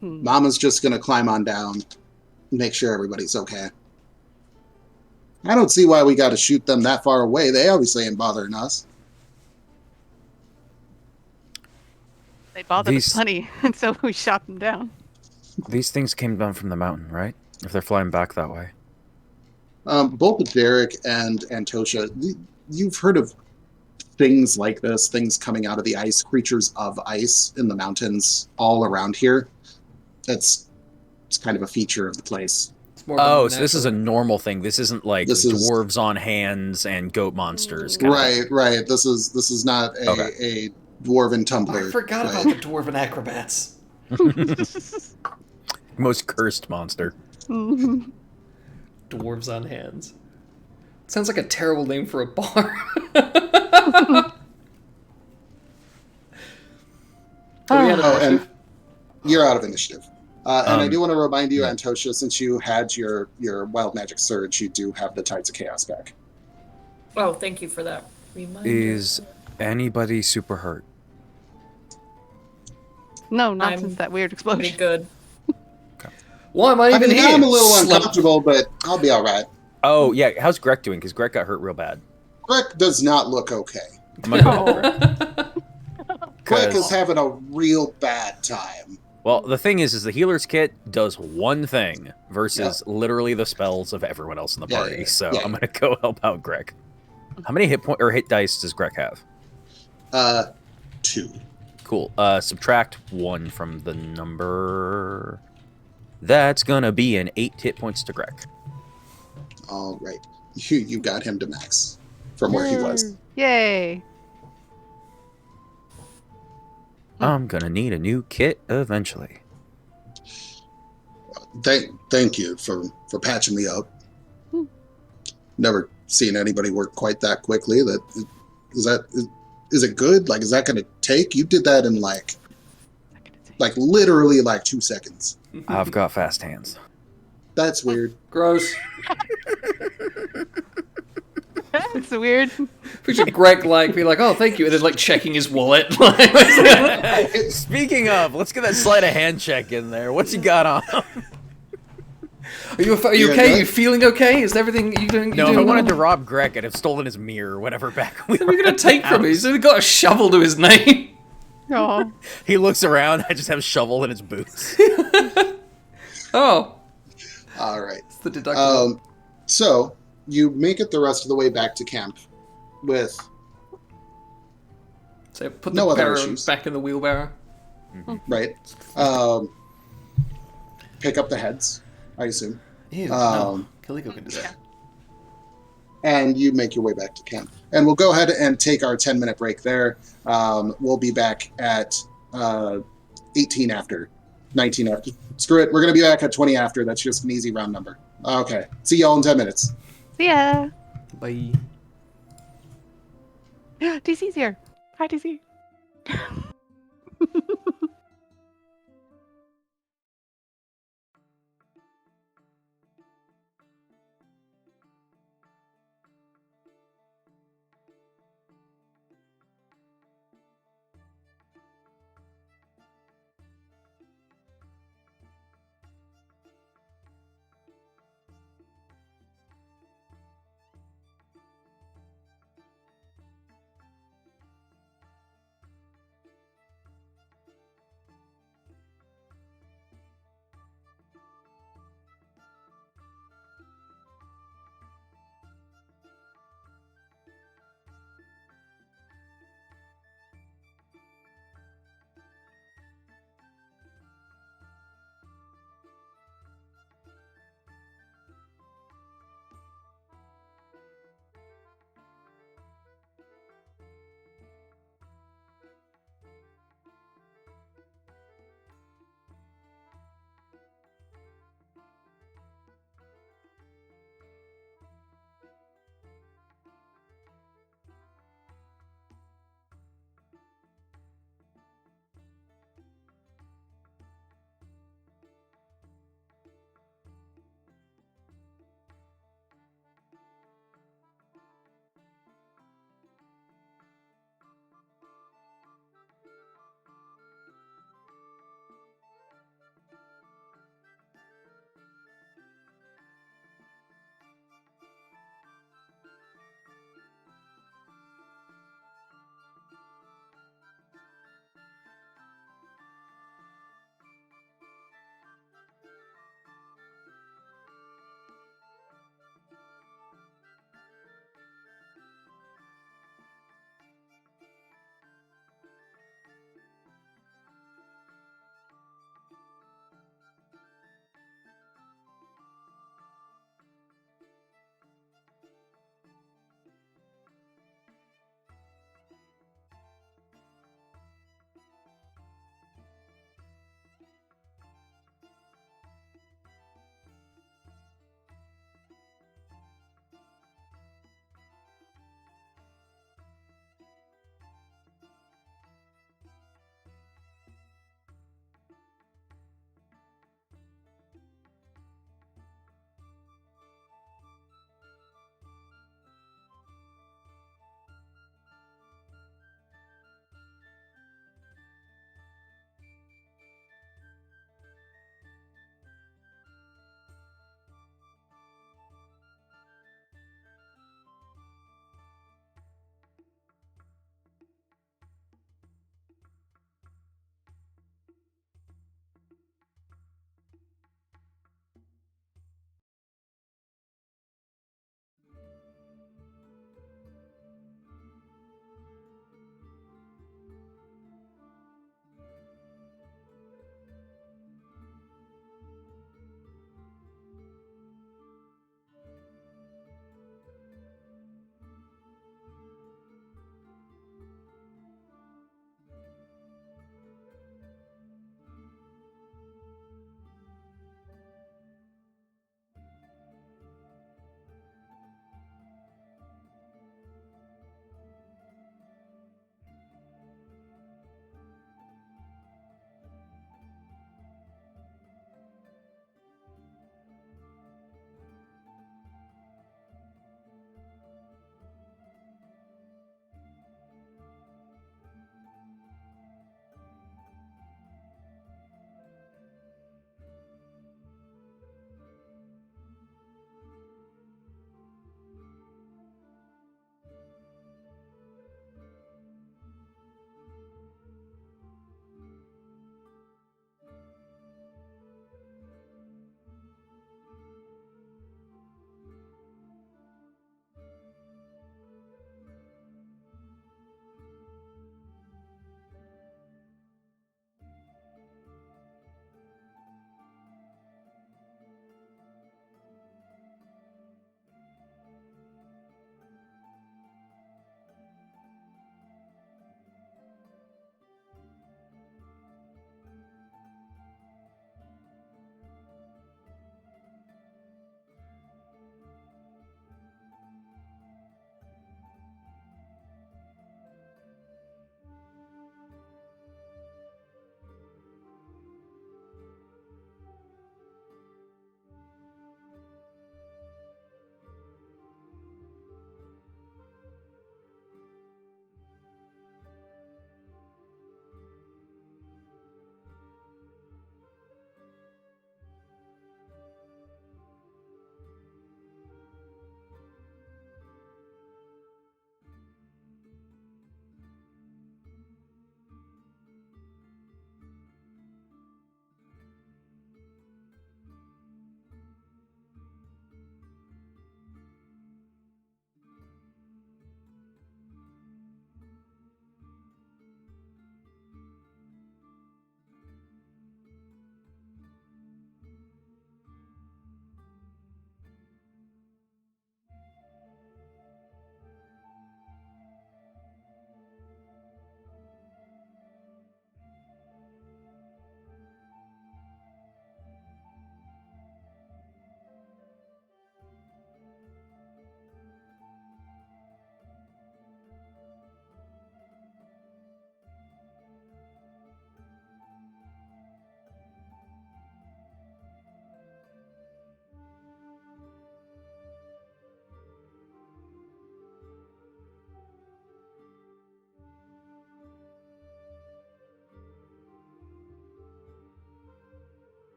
Mama's just gonna climb on down, make sure everybody's okay. I don't see why we got to shoot them that far away. They obviously ain't bothering us. They bothered us These- plenty, and so we shot them down. These things came down from the mountain, right? If they're flying back that way. Both Derek and Antosha, you've heard of things like this, things coming out of the ice, creatures of ice in the mountains all around here. It's kind of a feature of the place. It's more of a Oh, so this is a natural- normal thing. This isn't like This is- dwarves on hands and goat monsters. Kind of Right, thing. right. This is not a dwarven tumbler. I forgot about right? the dwarven acrobats. Most cursed monster. Mhm. Dwarves on hands. Sounds like a terrible name for a bar. Are we out of Oh, and initiative? you're out of initiative. And I do want to remind you, yeah. Antosha, since you had your wild magic surge, you do have the Tides of Chaos back. Oh, thank you for that reminder. Is anybody super hurt? No, not I'm since that weird Pretty explosion. good. Why am I I even mean, here? I'm a little Slump. uncomfortable, but I'll be all right. Oh, yeah. How's Greg doing? Because Greg got hurt real bad. Greg does not look okay. I'm gonna go over it. Greg is 'Cause- having a real bad time. Well, the thing is the healer's kit does one thing versus literally the spells of everyone else in the Yeah, party. yeah, So yeah. I'm gonna go help out Greg. How many hit dice does Greg have? 2. Cool. Subtract 1 from the number. That's gonna be an 8 hit points to Greg. All right. You got him to max from where he was. Yay. I'm gonna need a new kit eventually. Thank you for patching me up. Never seen anybody work quite that quickly. Is it good? Like, is that going to take? You did that in like literally like 2 seconds. I've got fast hands. That's weird. Gross. It's weird. Picture Greg be like, oh, thank you, and then like checking his wallet. Speaking of, let's get that sleight of hand check in there. What's he got on? Are you Yeah, okay? that- You feeling okay? Is everything you doing? No, you if I doing wanted to well? rob Greg, I'd have stolen his mirror or whatever back. What are you gonna take from him? He's only got a shovel to his name. Oh. He looks around. I just have a shovel in his boots. Oh, All right. it's the deductible. So you make it the rest of the way back to camp with So put no the other barrow issues. back in the wheelbarrow. right. Pick up the heads, I assume, Ew, no. Um, Kaliko can do that. and you make your way back to camp. And we'll go ahead and take our 10-minute break there. We'll be back at 18 after, 19 after. Screw it, we're going to be back at 20 after. That's just an easy round number. Okay, see y'all in 10 minutes. See ya. Bye. DC's here. Hi, DC.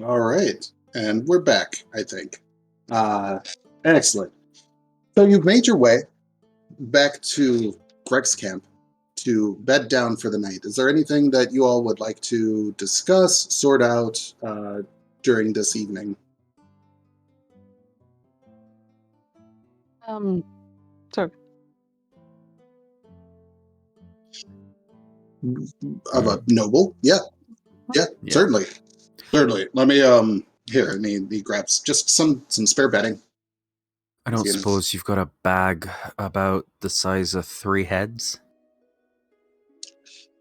All right. And we're back, I think. Excellent. So you've made your way back to Greg's camp to bed down for the night. Is there anything that you all would like to discuss, sort out during this evening? Sorry. Of a noble? Yeah. Yeah, Yeah. certainly. Certainly. Let me here, and he grabs just some spare bedding. I don't See, suppose you've got a bag about the size of 3 heads?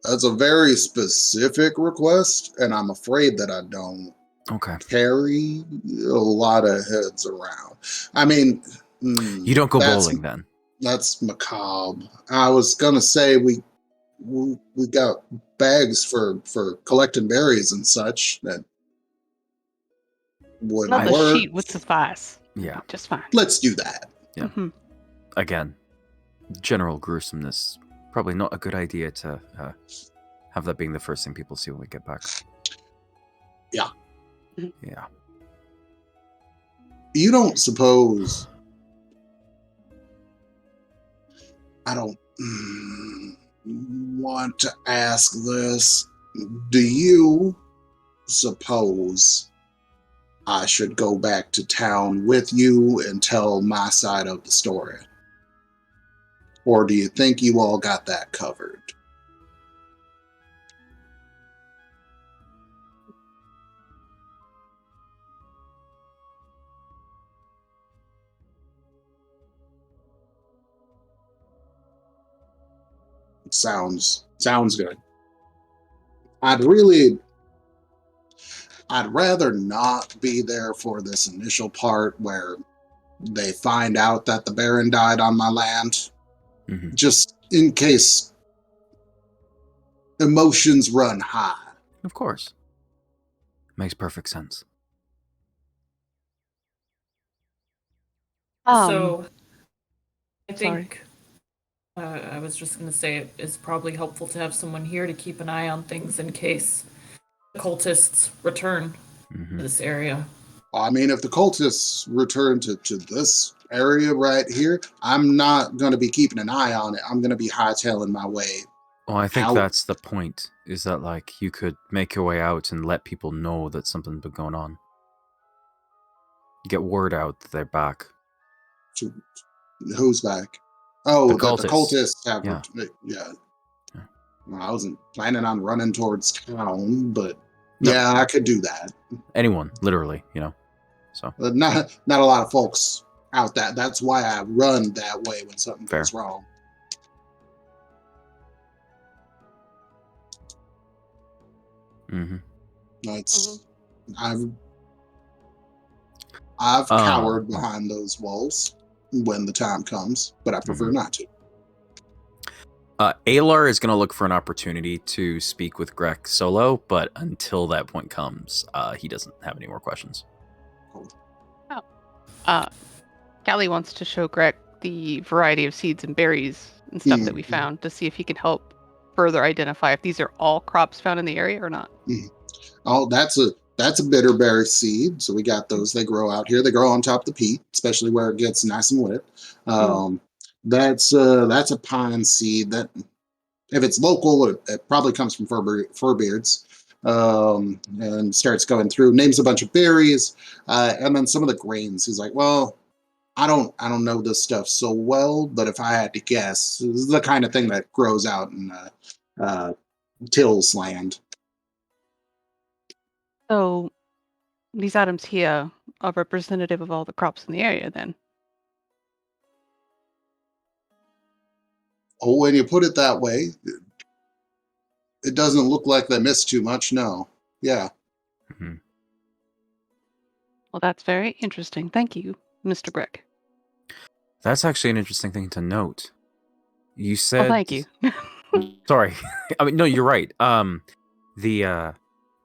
That's a very specific request, and I'm afraid that I don't Okay. carry a lot of heads around. I mean, You don't go bowling then? that's macabre. I was gonna say we got bags for collecting berries and such that would Another work. sheet would suffice. Yeah. Just fine. Let's do that. Yeah. Again, general gruesomeness. Probably not a good idea to have that being the first thing people see when we get back. Yeah. Yeah. You don't suppose... I don't want to ask this. Do you suppose I should go back to town with you and tell my side of the story? Or do you think you all got that covered? Sounds good. I'd rather not be there for this initial part where they find out that the Baron died on my land. Mm-hmm. Just in case emotions run high. Of course. Makes perfect sense. So, I sorry. think I was just going to say it's probably helpful to have someone here to keep an eye on things in case the cultists return to this area. I mean, if the cultists return to this area right here, I'm not going to be keeping an eye on it. I'm going to be hightailing my way. Well, I think out. that's the point, is that, like, you could make your way out and let people know that something's been going on. Get word out that they're back. Who's back? Oh, The that the cultists. cultists have... Yeah. Yeah. Well, I wasn't planning on running towards town, but No. yeah, I could do that. Anyone, literally, you know. So Not a lot of folks out that. That's why I run that way when something goes wrong. Mm-hmm. That's I've cowered behind those walls when the time comes, but I prefer not to. Alar is going to look for an opportunity to speak with Greg solo, but until that point comes, he doesn't have any more questions. Callie wants to show Greg the variety of seeds and berries and stuff that we found to see if he can help further identify if these are all crops found in the area or not. Oh, that's a bitterberry seed. So we got those. They grow out here. They grow on top of the peat, especially where it gets nice and wet. That's a pine seed that, if it's local, it probably comes from furbeards. And starts going through, names a bunch of berries, and then some of the grains. He's like, well, I don't know this stuff so well, but if I had to guess, this is the kind of thing that grows out in Till's land. So these items here are representative of all the crops in the area then? Oh, when you put it that way, it doesn't look like they missed too much, no. Yeah. Mm-hmm. Well, that's very interesting. Thank you, Mr. Greg. That's actually an interesting thing to note. You said... Oh, thank you. Sorry. I mean, no, you're right.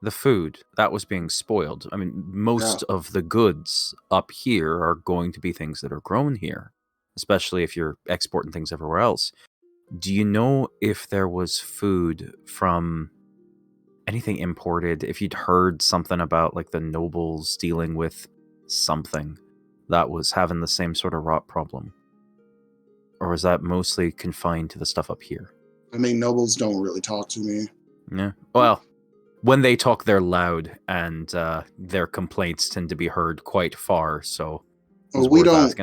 The food that was being spoiled. I mean, most of the goods up here are going to be things that are grown here, especially if you're exporting things everywhere else. Do you know if there was food from anything imported, if you'd heard something about like the nobles dealing with something that was having the same sort of rot problem. Or was that mostly confined to the stuff up here? I mean, nobles don't really talk to me. Yeah. Well, when they talk, they're loud, and their complaints tend to be heard quite far. So We don't.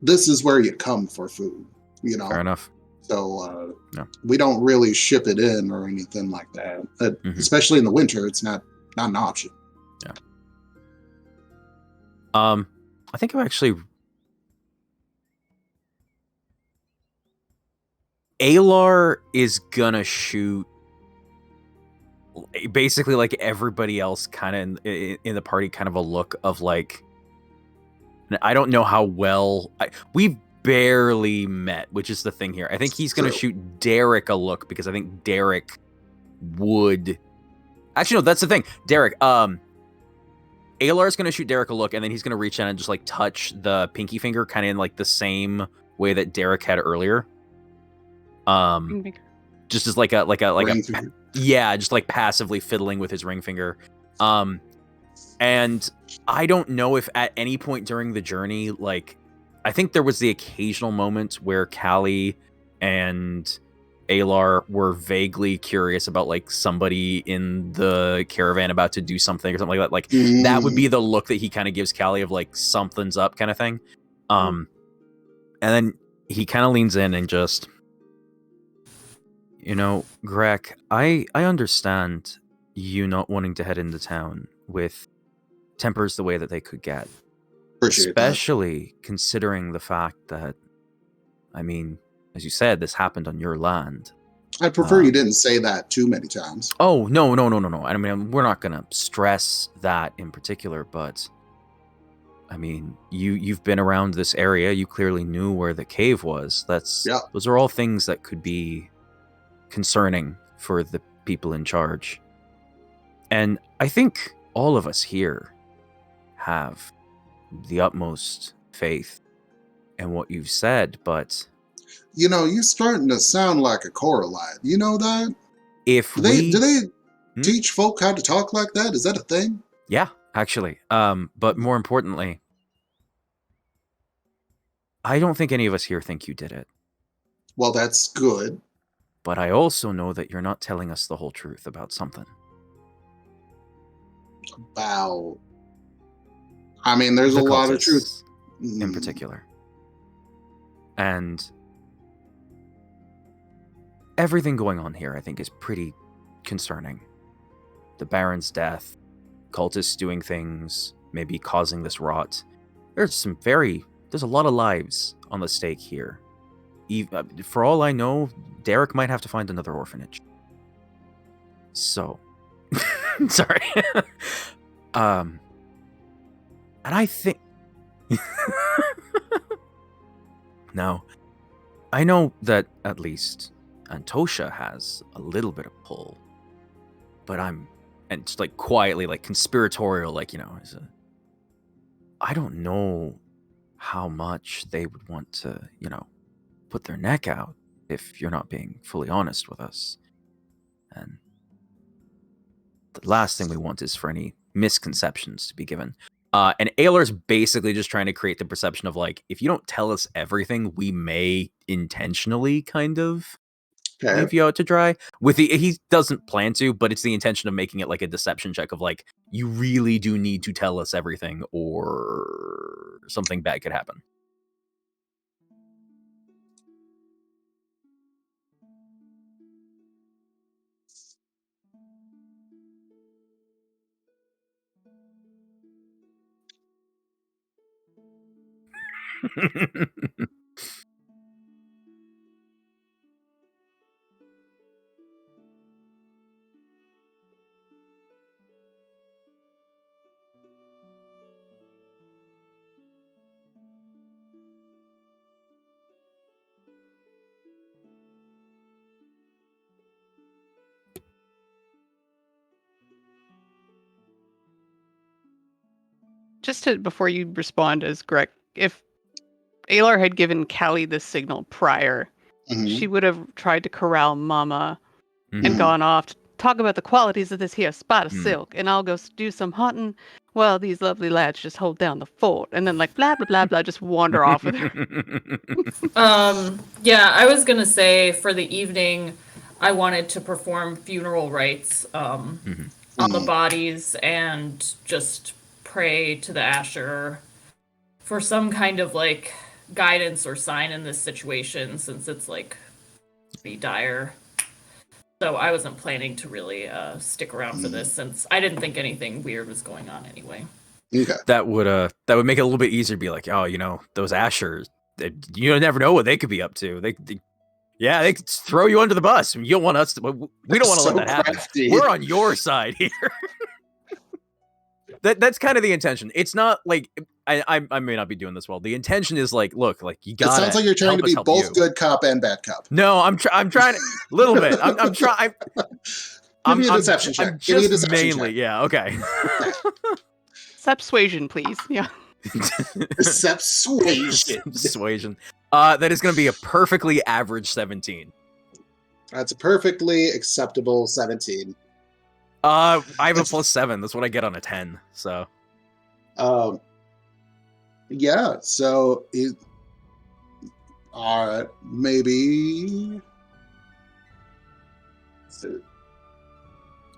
This is where you come for food, you know. Fair enough. So No. we don't really ship it in or anything like that. Especially in the winter, it's not an option. Yeah. I think I'm actually. Alar is gonna shoot basically like everybody else kind of in the party, kind of a look of like, I don't know how well we've barely met, which is the thing here. I think he's gonna shoot Derek a look because I think Derek would actually, no, that's the thing. Derek, Alar is gonna shoot Derek a look, and then he's gonna reach out and just like touch the pinky finger kind of in like the same way that Derek had earlier. Just as like a yeah, just like passively fiddling with his ring finger. And I don't know if at any point during the journey, like, I think there was the occasional moment where Callie and Alar were vaguely curious about like somebody in the caravan about to do something or something like that. Like that would be the look that he kind of gives Callie of like something's up kind of thing. And then he kind of leans in and just, you know, Greg, I understand you not wanting to head into town with tempers the way that they could get. Especially considering the fact that, I mean, as you said, this happened on your land. I'd prefer you didn't say that too many times. Oh, no. I mean, we're not going to stress that in particular, but I mean, you've been around this area. You clearly knew where the cave was. Those are all things that could be concerning for the people in charge. And I think all of us here have the utmost faith in what you've said, but you know, you're starting to sound like a Coralite. You know that? Do they teach folk how to talk like that? Is that a thing? Yeah, actually. But more importantly, I don't think any of us here think you did it. Well, that's good. But I also know that you're not telling us the whole truth about something. About... I mean, there's a lot of truth. In particular. And everything going on here, I think, is pretty concerning. The Baron's death, cultists doing things, maybe causing this rot. There's a lot of lives on the stake here. For all I know, Derek might have to find another orphanage. So, sorry. And I think... Now, I know that at least Antosha has a little bit of pull, but and just like quietly, like conspiratorial, like, you know, I don't know how much they would want to, you know, put their neck out if you're not being fully honest with us. And the last thing we want is for any misconceptions to be given. And Alar's basically just trying to create the perception of like, if you don't tell us everything, we may intentionally kind of leave you out to dry. He doesn't plan to, but it's the intention of making it like a deception check of like, you really do need to tell us everything or something bad could happen. Before you respond as Greg, if Alar had given Callie this signal prior, she would have tried to corral Mama and gone off to talk about the qualities of this here spot of silk, and I'll go do some hunting while these lovely lads just hold down the fort, and then like blah blah blah blah, just wander off with her. Yeah, I was gonna say for the evening, I wanted to perform funeral rites on the bodies and just pray to the Asher for some kind of like guidance or sign in this situation, since it's like pretty dire. So I wasn't planning to really stick around for this, since I didn't think anything weird was going on anyway. Okay. That would make it a little bit easier to be like, oh, those Ashers, you never know what they could be up to. They could throw you under the bus. You don't want us to. We don't want to let that happen. Crafty. We're on your side here. That's kind of the intention. It's not like I may not be doing this well. The intention is like, look, like you got. It sounds like you're trying to be both good cop and bad cop. No, I'm trying a little bit. I'm trying. Give me a deception check. Give me a deception mainly, check. yeah, okay. Subsuasion, please. Yeah. Persuasion. That is going to be a perfectly average 17. That's a perfectly acceptable 17. I have a +7. That's what I get on a 10. So. Yeah. So maybe.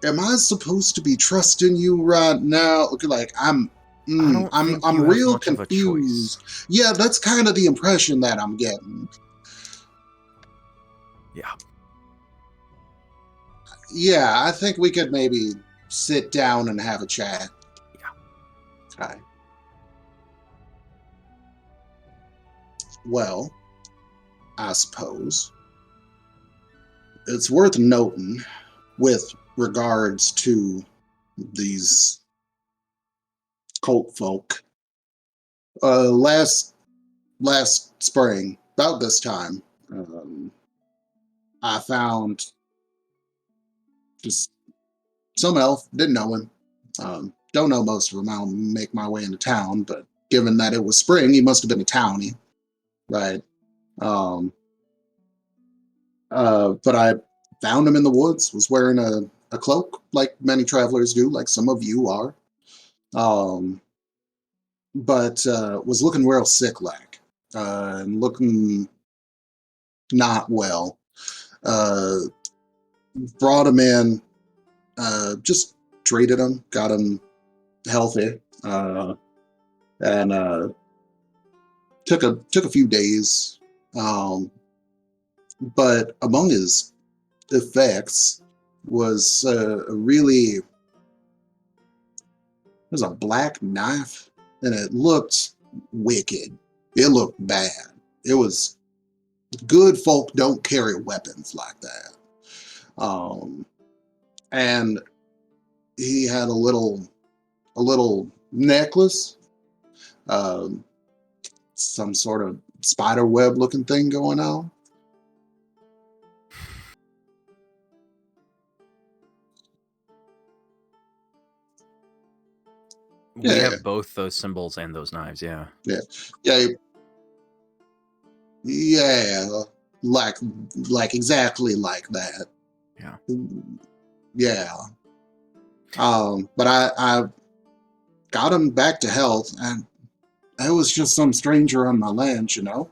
Am I supposed to be trusting you right now? Like I'm real confused. Yeah, that's kind of the impression that I'm getting. Yeah. Yeah, I think we could maybe sit down and have a chat. Yeah. Okay. Well, I suppose it's worth noting with regards to these cult folk. Last spring, about this time, I found just some elf. Didn't know him. Don't know most of them. I'll make my way into town, but given that it was spring, he must have been a townie, right? But I found him in the woods. Was wearing a cloak, like many travelers do, like some of you are. But was looking real sick, like, and looking not well. Brought him in, just treated him, got him healthy, and took a few days. But among his effects was it was a black knife, and it looked wicked. It looked bad. It was good folk don't carry weapons like that. And he had a little necklace, some sort of spider web looking thing going on. We have both those symbols and those knives, yeah. Yeah, like exactly like that. Yeah. But I got him back to health, and it was just some stranger on my land, you know.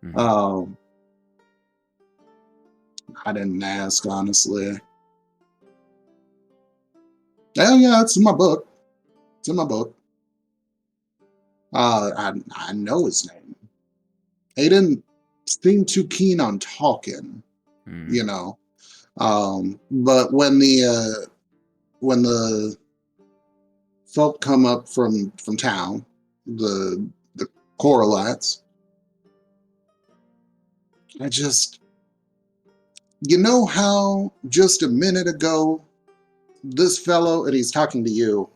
Mm-hmm. I didn't ask, honestly. Yeah, it's in my book. It's in my book. I know his name. He didn't seem too keen on talking, you know. But when the folk come up from town, the Coralites, I just, you know how just a minute ago this fellow, and he's talking to you,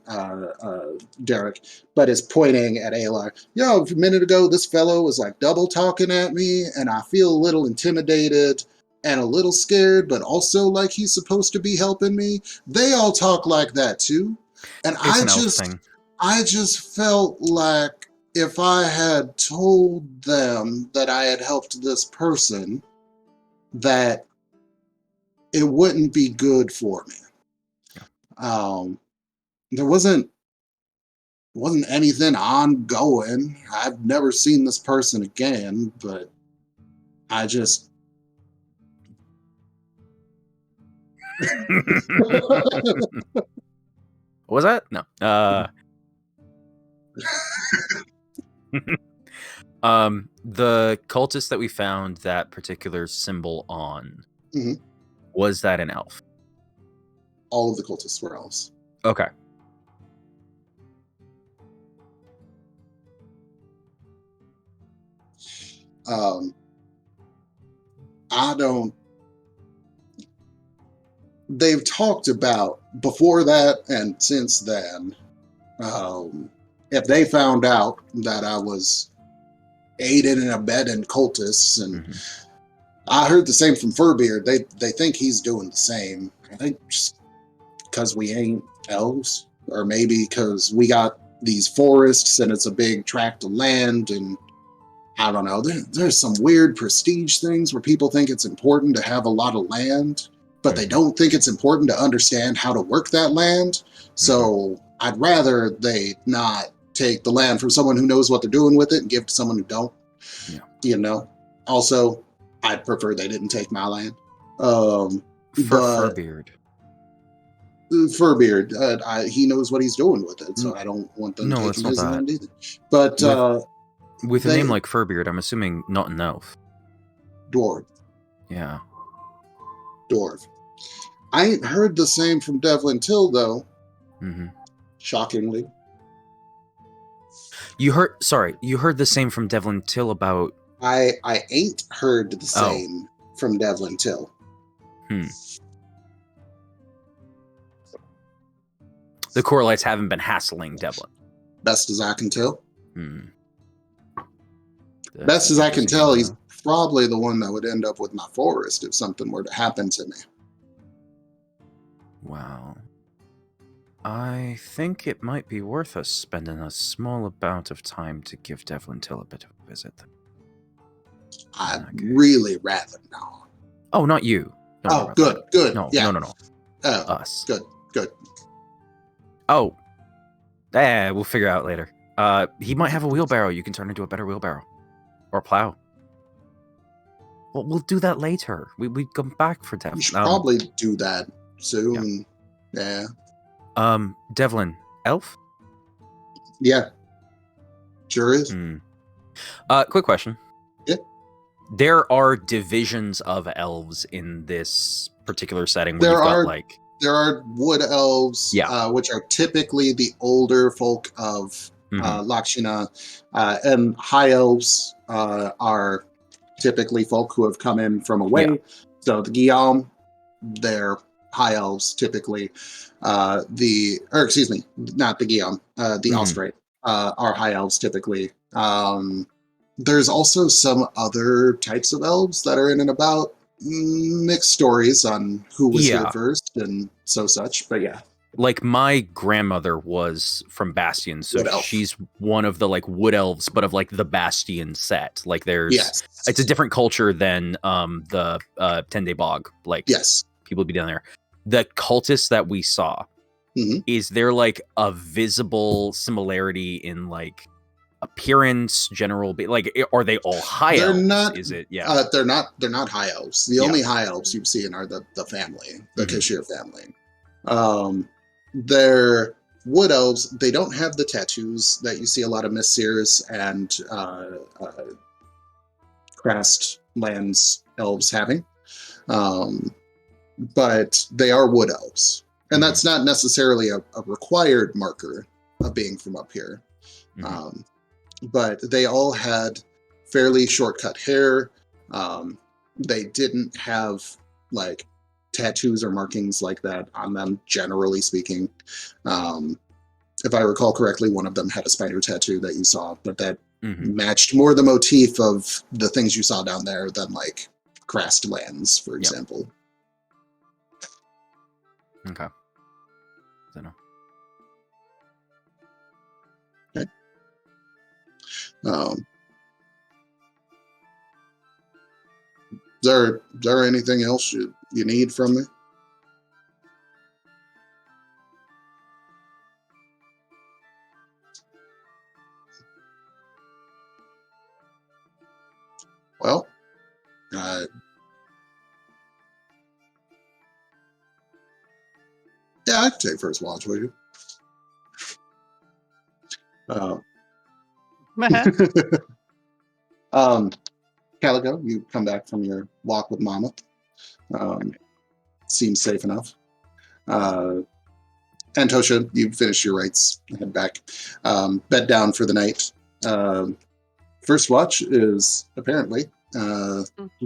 Derek, but is pointing at Alar. A minute ago, this fellow was like double talking at me, and I feel a little intimidated and a little scared, but also like he's supposed to be helping me. They all talk like that too. And I just felt like if I had told them that I had helped this person, that it wouldn't be good for me. There wasn't anything ongoing. I've never seen this person again, but I just What was that? No. The cultist that we found that particular symbol on, Mhm. was that an elf? All of the cultists were elves. Okay. I don't. They've talked about before that and since then. If they found out that I was aided and abetting cultists, and I heard the same from Furbeard, they think he's doing the same. I think just because we ain't elves, or maybe because we got these forests and it's a big tract of land, and I don't know. There's some weird prestige things where people think it's important to have a lot of land, but they don't think it's important to understand how to work that land. So I'd rather they not take the land from someone who knows what they're doing with it and give it to someone who don't. Yeah. You know. Also, I'd prefer they didn't take my land. Furbeard. Furbeard, he knows what he's doing with it, so I don't want them taking his land either. But with a name like Furbeard, I'm assuming not an elf. Dwarf. Yeah. Dwarf. I ain't heard the same from Devlin Till, though. Mm-hmm. Shockingly. You heard the same from Devlin Till about... I ain't heard the same from Devlin Till. The Coralites haven't been hassling Devlin. Best as I can tell. That's Best as I can tell, he's know. probably the one that would end up with my forest if something were to happen to me. Wow. I think it might be worth us spending a small amount of time to give Devlin Till a bit of a visit. I'd really rather not. Oh, not you. Oh, good. No, yeah. no. Oh, us. Good. Oh. We'll figure out later. He might have a wheelbarrow you can turn into a better wheelbarrow. Or a plow. Well, we'll do that later. We come back for Devlin. We should probably do that soon. Yeah. Devlin, elf? Yeah. Sure is. Quick question. Yeah. There are divisions of elves in this particular setting. There are are wood elves, which are typically the older folk of Lakshina, and high elves are typically folk who have come in from away. Yeah. So the Guillaume, they're high elves typically. Not the Guillaume, the Osprey are high elves typically. There's also some other types of elves that are in and about. Mixed stories on who was here first and such, but yeah. Like my grandmother was from Bastion, so she's one of the like wood elves, but of like the Bastion set. Like there's, it's a different culture than the 10-day bog. Like people be down there. The cultists that we saw, is there like a visible similarity in like appearance, general, like are they all high elves? Not, is it they're not high elves. The only high elves you've seen are the family, the Kashir family. They're wood elves. They don't have the tattoos that you see a lot of Messirs and Crast lands elves having, but they are wood elves, and that's not necessarily a required marker of being from up here. But they all had fairly short-cut hair. They didn't have like tattoos or markings like that on them, generally speaking. If I recall correctly, one of them had a spider tattoo that you saw, but that matched more the motif of the things you saw down there than like Crast lands, for example. Okay. Don't know. Is there anything else you need from me? Well, uh, yeah, I can take first watch with you. Calico, you come back from your walk with Mama. Seems safe enough. Antosha, you finish your rites, head back. Bed down for the night. First watch is apparently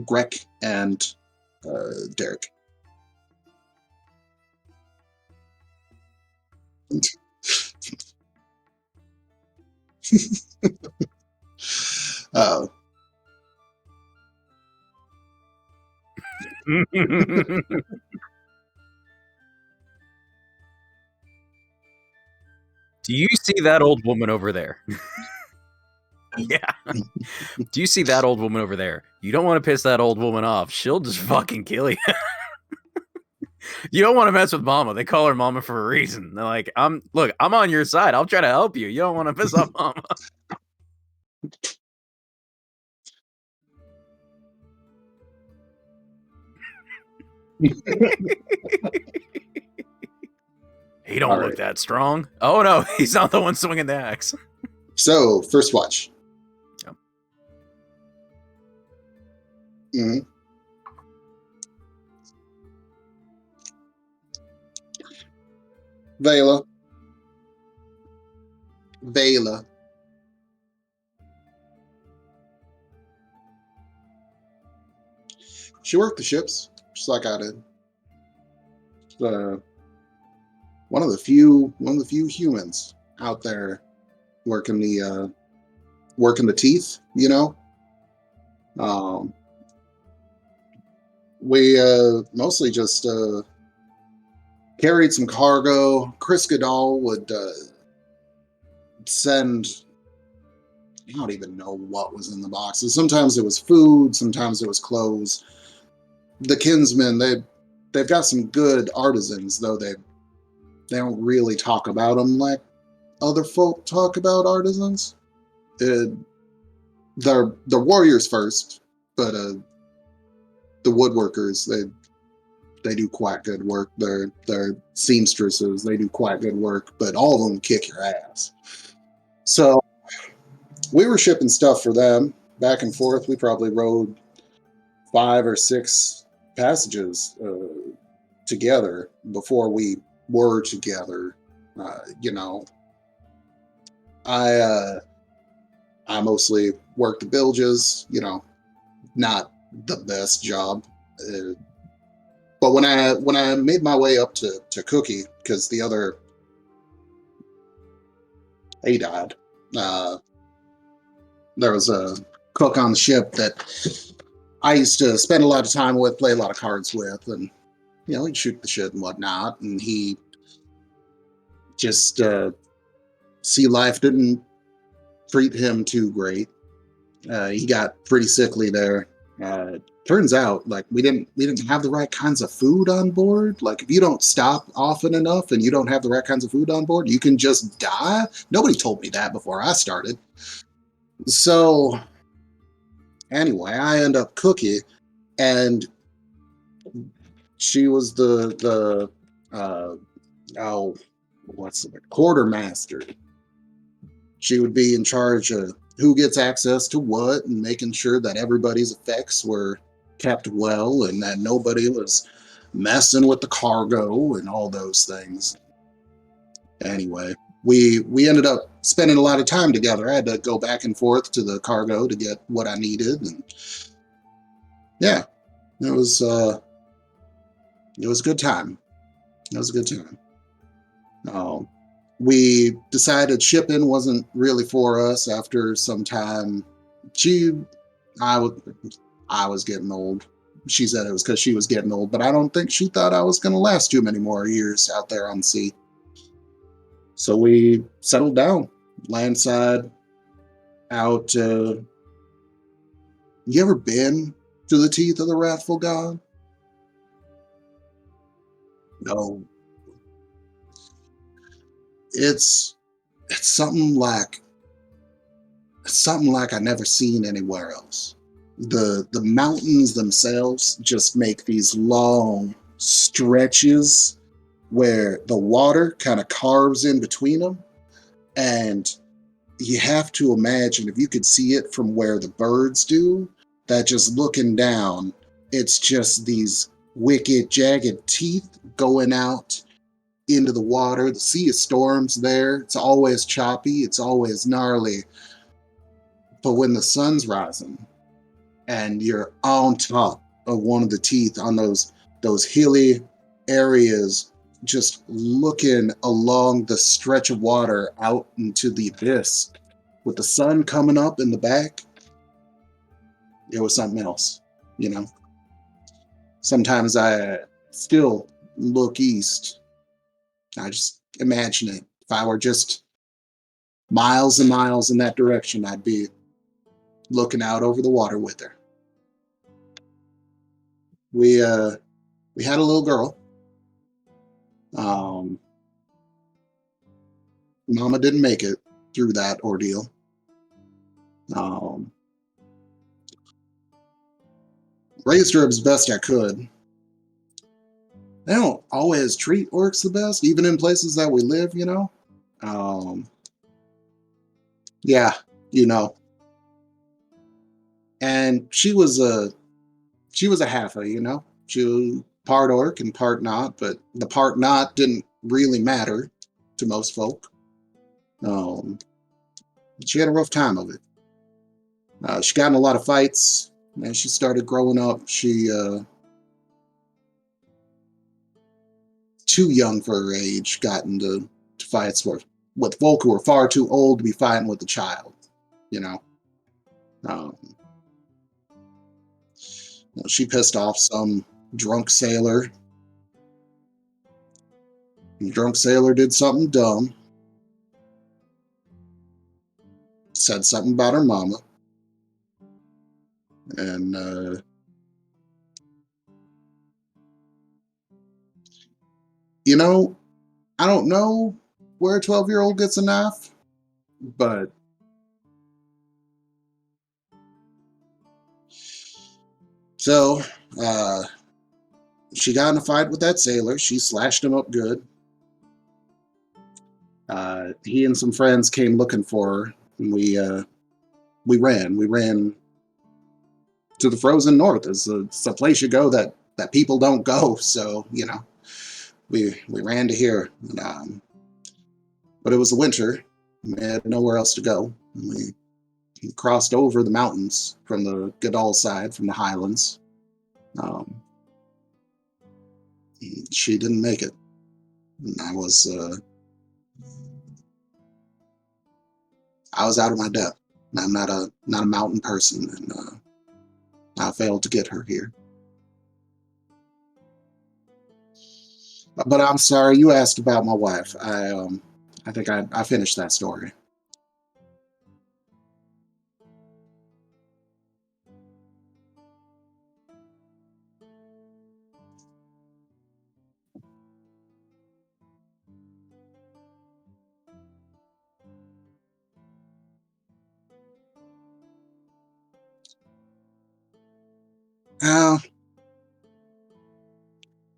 Greg and Derek. uh, Do you see that old woman over there? Yeah. Do you see that old woman over there? You don't want to piss that old woman off. She'll just fucking kill you. You don't want to mess with Mama. They call her Mama for a reason. They're like, I'm on your side. I'll try to help you. You don't want to piss off Mama. He don't look that strong. Oh no, he's not the one swinging the axe. So, first watch. Yep. Mm-hmm. Vela. She worked the ships, just like I did. One of the few humans out there working the teeth, you know. We mostly just carried some cargo. Chris Goodall would send, I don't even know what was in the boxes. Sometimes it was food, sometimes it was clothes. The Kinsmen, they've got some good artisans, though they don't really talk about them like other folk talk about artisans. They're warriors first, but the woodworkers, they do quite good work. They're seamstresses, they do quite good work, but all of them kick your ass. So we were shipping stuff for them back and forth. We probably rode 5 or 6 passages together before we were together. You know, I mostly worked the bilges. You know, not the best job. But when I made my way up to Cookie, because the other he died, there was a cook on the ship that I used to spend a lot of time with, play a lot of cards with, and you know, he'd shoot the shit and whatnot. And he just sea life didn't treat him too great. He got pretty sickly there. Turns out, like, we didn't have the right kinds of food on board. Like, if you don't stop often enough and you don't have the right kinds of food on board, you can just die. Nobody told me that before I started. So anyway, I end up Cookie, and she was the what's the quartermaster. She would be in charge of who gets access to what and making sure that everybody's effects were kept well and that nobody was messing with the cargo and all those things. Anyway, we ended up spending a lot of time together. I had to go back and forth to the cargo to get what I needed, and yeah, it was a good time. It was a good time. We decided shipping wasn't really for us after some time. I was getting old. She said it was because she was getting old, but I don't think she thought I was going to last too many more years out there on sea. So we settled down, landside, out. You ever been to the Teeth of the Wrathful God? No, it's it's something like I never seen anywhere else. The mountains themselves just make these long stretches where the water kind of carves in between them, and you have to imagine if you could see it from where the birds do, that just looking down, it's just these wicked, jagged teeth going out into the water. The sea of storms there. It's always choppy, it's always gnarly. But when the sun's rising and you're on top of one of the teeth on those hilly areas, just looking along the stretch of water out into the abyss with the sun coming up in the back, it was something else, you know. Sometimes I still look east. I just imagine it. If I were just miles and miles in that direction, I'd be looking out over the water with her. We had a little girl. Mama didn't make it through that ordeal. Raised her as best I could. They don't always treat orcs the best, even in places that we live, you know. Yeah, you know. And she was a halfa, you know. She was part orc and part not, but the part not didn't really matter to most folk. She had a rough time of it. She got in a lot of fights. As she started growing up, she too young for her age got into fights with folk who were far too old to be fighting with a child, you know. She pissed off some drunk sailor. The drunk sailor did something dumb. Said something about her mama. And you know, I don't know where a 12-year-old gets a knife, but so she got in a fight with that sailor. She slashed him up good. He and some friends came looking for her, and we ran. We ran to the frozen north. It's a place you go that people don't go. So you know, we ran to here. But it was the winter. We had nowhere else to go. We crossed over the mountains from the Godal side, from the highlands. She didn't make it. And I was out of my depth. I'm not a mountain person, and I failed to get her here. But I'm sorry, you asked about my wife. I think I finished that story. Uh,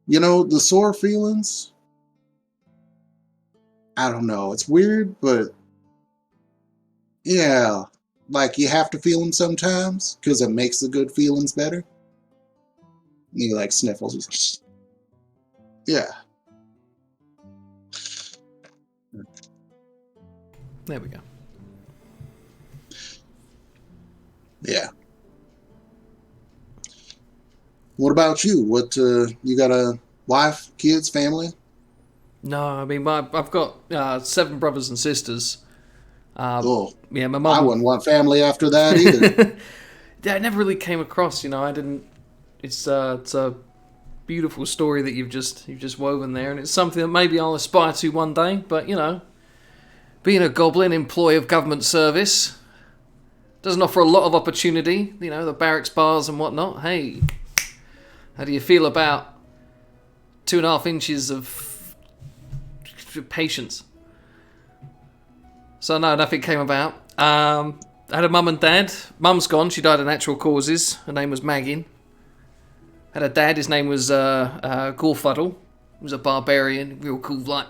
you know, the sore feelings, I don't know. It's weird, but yeah, like you have to feel them sometimes because it makes the good feelings better. And he like sniffles. Yeah. There we go. Yeah. What about you? What you got a wife, kids, family? No, I mean, I've got 7 brothers and sisters. Oh, Yeah, my I mum. wouldn't want family after that either. Yeah, I never really came across. You know, I didn't. It's a beautiful story that you've just woven there, and it's something that maybe I'll aspire to one day. But you know, being a goblin employee of government service doesn't offer a lot of opportunity. You know, the barracks bars and whatnot. Hey, how do you feel about 2.5 inches of patience. So no, nothing came about. I had a mum and dad. Mum's gone. She died of natural causes. Her name was Maggin. Had a dad. His name was Gorfuddle. He was a barbarian, real cool, like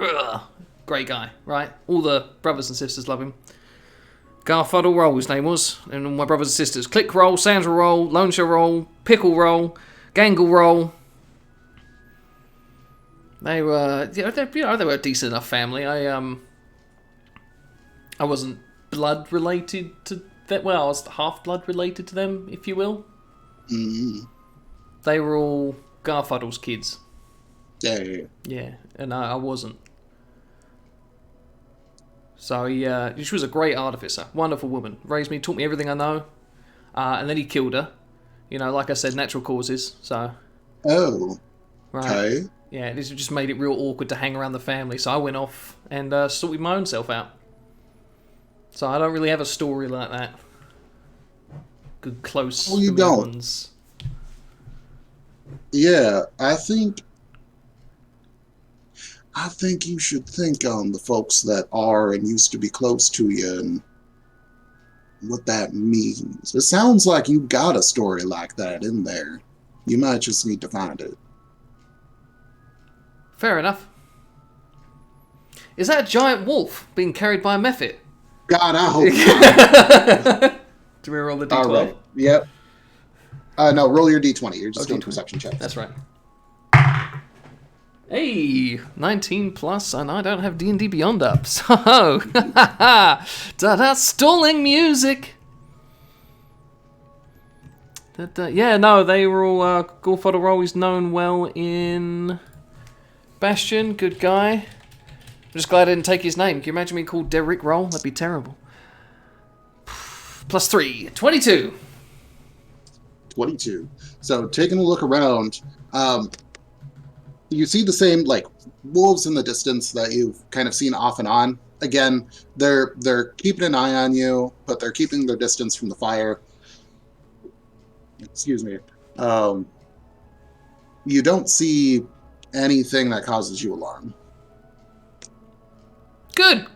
great guy, right? All the brothers and sisters love him. Garfuddle Roll, his name was, and all my brothers and sisters. Click Roll, Sandra Roll, Lonesha Roll, Pickle Roll, Gangle Roll. They were, they were a decent enough family. I wasn't blood related to that. Well, I was half blood related to them, if you will. Mm-hmm. They were all Garfuddle's kids. Yeah. Yeah, and I wasn't. So she was a great artificer, wonderful woman. Raised me, taught me everything I know, and then he killed her. You know, like I said, natural causes. So. Oh. Right. Okay. Yeah, this just made it real awkward to hang around the family. So I went off and sorted my own self out. So I don't really have a story like that. Good close. Well, you don't. Ones. Yeah, I think you should think on the folks that are and used to be close to you and what that means. It sounds like you've got a story like that in there. You might just need to find it. Fair enough. Is that a giant wolf being carried by a mephit? God, I hope not. Do we roll the d12? All right. Yep. No, roll your d20. You're just doing D20. perception checks. That's right. Hey, 19 plus, and I don't have D&D Beyond up. So, da-da, stalling music. Yeah, no, they were all, Gorfuddle were always known well in Bastion, good guy. I'm just glad I didn't take his name. Can you imagine me called Derrick Roll? That'd be terrible. Plus 3, 22. 22. So, taking a look around, you see the same, like, wolves in the distance that you've kind of seen off and on. Again, they're keeping an eye on you, but they're keeping their distance from the fire. Excuse me. You don't see anything that causes you alarm. Good.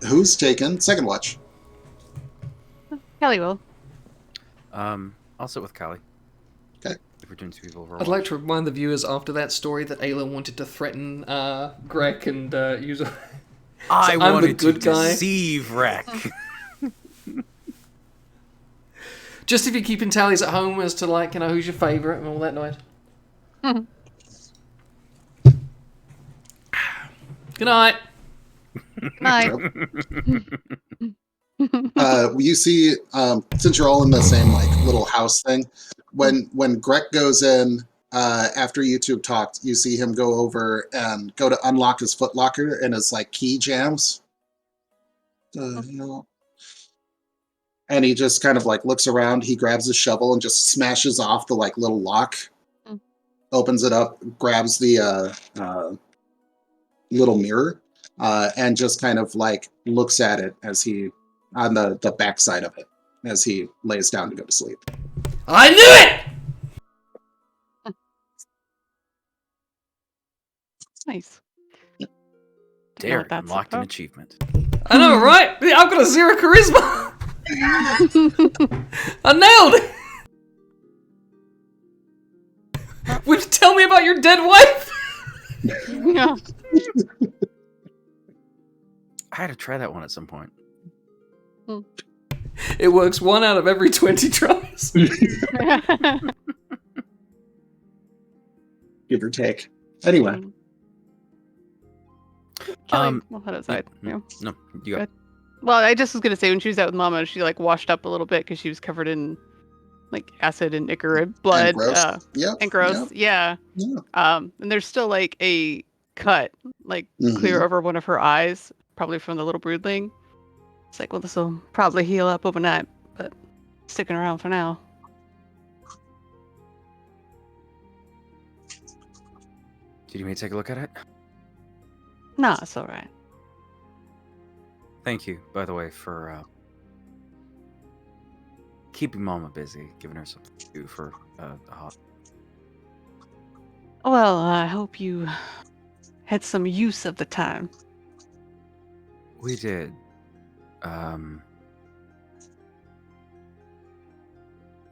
Who's taken second watch? Kelly will. I'll sit with Callie. Okay. If we're doing two people over. I'd like to remind the viewers after that story that Ayla wanted to threaten Greg and use a... I I'm the wanted good to guy. deceive Rek. Just if you're keeping tallies at home as to, like, you know, who's your favourite and all that noise. Good night. Night. You see, since you're all in the same, like, little house thing, when Greg goes in, after you two talked, you see him go over and go to unlock his footlocker and his, like, key jams. And he just kind of, like, looks around, he grabs his shovel and just smashes off the, like, little lock, opens it up, grabs the little mirror, and just kind of, like, looks at it as he, on the back side of it, as he lays down to go to sleep. I knew it! Nice. Derek that's unlocked an about. achievement. I know, right? I've got a 0 charisma! I nailed it! Would you tell me about your dead wife? Yeah. I had to try that one at some point. It works 1 out of every 20 tries. Give or take. Anyway. Kelly, we'll head outside. No, you go. Good. Well, I just was gonna say when she was out with Mama, she like washed up a little bit because she was covered in like acid and ichor blood, And gross. Yep. and gross. Yep. Yeah. Yeah. And there's still like a cut, like clear over one of her eyes, probably from the little broodling. It's like, well, this will probably heal up overnight, but sticking around for now. Did you want me to take a look at it? Nah, it's all right. Thank you, by the way, for keeping Mama busy, giving her something to do for a hot Well, I hope you had some use of the time. We did.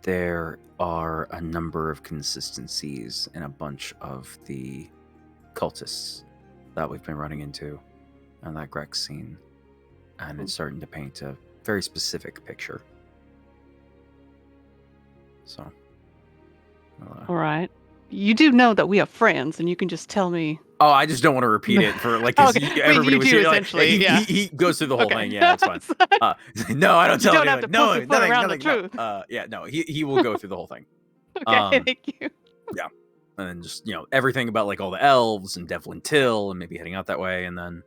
There are a number of consistencies in a bunch of the cultists that we've been running into and that Greg's seen. And it's starting to paint a very specific picture. So. All right. You do know that we are friends, and you can just tell me. Oh, I just don't want to repeat it for like 'cause Okay, but everybody you was do here. essentially, Like, yeah. he goes through the whole Okay. thing. Yeah, it's fine. No, I don't You tell don't have anyone. to No, pussyfoot nothing, around the nothing. truth. No. Yeah, no. He will go through the whole thing. Okay, thank you. And then just, everything about like all the elves and Devlin Till and maybe heading out that way, and then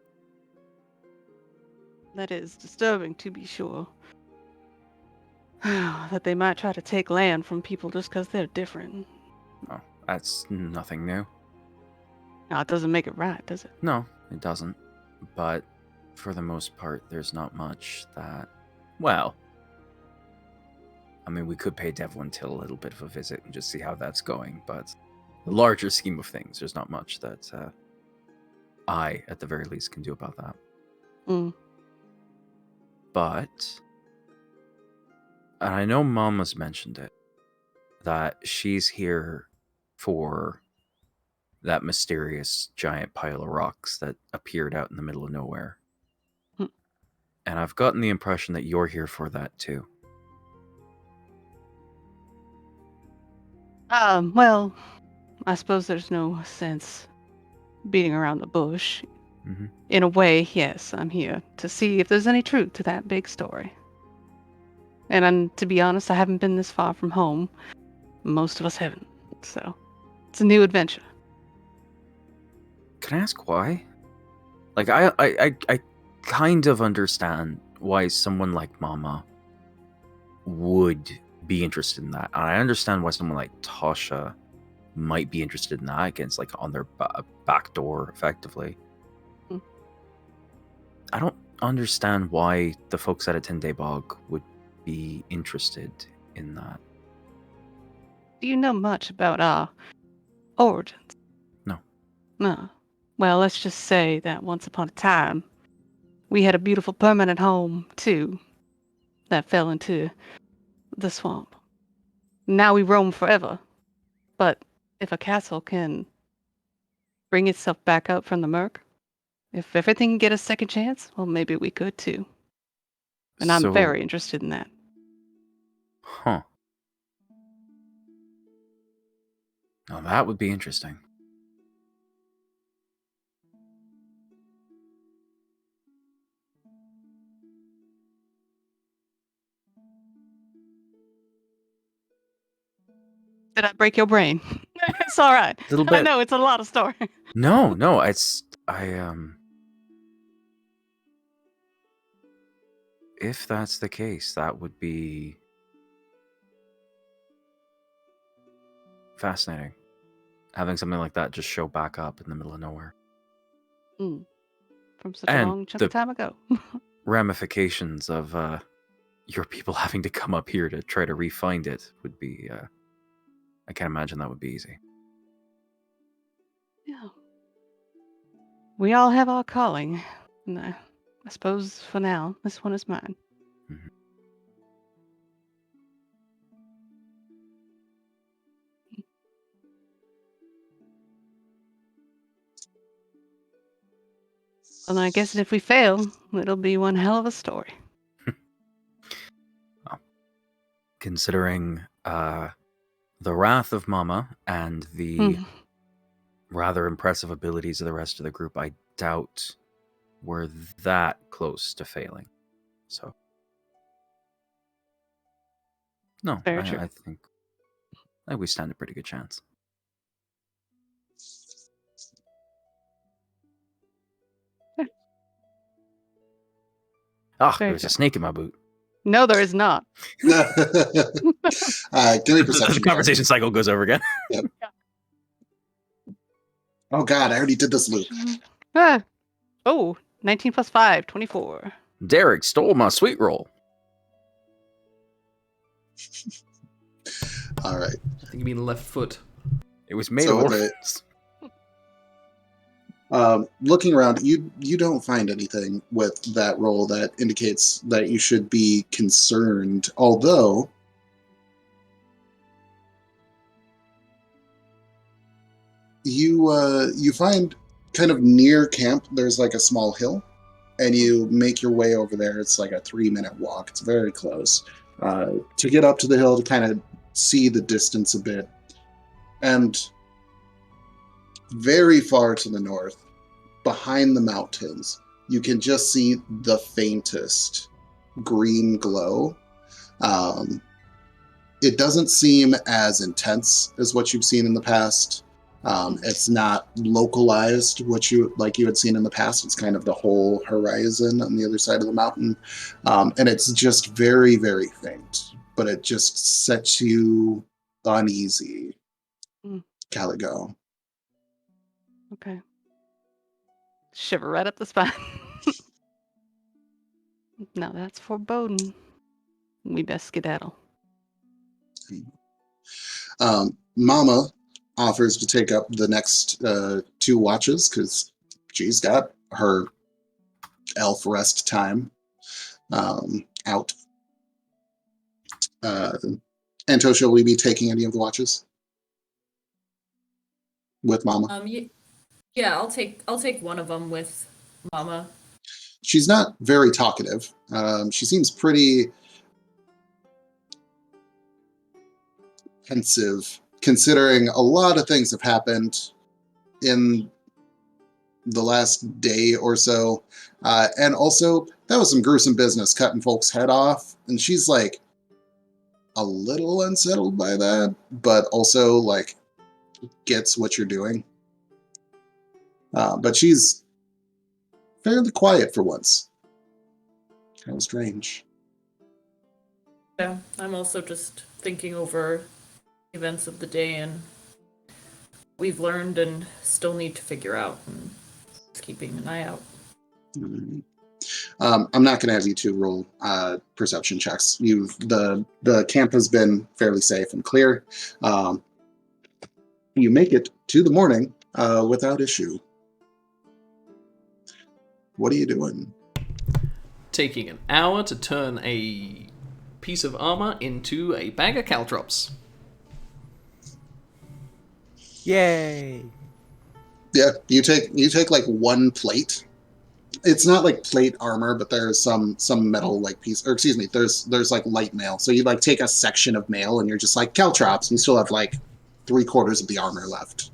That is disturbing, to be sure. That they might try to take land from people just because they're different. that's nothing new. No, it doesn't make it right, does it? No, it doesn't. But for the most part, there's not much that. Well, I mean, we could pay Devlin Till a little bit of a visit and just see how that's going, but the larger scheme of things, there's not much that I, at the very least, can do about that. Mm. But, and I know Mama's mentioned it, that she's here for that mysterious giant pile of rocks that appeared out in the middle of nowhere. And I've gotten the impression that you're here for that too. Well, I suppose there's no sense beating around the bush. Mm-hmm. In a way, yes, I'm here to see if there's any truth to that big story. And to be honest, I haven't been this far from home. Most of us haven't. So, it's a new adventure. Can I ask why? Like, I kind of understand why someone like Mama would be interested in that. And I understand why someone like Tasha might be interested in that, against like on their back door, effectively. Hmm. I don't understand why the folks at a 10-day bog would be interested in that. Do you know much about our origins? No. No. Well, let's just say that once upon a time, we had a beautiful permanent home, too, that fell into the swamp. Now we roam forever. But if a castle can bring itself back up from the murk, if everything can get a second chance, well, maybe we could, too. And I'm very interested in that. Huh. Now that would be interesting. Did I break your brain? It's all right. Little bit. I know it's a lot of story. No, if that's the case, that would be fascinating. Having something like that just show back up in the middle of nowhere. From such a long chunk of time ago. Ramifications of your people having to come up here to try to re-find it would be, I can't imagine that would be easy. Yeah. We all have our calling. And I suppose for now, this one is mine. Mm-hmm. And I guess if we fail, it'll be one hell of a story. Well, considering the wrath of Mama and the rather impressive abilities of the rest of the group, I doubt we're that close to failing. So, no, I think we stand a pretty good chance. There's a snake in my boot. No, there is not. Give me perception. The conversation cycle goes over again. Yep. Oh God, I already did this loop. 19 plus 5, 24. Derek stole my sweet roll. All right. I think you mean left foot. It was made So of with orphans. Looking around, you don't find anything with that roll that indicates that you should be concerned. Although you find kind of near camp, there's like a small hill, and you make your way over there. It's like a 3-minute walk. It's very close. To get up to the hill to kind of see the distance a bit, and very far to the north, behind the mountains, you can just see the faintest green glow. It doesn't seem as intense as what you've seen in the past. It's not localized what you had seen in the past. It's kind of the whole horizon on the other side of the mountain, and it's just very, very faint. But it just sets you uneasy, Caligo. Okay. Shiver right up the spine. Now that's foreboding. We best skedaddle. Mama offers to take up the next 2 watches because she's got her elf rest time out. Antosha, will you be taking any of the watches with Mama? Yeah, I'll take one of them with Mama. She's not very talkative. She seems pretty pensive, considering a lot of things have happened in the last day or so. And also, that was some gruesome business, cutting folks' head off. And she's like a little unsettled by that, but also like gets what you're doing. But she's fairly quiet for once. Kind of strange. Yeah, I'm also just thinking over events of the day and we've learned and still need to figure out, and just keeping an eye out. Mm-hmm. I'm not going to have you 2 roll perception checks. The camp has been fairly safe and clear. You make it to the morning without issue. What are you doing? Taking an hour to turn a piece of armor into a bag of caltrops. Yay! Yeah, you take like 1 plate. It's not like plate armor, but there's some metal like piece, or excuse me, there's like light mail. So you like take a section of mail and you're just like caltrops, and you still have like 3/4 of the armor left.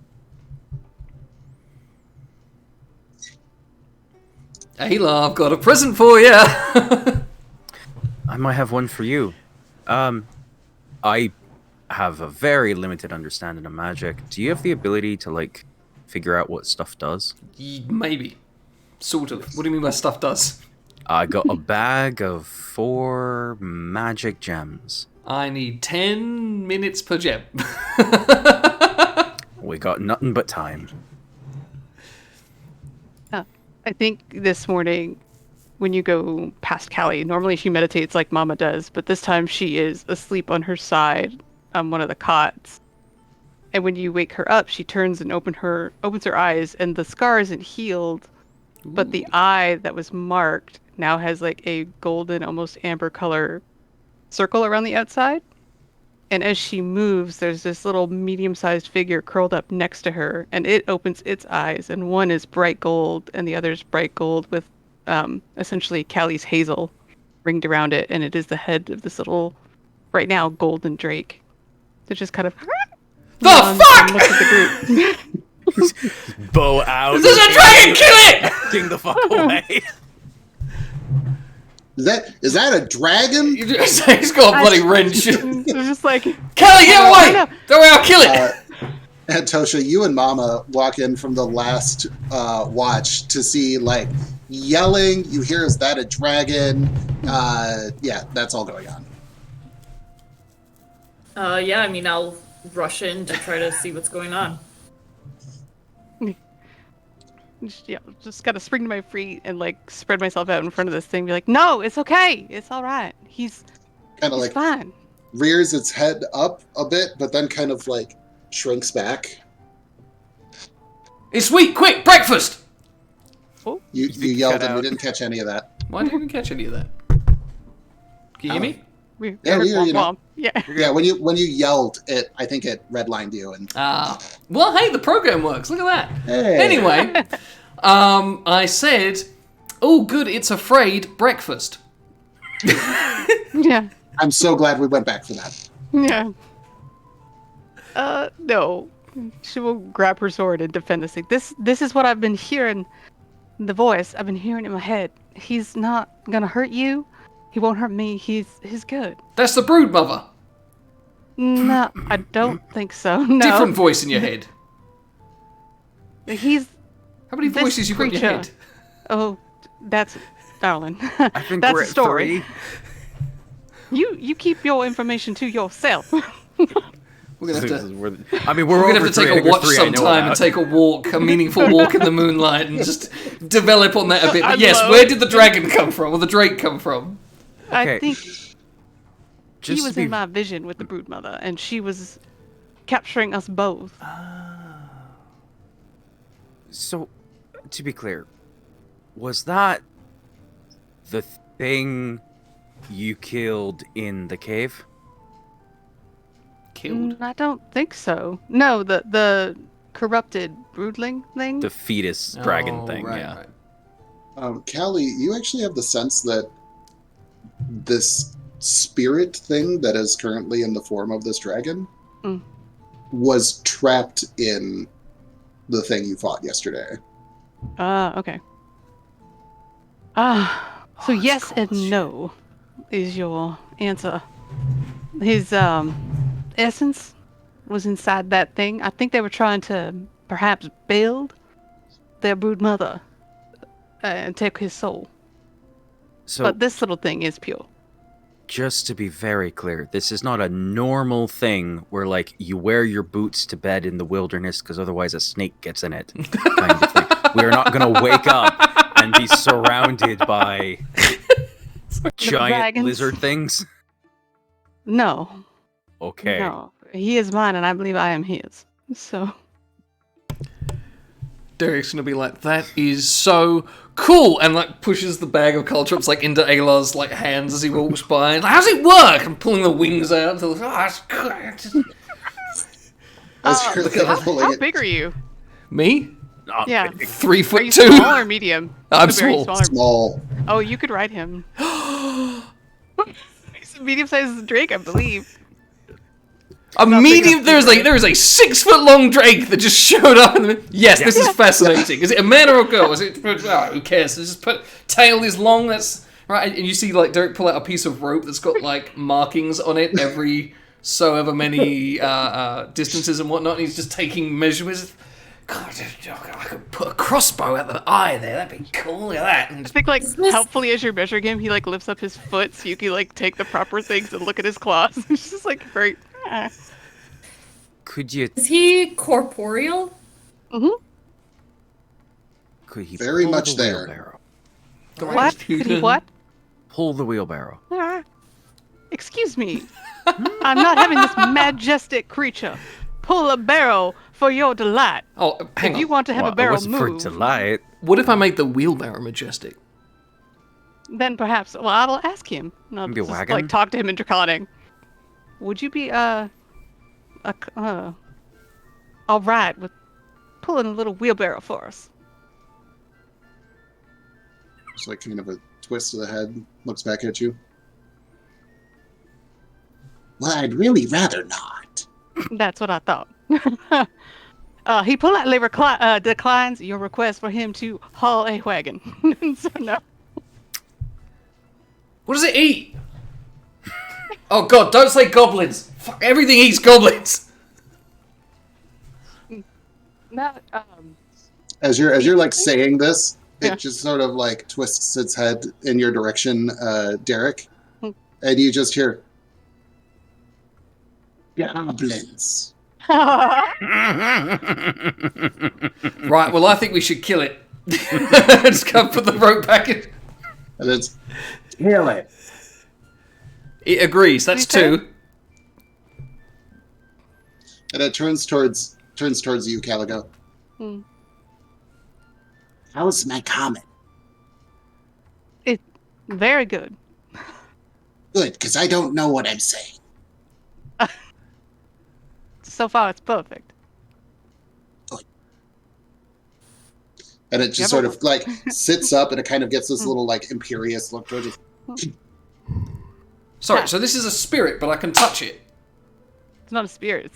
Ayla, I've got a present for you. I might have one for you. I have a very limited understanding of magic. Do you have the ability to like figure out what stuff does? Maybe. Sort of. What do you mean by stuff does? I got a bag of 4 magic gems. I need 10 minutes per gem. We got nothing but time. I think this morning, when you go past Callie, normally she meditates like Mama does, but this time she is asleep on her side on one of the cots. And when you wake her up, she turns and opens her eyes, and the scar isn't healed, but the eye that was marked now has like a golden, almost amber color circle around the outside. And as she moves, there's this little medium-sized figure curled up next to her, and it opens its eyes, and one is bright gold, and the other is bright gold with essentially Callie's hazel ringed around it, and it is the head of this little, right now, golden drake. It just kind of the fuck! Looks at the group. Bow out. There's a dragon! Kill it! Getting the fuck away. Is that a dragon? He's got a bloody wrench. They're just like, Kelly, get away! Don't worry, I'll kill it! Antosha, you and Mama walk in from the last watch to see, like, yelling. You hear, is that a dragon? Yeah, that's all going on. Yeah, I mean, I'll rush in to try to see what's going on. yeah, just gotta spring to my feet and like spread myself out in front of this thing. Be like, no, it's okay, it's all right. He's kind of like fine. Rears its head up a bit, but then kind of like shrinks back. It's sweet, quick, breakfast! You You yelled cut and we out. didn't catch any of that. Why didn't you catch any of that? Can you hear me? Yeah, we hear you now. Womp. Yeah. Yeah, when you yelled, I think it redlined you. And Well, hey, the program works. Look at that. Hey. Anyway, I said, oh, good, it's afraid breakfast. Yeah. I'm so glad we went back for that. Yeah. No. She will grab her sword and defend this thing. This is what I've been hearing. The voice I've been hearing in my head. He's not gonna hurt you. He won't hurt me. He's good. That's the brood mother. No, I don't think so. No. Different voice in your head. He's How many This voices you got in your creature. head? oh, that's darling. I think that's we're a at story. 3. You keep your information to yourself. We're gonna have to. We're We're over gonna have to 3. take I a think there's watch 3 I know sometime and about. take a walk, a meaningful walk in the moonlight, and just develop on that a bit. I But yes, love- where did the dragon come from, or the drake come from? Okay. I think Just he was to be in my vision with the broodmother, and she was capturing us both. So, to be clear, was that the thing you killed in the cave? Killed. I don't think so. No, the corrupted broodling thing. The fetus dragon Oh, thing, right, yeah. right. Callie, you actually have the sense that this spirit thing that is currently in the form of this dragon Mm. was trapped in the thing you fought yesterday. Okay. So yes and no is your answer. His essence was inside that thing. I think they were trying to perhaps build their brood mother and take his soul. So, But this little thing is pure. just to be very clear, this is not a normal thing where, like, you wear your boots to bed in the wilderness because otherwise a snake gets in it. Kind of thing. We are not going to wake up and be surrounded by giant dragons. lizard things. No. Okay. No. He is mine and I believe I am his. So Derek's gonna be like, that is so cool, and like pushes the bag of caltrops like into Aylar's like hands as he walks by. And, how's it work? And pulling the wings out. Until, that's good. As you're look at like that. pulling how it- big are you? Me? Not Yeah. big. 3 Are foot you 2. small or medium? I'm Very small. Small. Oh, you could ride him. He's a medium-sized drake, I believe. A Not big medium. enough to There is a 6 foot long drake that just showed up. Yes, this is fascinating. Is it a man or a girl? Is it? Oh, who cares? Just put tail is long. That's right. And you see like Derek pull out a piece of rope that's got like markings on it every so ever many distances and whatnot. And he's just taking measurements. God, I could put a crossbow at the eye there. That'd be cool. Look at that. And I just, think like Is this- helpfully as you're measuring him, he like lifts up his foot so you can like take the proper things and look at his claws. It's just like very. Could you? Is he corporeal? Could he Very pull much the there. wheelbarrow? What? Could he what? Pull the wheelbarrow. Excuse me. I'm not having this majestic creature pull a barrel for your delight. oh, hang If on. you want to have Well, a barrel it wasn't for move, delight. What if I make the wheelbarrow majestic? then perhaps. Well, I will ask him. I'll Maybe a just, wagon? like talk to him in Draconic. Would you be all right with pulling a little wheelbarrow for us? Just like kind of a twist of the head. Looks back at you. Well, I'd really rather not. That's what I thought. He politely declines your request for him to haul a wagon. So no. What does it eat? Oh god, don't say goblins. Fuck, everything eats goblins. No, As you're like saying this, Yeah. it just sort of like twists its head in your direction, Derek, Hmm. and you just hear goblins. Right, well I think we should kill it. Just go put the rope back in. And it's kill it. It agrees, that's Okay. 2. And it turns towards you, Caligo. Hmm. How's my comment? Very good. Good, because I don't know what I'm saying. So far, it's perfect. And it just sort of like sits up, and it kind of gets this little like imperious look towards it. Sorry, so this is a spirit, but I can touch it. It's not a spirit.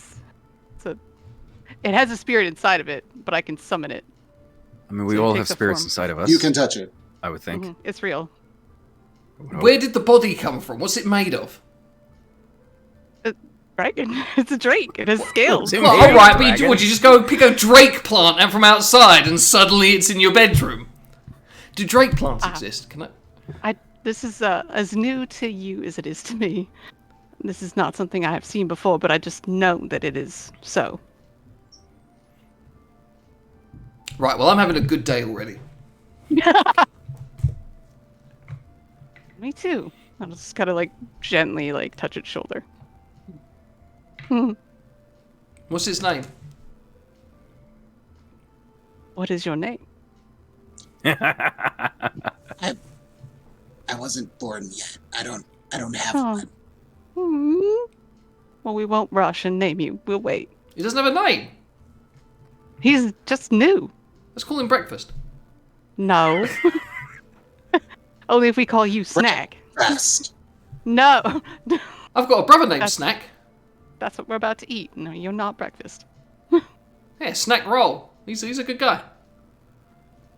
It has a spirit inside of it, but I can summon it. I mean, we So it all takes have a spirits form. inside of us. You can touch it. I would think. It's real. Where did the body come from? What's it made of? Dragon. It's a drake. It has scales. It's Well, made of alright, but dragon. would you just go pick a drake plant out from outside and suddenly it's in your bedroom? Do drake plants exist? Can I? This is as new to you as it is to me. This is not something I have seen before, but I just know that it is so. Right, well, I'm having a good day already. Me too. I'll just kind of like gently like touch its shoulder. What's his name? What is your name? I wasn't born yet. I don't have Oh. one. Well, we won't rush and name you. We'll wait. He doesn't have a name. He's just new. Let's call him Breakfast. No. Only if we call you Snack. Rest. No. I've got a brother named That's- Snack. That's what we're about to eat. No, you're not breakfast. Yeah, Snack Roll. He's a good guy.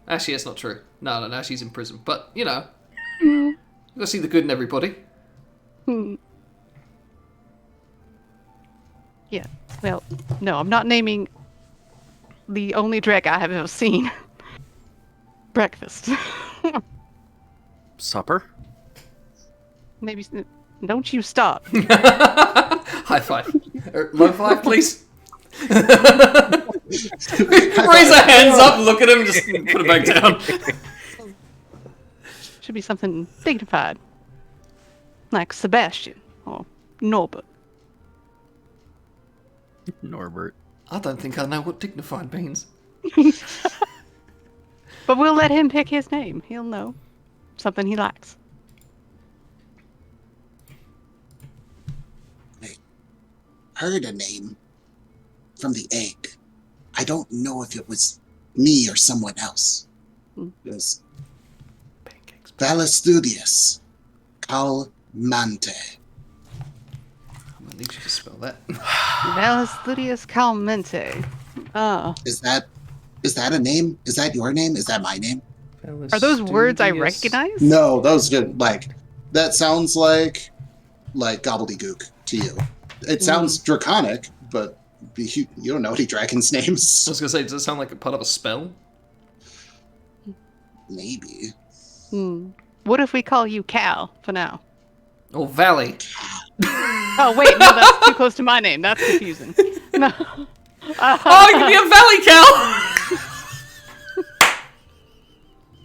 Actually, that's not true. No, she's in prison. But, you know, you gotta see the good in everybody. Yeah. Well, no, I'm not naming the only drake I have ever seen. Breakfast. Supper? Maybe. Don't you stop. High five. Low five, please. Raise our hands up, look at him, just put it back down. Should be something dignified. Like Sebastian or Norbert. Norbert. I don't think I know what dignified means. But we'll let him pick his name. He'll know. Something he likes. Heard a name from the egg. I don't know if it was me or someone else. It was Pancakes. Valastudius Calmante. I'm gonna need you to spell that. Valastudius Calmente. Ah. Is that a name? Is that your name? Is that my name? Are those words I recognize? No, those just like that sounds like gobbledygook to you. It sounds draconic, but you don't know any dragons' I names. was gonna say, does it sound like a part of a spell? Maybe. What if we call you Cal for now? Or Valley? Oh, wait, no, that's too close to my name. That's confusing. No. Oh, give me a Valley Cal!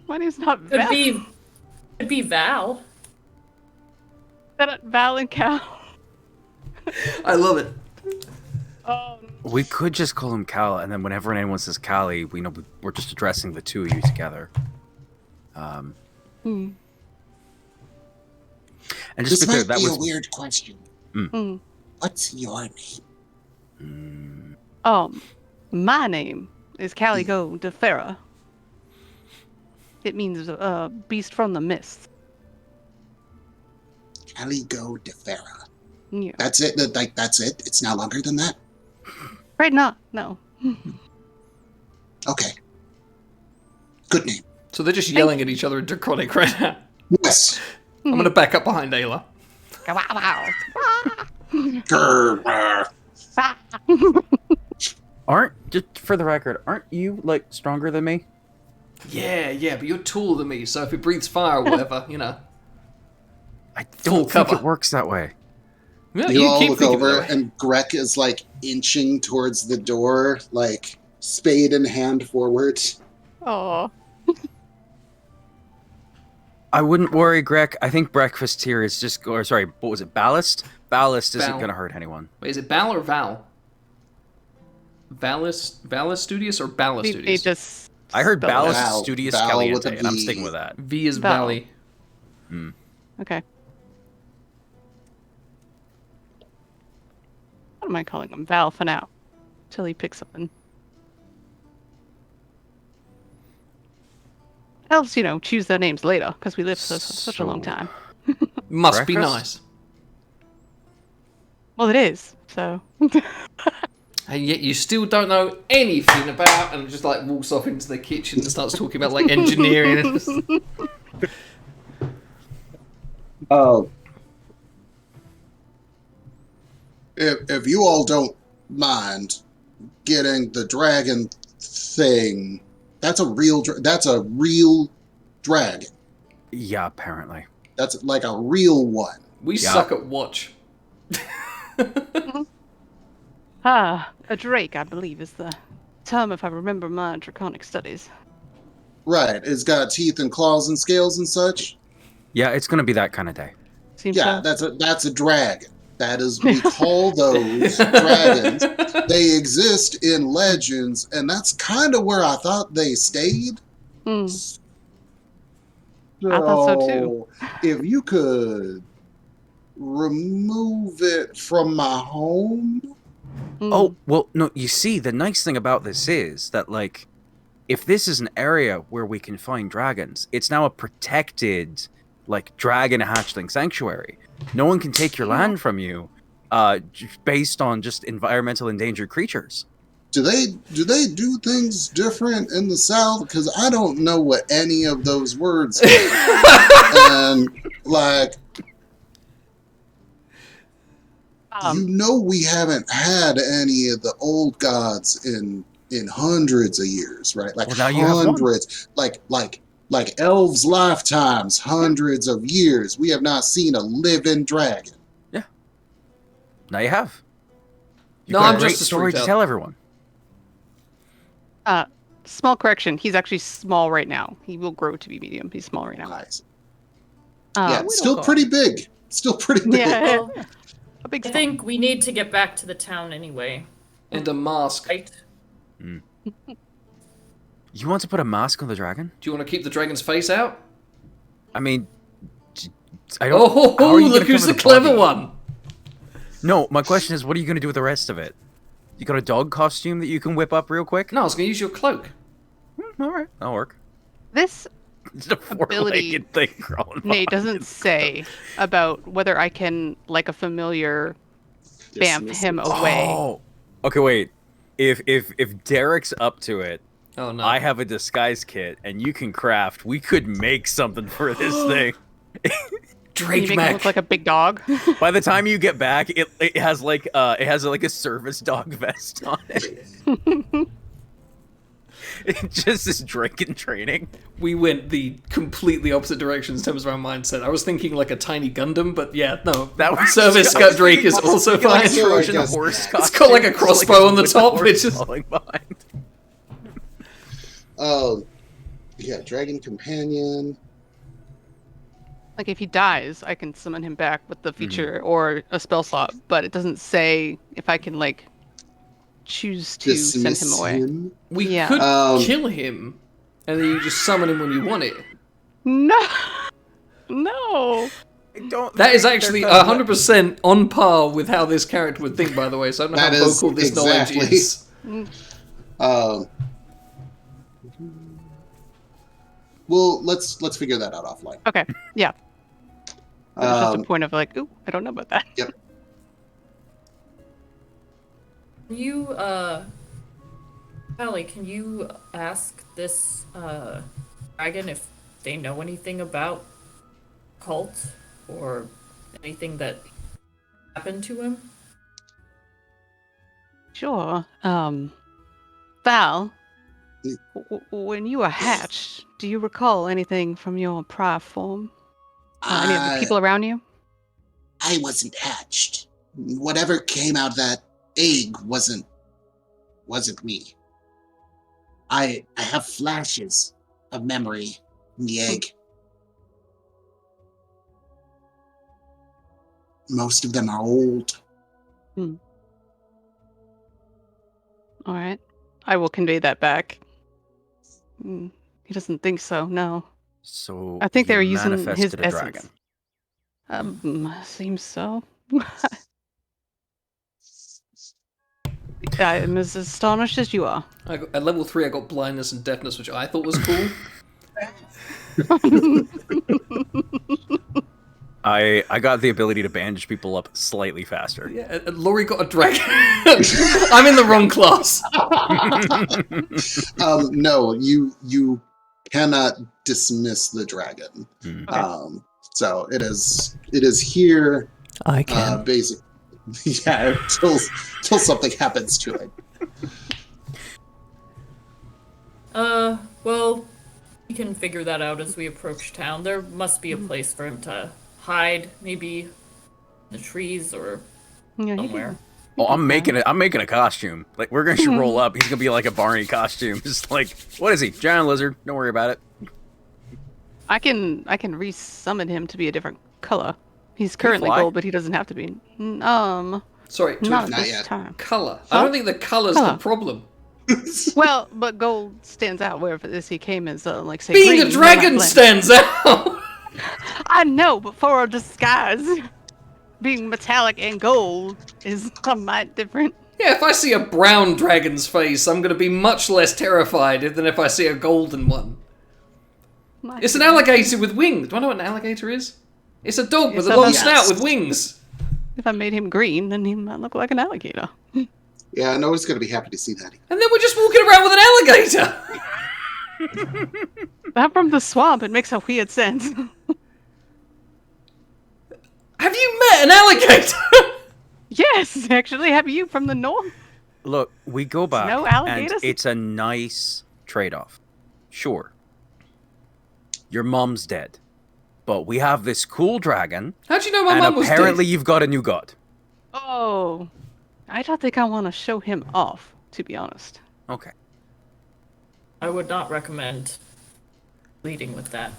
My name's not Val. Could be Val. That Val and Cal. I love it. Oh, We could just call him Cal, and then whenever anyone says Callie, we know we're just addressing the two of you together. And just This to be clear, might that be was a weird question. What's your name? my name is Caligo de Ferra. It means beast from the mist. Caligo de Ferra. Yeah. That's it. That's it. It's not longer than that. Right now, no. Okay. Good name. So they're just yelling at each other in Draconic right now. Yes. I'm gonna back up behind Ayla. Wow. Grr. just for the record, aren't you like stronger than me? Yeah, but you're taller than me, so if it breathes fire or whatever, you know. I Full don't think cover. it works that way. Yeah, You all keep look thinking over, that way. and Grek is like inching towards the door, like spade in hand forward. Oh. I wouldn't worry, Greg. I think breakfast here is just, or sorry, what was it, ballast? Ballast isn't Bal- going to hurt anyone. Wait, is it Bal or Val? Valis Studious or Bala He Studious? just I heard spell it Balis out. Val- Studious Val with Caliente, a and I'm V. sticking with that. V is Val. Valley. Okay. What am I calling him? Val for now. Till he picks something. Elves, choose their names later, because we lived for such a long So- time. Must be Breakfast? nice. Well, it is, so... And yet you still don't know anything about, and just like walks off into the kitchen and starts talking about like engineering. Oh. If you all don't mind getting the dragon thing, that's a real dragon. Yeah, apparently. That's like a real one. We Yeah. suck at watch. A drake, I believe, is the term if I remember my draconic studies. Right. It's got teeth and claws and scales and such. Yeah, it's gonna be that kind of day. Seems Yeah, so. that's a dragon. That is, we call those dragons. They exist in legends, and that's kind of where I thought they stayed. Hmm. I thought so, too. If you could remove it from my home. Hmm. Oh, well, no, you see, the nice thing about this is that, like, if this is an area where we can find dragons, it's now a protected, like, dragon hatchling sanctuary. No one can take your land from you, based on just environmental endangered creatures. Do they do things different in the South? Because I don't know what any of those words mean. And like, we haven't had any of the old gods in hundreds of years, right? Like Well, now you have one. hundreds, like elves' lifetimes, hundreds of years. We have not seen a living dragon. Now you have. You've No, got I'm a great just a story to storyteller. tell everyone. Small correction. He's actually small right now. He will grow to be medium. He's small right now. Nice. Uh, Yeah, still pretty big. Still pretty big. Yeah. Well, A big I small. think we need to get back to the town anyway, And a mask. right? You want to put a mask on the dragon? Do you want to keep the dragon's face out? I mean, I don't. Oh, how are you look gonna who's cover the clever body? one! No, my question is, what are you going to do with the rest of it? You got a dog costume that you can whip up real quick? No, I was going to use your cloak. All right, that'll work. This It's a four-legged thing crawling. Nate behind doesn't you. say about whether I can, like a familiar, bamf him away. Oh, okay. Wait. If Derek's up to it, Oh no. I have a disguise kit, and you can craft. We could make something for this thing. Can Drake you make him Mac. look like a big dog? By the time you get back, it has like a service dog vest on it. It just is drinking training. We went the completely opposite direction in terms of our mindset. I was thinking like a tiny Gundam, but yeah, no. That was Service Scott Drake is also fine. like Trojan a- horse It's got like a costume, crossbow on the with top, horse which is- falling behind. Yeah, dragon companion. Like if he dies, I can summon him back with the Mm-hmm. feature or a spell slot, but it doesn't say if I can like choose to send him Dismiss away. him. We Yeah. could Um, kill him, and then you just summon him when you want it. No, no. That is actually 100% on par with how this character would think, by the way, so I don't know That how is vocal this knowledge exactly- is. Well, let's figure that out offline. Okay, yeah. It's just a Um, point of like, ooh, I don't know about that. Can you, Allie, can you ask this, dragon if they know anything about cult or anything that happened to him? Sure. Val, Mm. when you were hatched, do you recall anything from your prior form? Any of the people around you? I wasn't hatched. Whatever came out of that egg wasn't me. I have flashes of memory in the egg. Most of them are old. All right. I will convey that back. He doesn't think so. No. So I think they you were using his manifested a essence. dragon. Seems so. I'm as astonished as you are. At level 3, I got blindness and deafness, which I thought was cool. I got the ability to bandage people up slightly faster. Yeah, and Laurie got a dragon. I'm in the wrong class. No, you cannot dismiss the dragon. Hmm. So it is here. I can. Basically, yeah, until something happens to it. Well, we can figure that out as we approach town. There must be a place for him to hide, maybe in the trees or Yeah, somewhere. Oh, I'm making a costume. Like we're gonna should roll up. He's gonna be like a Barney costume. Just like, what is he? Giant lizard. Don't worry about it. I can resummon him to be a different color. He's currently fly? gold, but he doesn't have to be. Sorry, Not at Not this yet. time. colour. Huh? I don't think the colour's the Colour. problem. Well, but gold stands out wherever this he came as, like say. Being green, a dragon blend. stands out! I know, but for a disguise, being metallic and gold is a mite different. Yeah, if I see a brown dragon's face, I'm gonna be much less terrified than if I see a golden one. It's an alligator with wings. Do I know what an alligator is? It's a dog with a Yes, long yes. snout with wings. If I made him green, then he might look like an alligator. Yeah, nobody's going to be happy to see that. And then we're just walking around with an alligator. That from the swamp, it makes a weird sense. Have you met an alligator? Yes, actually, have you from the north? Look, we go back, no and alligators? it's a nice trade-off. Sure, your mom's dead, but we have this cool dragon, How'd you know my and mum was apparently dead? you've got a new god. Oh, I don't think I want to show him off, to be honest. Okay. I would not recommend leading with that.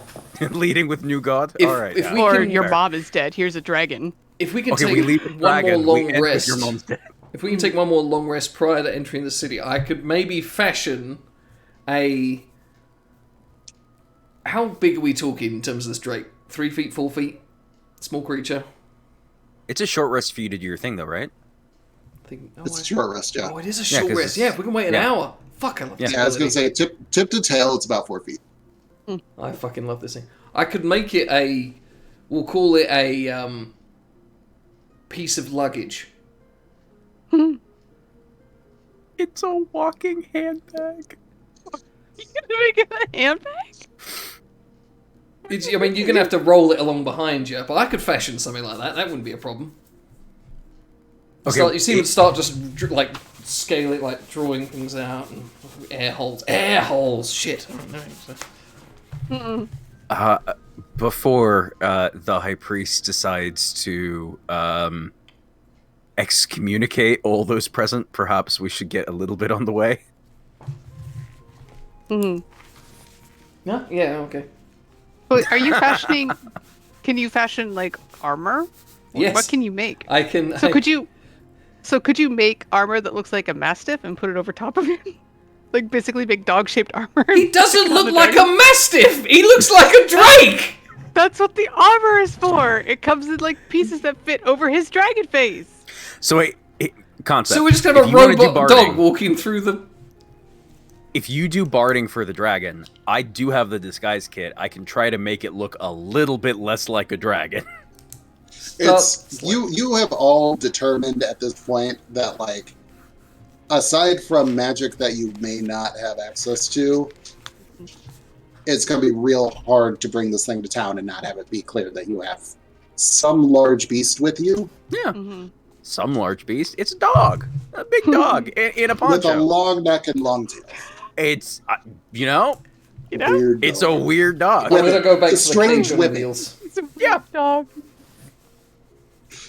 Leading with new god. If- All right. if yeah. we Or can- your Fair. mom is dead. Here's a dragon. If we can Okay, take we leave with one dragon. more We long end with rest, your mom's dead. if we can take one more long rest prior to entering the city, I could maybe fashion a. How big are we talking in terms of this drake? 3 feet, 4 feet, small creature. It's a short rest for you to do your thing, though, right? I think, It's a short rest, yeah. Oh, it is a Yeah, short 'cause rest. it's- Yeah, if we can wait an yeah. hour. Fuck, I love this. Yeah, I was going to ability. say, tip to tail, it's about 4 feet. I fucking love this thing. I could make it a. We'll call it a piece of luggage. It's a walking handbag. You gonna make it a handbag? I mean, you're gonna have to roll it along behind you, but I could fashion something like that. That wouldn't be a problem. Okay, You see him start just like scale it, like drawing things out and air holes. Air holes. Shit. Before the high priest decides to excommunicate all those present, perhaps we should get a little bit on the way. Hmm. Yeah. Yeah. Okay. But are you fashioning? Can you fashion like armor? Yes. What can you make? I can. So could you? So could you make armor that looks like a mastiff and put it over top of it? Like basically big dog-shaped armor. He doesn't on look the like dragon? a mastiff. He looks like a drake. That's what the armor is for. It comes in like pieces that fit over his dragon face. So wait, concept. So we're just gonna have If a you wanna do robot barding- dog walking through the. If you do barding for the dragon, I do have the disguise kit. I can try to make it look a little bit less like a dragon. It's you have all determined at this point that, like, aside from magic that you may not have access to, it's going to be real hard to bring this thing to town and not have it be clear that you have some large beast with you Yeah, Mm-hmm. some large beast. It's a dog, a big dog in a with a poncho. long neck and long tail. It's you know, You know, Weird it's dog. a weird dog. I'm gonna go back to It's the strange cage on whipping. wheels. it's a weird Yeah. dog.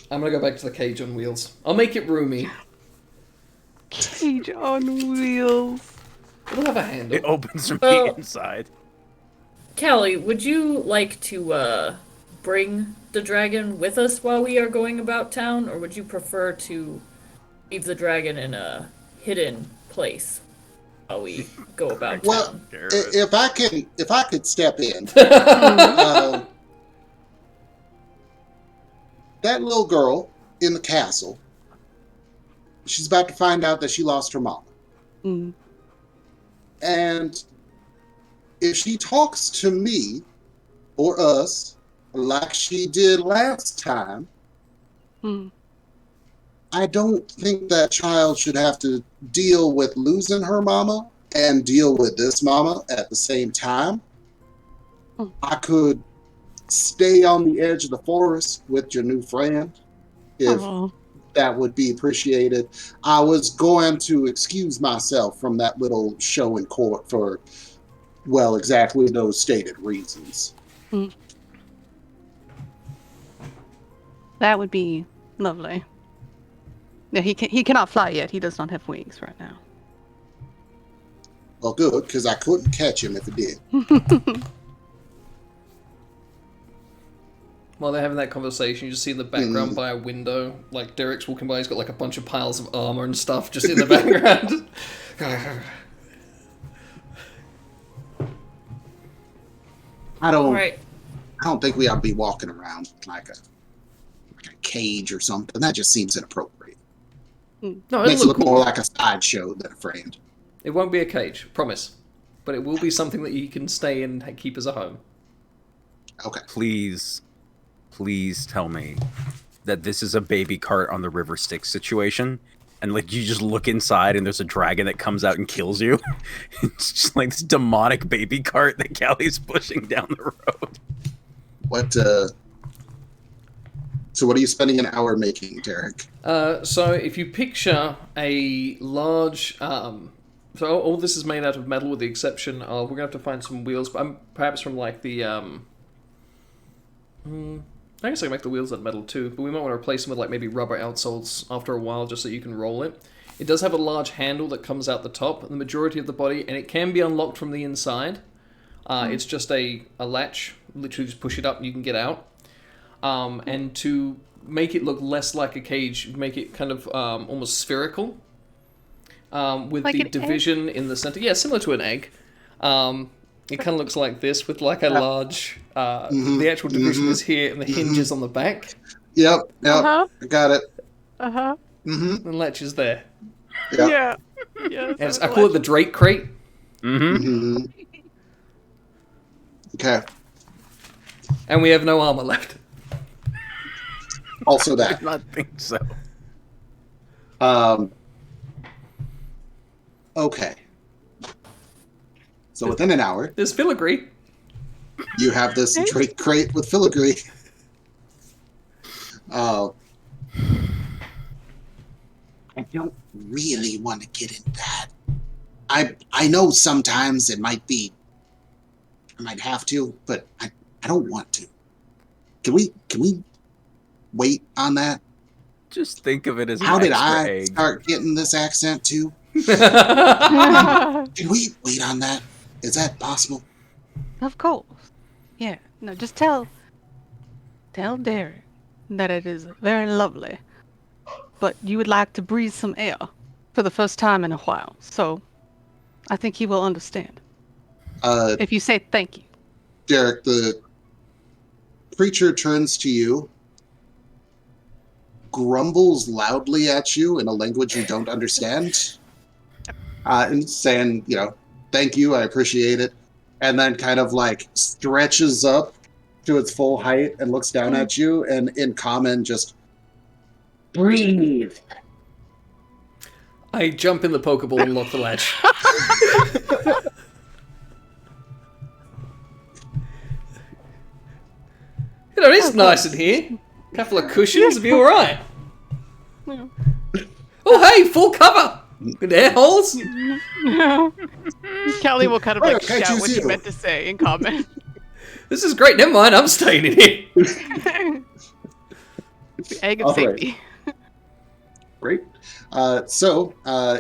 I'm gonna go back to the cage on wheels. I'll make it roomy. Cage on wheels. It'll have a handle. It opens from Oh. the inside. Callie, would you like to bring the dragon with us while we are going about town, or would you prefer to leave the dragon in a hidden place? how we go about Well, town. if I could step in, that little girl in the castle, she's about to find out that she lost her mom. Mm. And if she talks to me or us like she did last time, Mm. I don't think that child should have to deal with losing her mama and deal with this mama at the same time. Mm. I could stay on the edge of the forest with your new friend if Oh. that would be appreciated. I was going to excuse myself from that little show in court for, well, exactly those stated reasons. Mm. That would be lovely. No, he cannot fly yet. He does not have wings right now. Well, good, because I couldn't catch him if it did. While they're having that conversation, you just see in the background by a window, like Derek's walking by, he's got like a bunch of piles of armor and stuff just in the background. I All right. don't think we ought to be walking around like a cage or something. That just seems inappropriate. No, Makes it'll it look look more cool. like a sideshow than a friend. It won't be a cage, promise. But it will be something that you can stay in and keep as a home. Okay. Please tell me that this is a baby cart on the river Styx situation, and like you just look inside and there's a dragon that comes out and kills you. It's just like this demonic baby cart that Callie's pushing down the road. What, so what are you spending an hour making, Derek? So if you picture a large... so all this is made out of metal with the exception of... We're going to have to find some wheels, perhaps from like the... I guess I can make the wheels out of metal too, but we might want to replace them with like maybe rubber outsoles after a while just so you can roll it. It does have a large handle that comes out the top, the majority of the body, and it can be unlocked from the inside. It's just a latch, literally just push it up and you can get out. And to make it look less like a cage, make it kind of almost spherical. With Like the an division in the center. Yeah, similar to an egg. It kind of looks like this with like a large... The actual division is here and the hinge is on the back. Yep, Uh-huh. I got it. Uh-huh. Mm-hmm. The latch is there. Yep. Yeah. Yes, And I call it the Drake crate. Mm-hmm. Okay. And we have no armor left. Also I that. do not think so. Okay. So within an hour, There's filigree. you have this Drake crate with filigree. I don't really want to get into that. I know sometimes it might be, I might have to, but I don't want to. Can we wait on that? Just think of it as How an did extra I egg. start getting this accent too? of Can we wait on that? Is that possible? course. Yeah. No, just tell Derek that it is very lovely, but you would like to breathe some air for the first time in a while. So I think he will understand if you say thank you. Derek, the creature turns to you, grumbles loudly at you in a language you don't understand, and saying, thank you, I appreciate it, and then kind of like stretches up to its full height and looks down at you, and in common just breathe. I jump in the Pokeball and lock the latch. It's nice in here. Couple of cushions, it'll be alright. Yeah. Oh, hey, full cover! Good air holes. Kelly will kind of Wait, like can't shout you what see you meant to say in comment. This is great, never mind, I'm staying in here. The egg of All right. safety. Great. So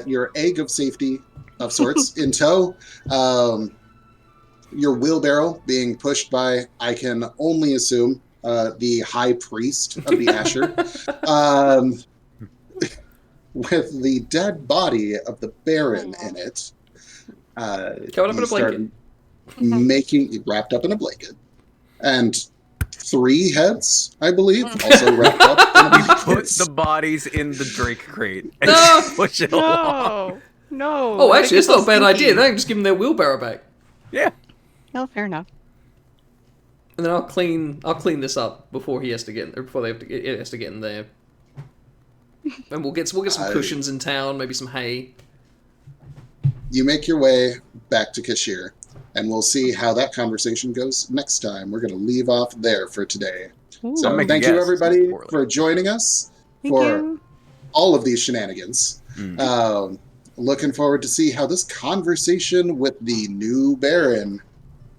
your egg of safety of sorts in tow. Your wheelbarrow being pushed by, I can only assume, the high priest of the Asher, with the dead body of the Baron in it. Covered up in you a start blanket. making wrapped up in a blanket, and 3 heads, I believe, also wrapped up in a blanket. Put the bodies in the Drake crate and No! push it along. No. Oh, that actually, gets it's not all a bad stinky. idea. Then I can just give them their wheelbarrow back, Yeah. No, fair enough. and then I'll clean this up before he has to get, or before they have to get, it has to get in there. And we'll get some cushions in town, maybe some hay. You make your way back to Kashir, and we'll see how that conversation goes next time. We're going to leave off there for today. Ooh, So make a thank you, guess. everybody, Poorly. for joining us thank for you. all of these shenanigans. Looking forward to see how this conversation with the new Baron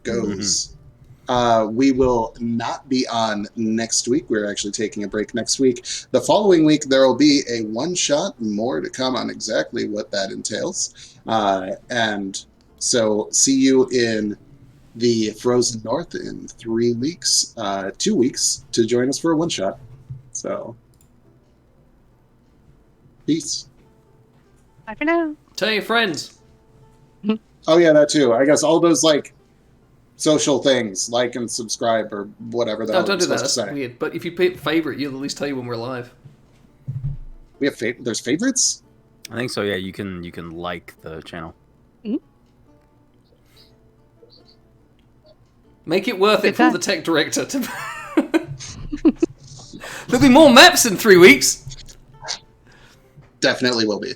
goes. We will not be on next week. We're actually taking a break next week. The following week, there will be a one-shot, more to come on exactly what that entails. And so see you in the Frozen North in 3 weeks, 2 weeks, to join us for a one-shot. So, peace. Bye for now. Tell your friends. Oh yeah, that too. I guess all those like social things, like and subscribe or whatever the No, hell don't I'm do that. supposed to That's say. weird. But if you pick favorite, you'll at least tell you when we're live. We have there's favorites. I think so. Yeah, you can like the channel. Make it worth it Good for time. the tech director to. There'll be more maps in 3 weeks. Definitely will be.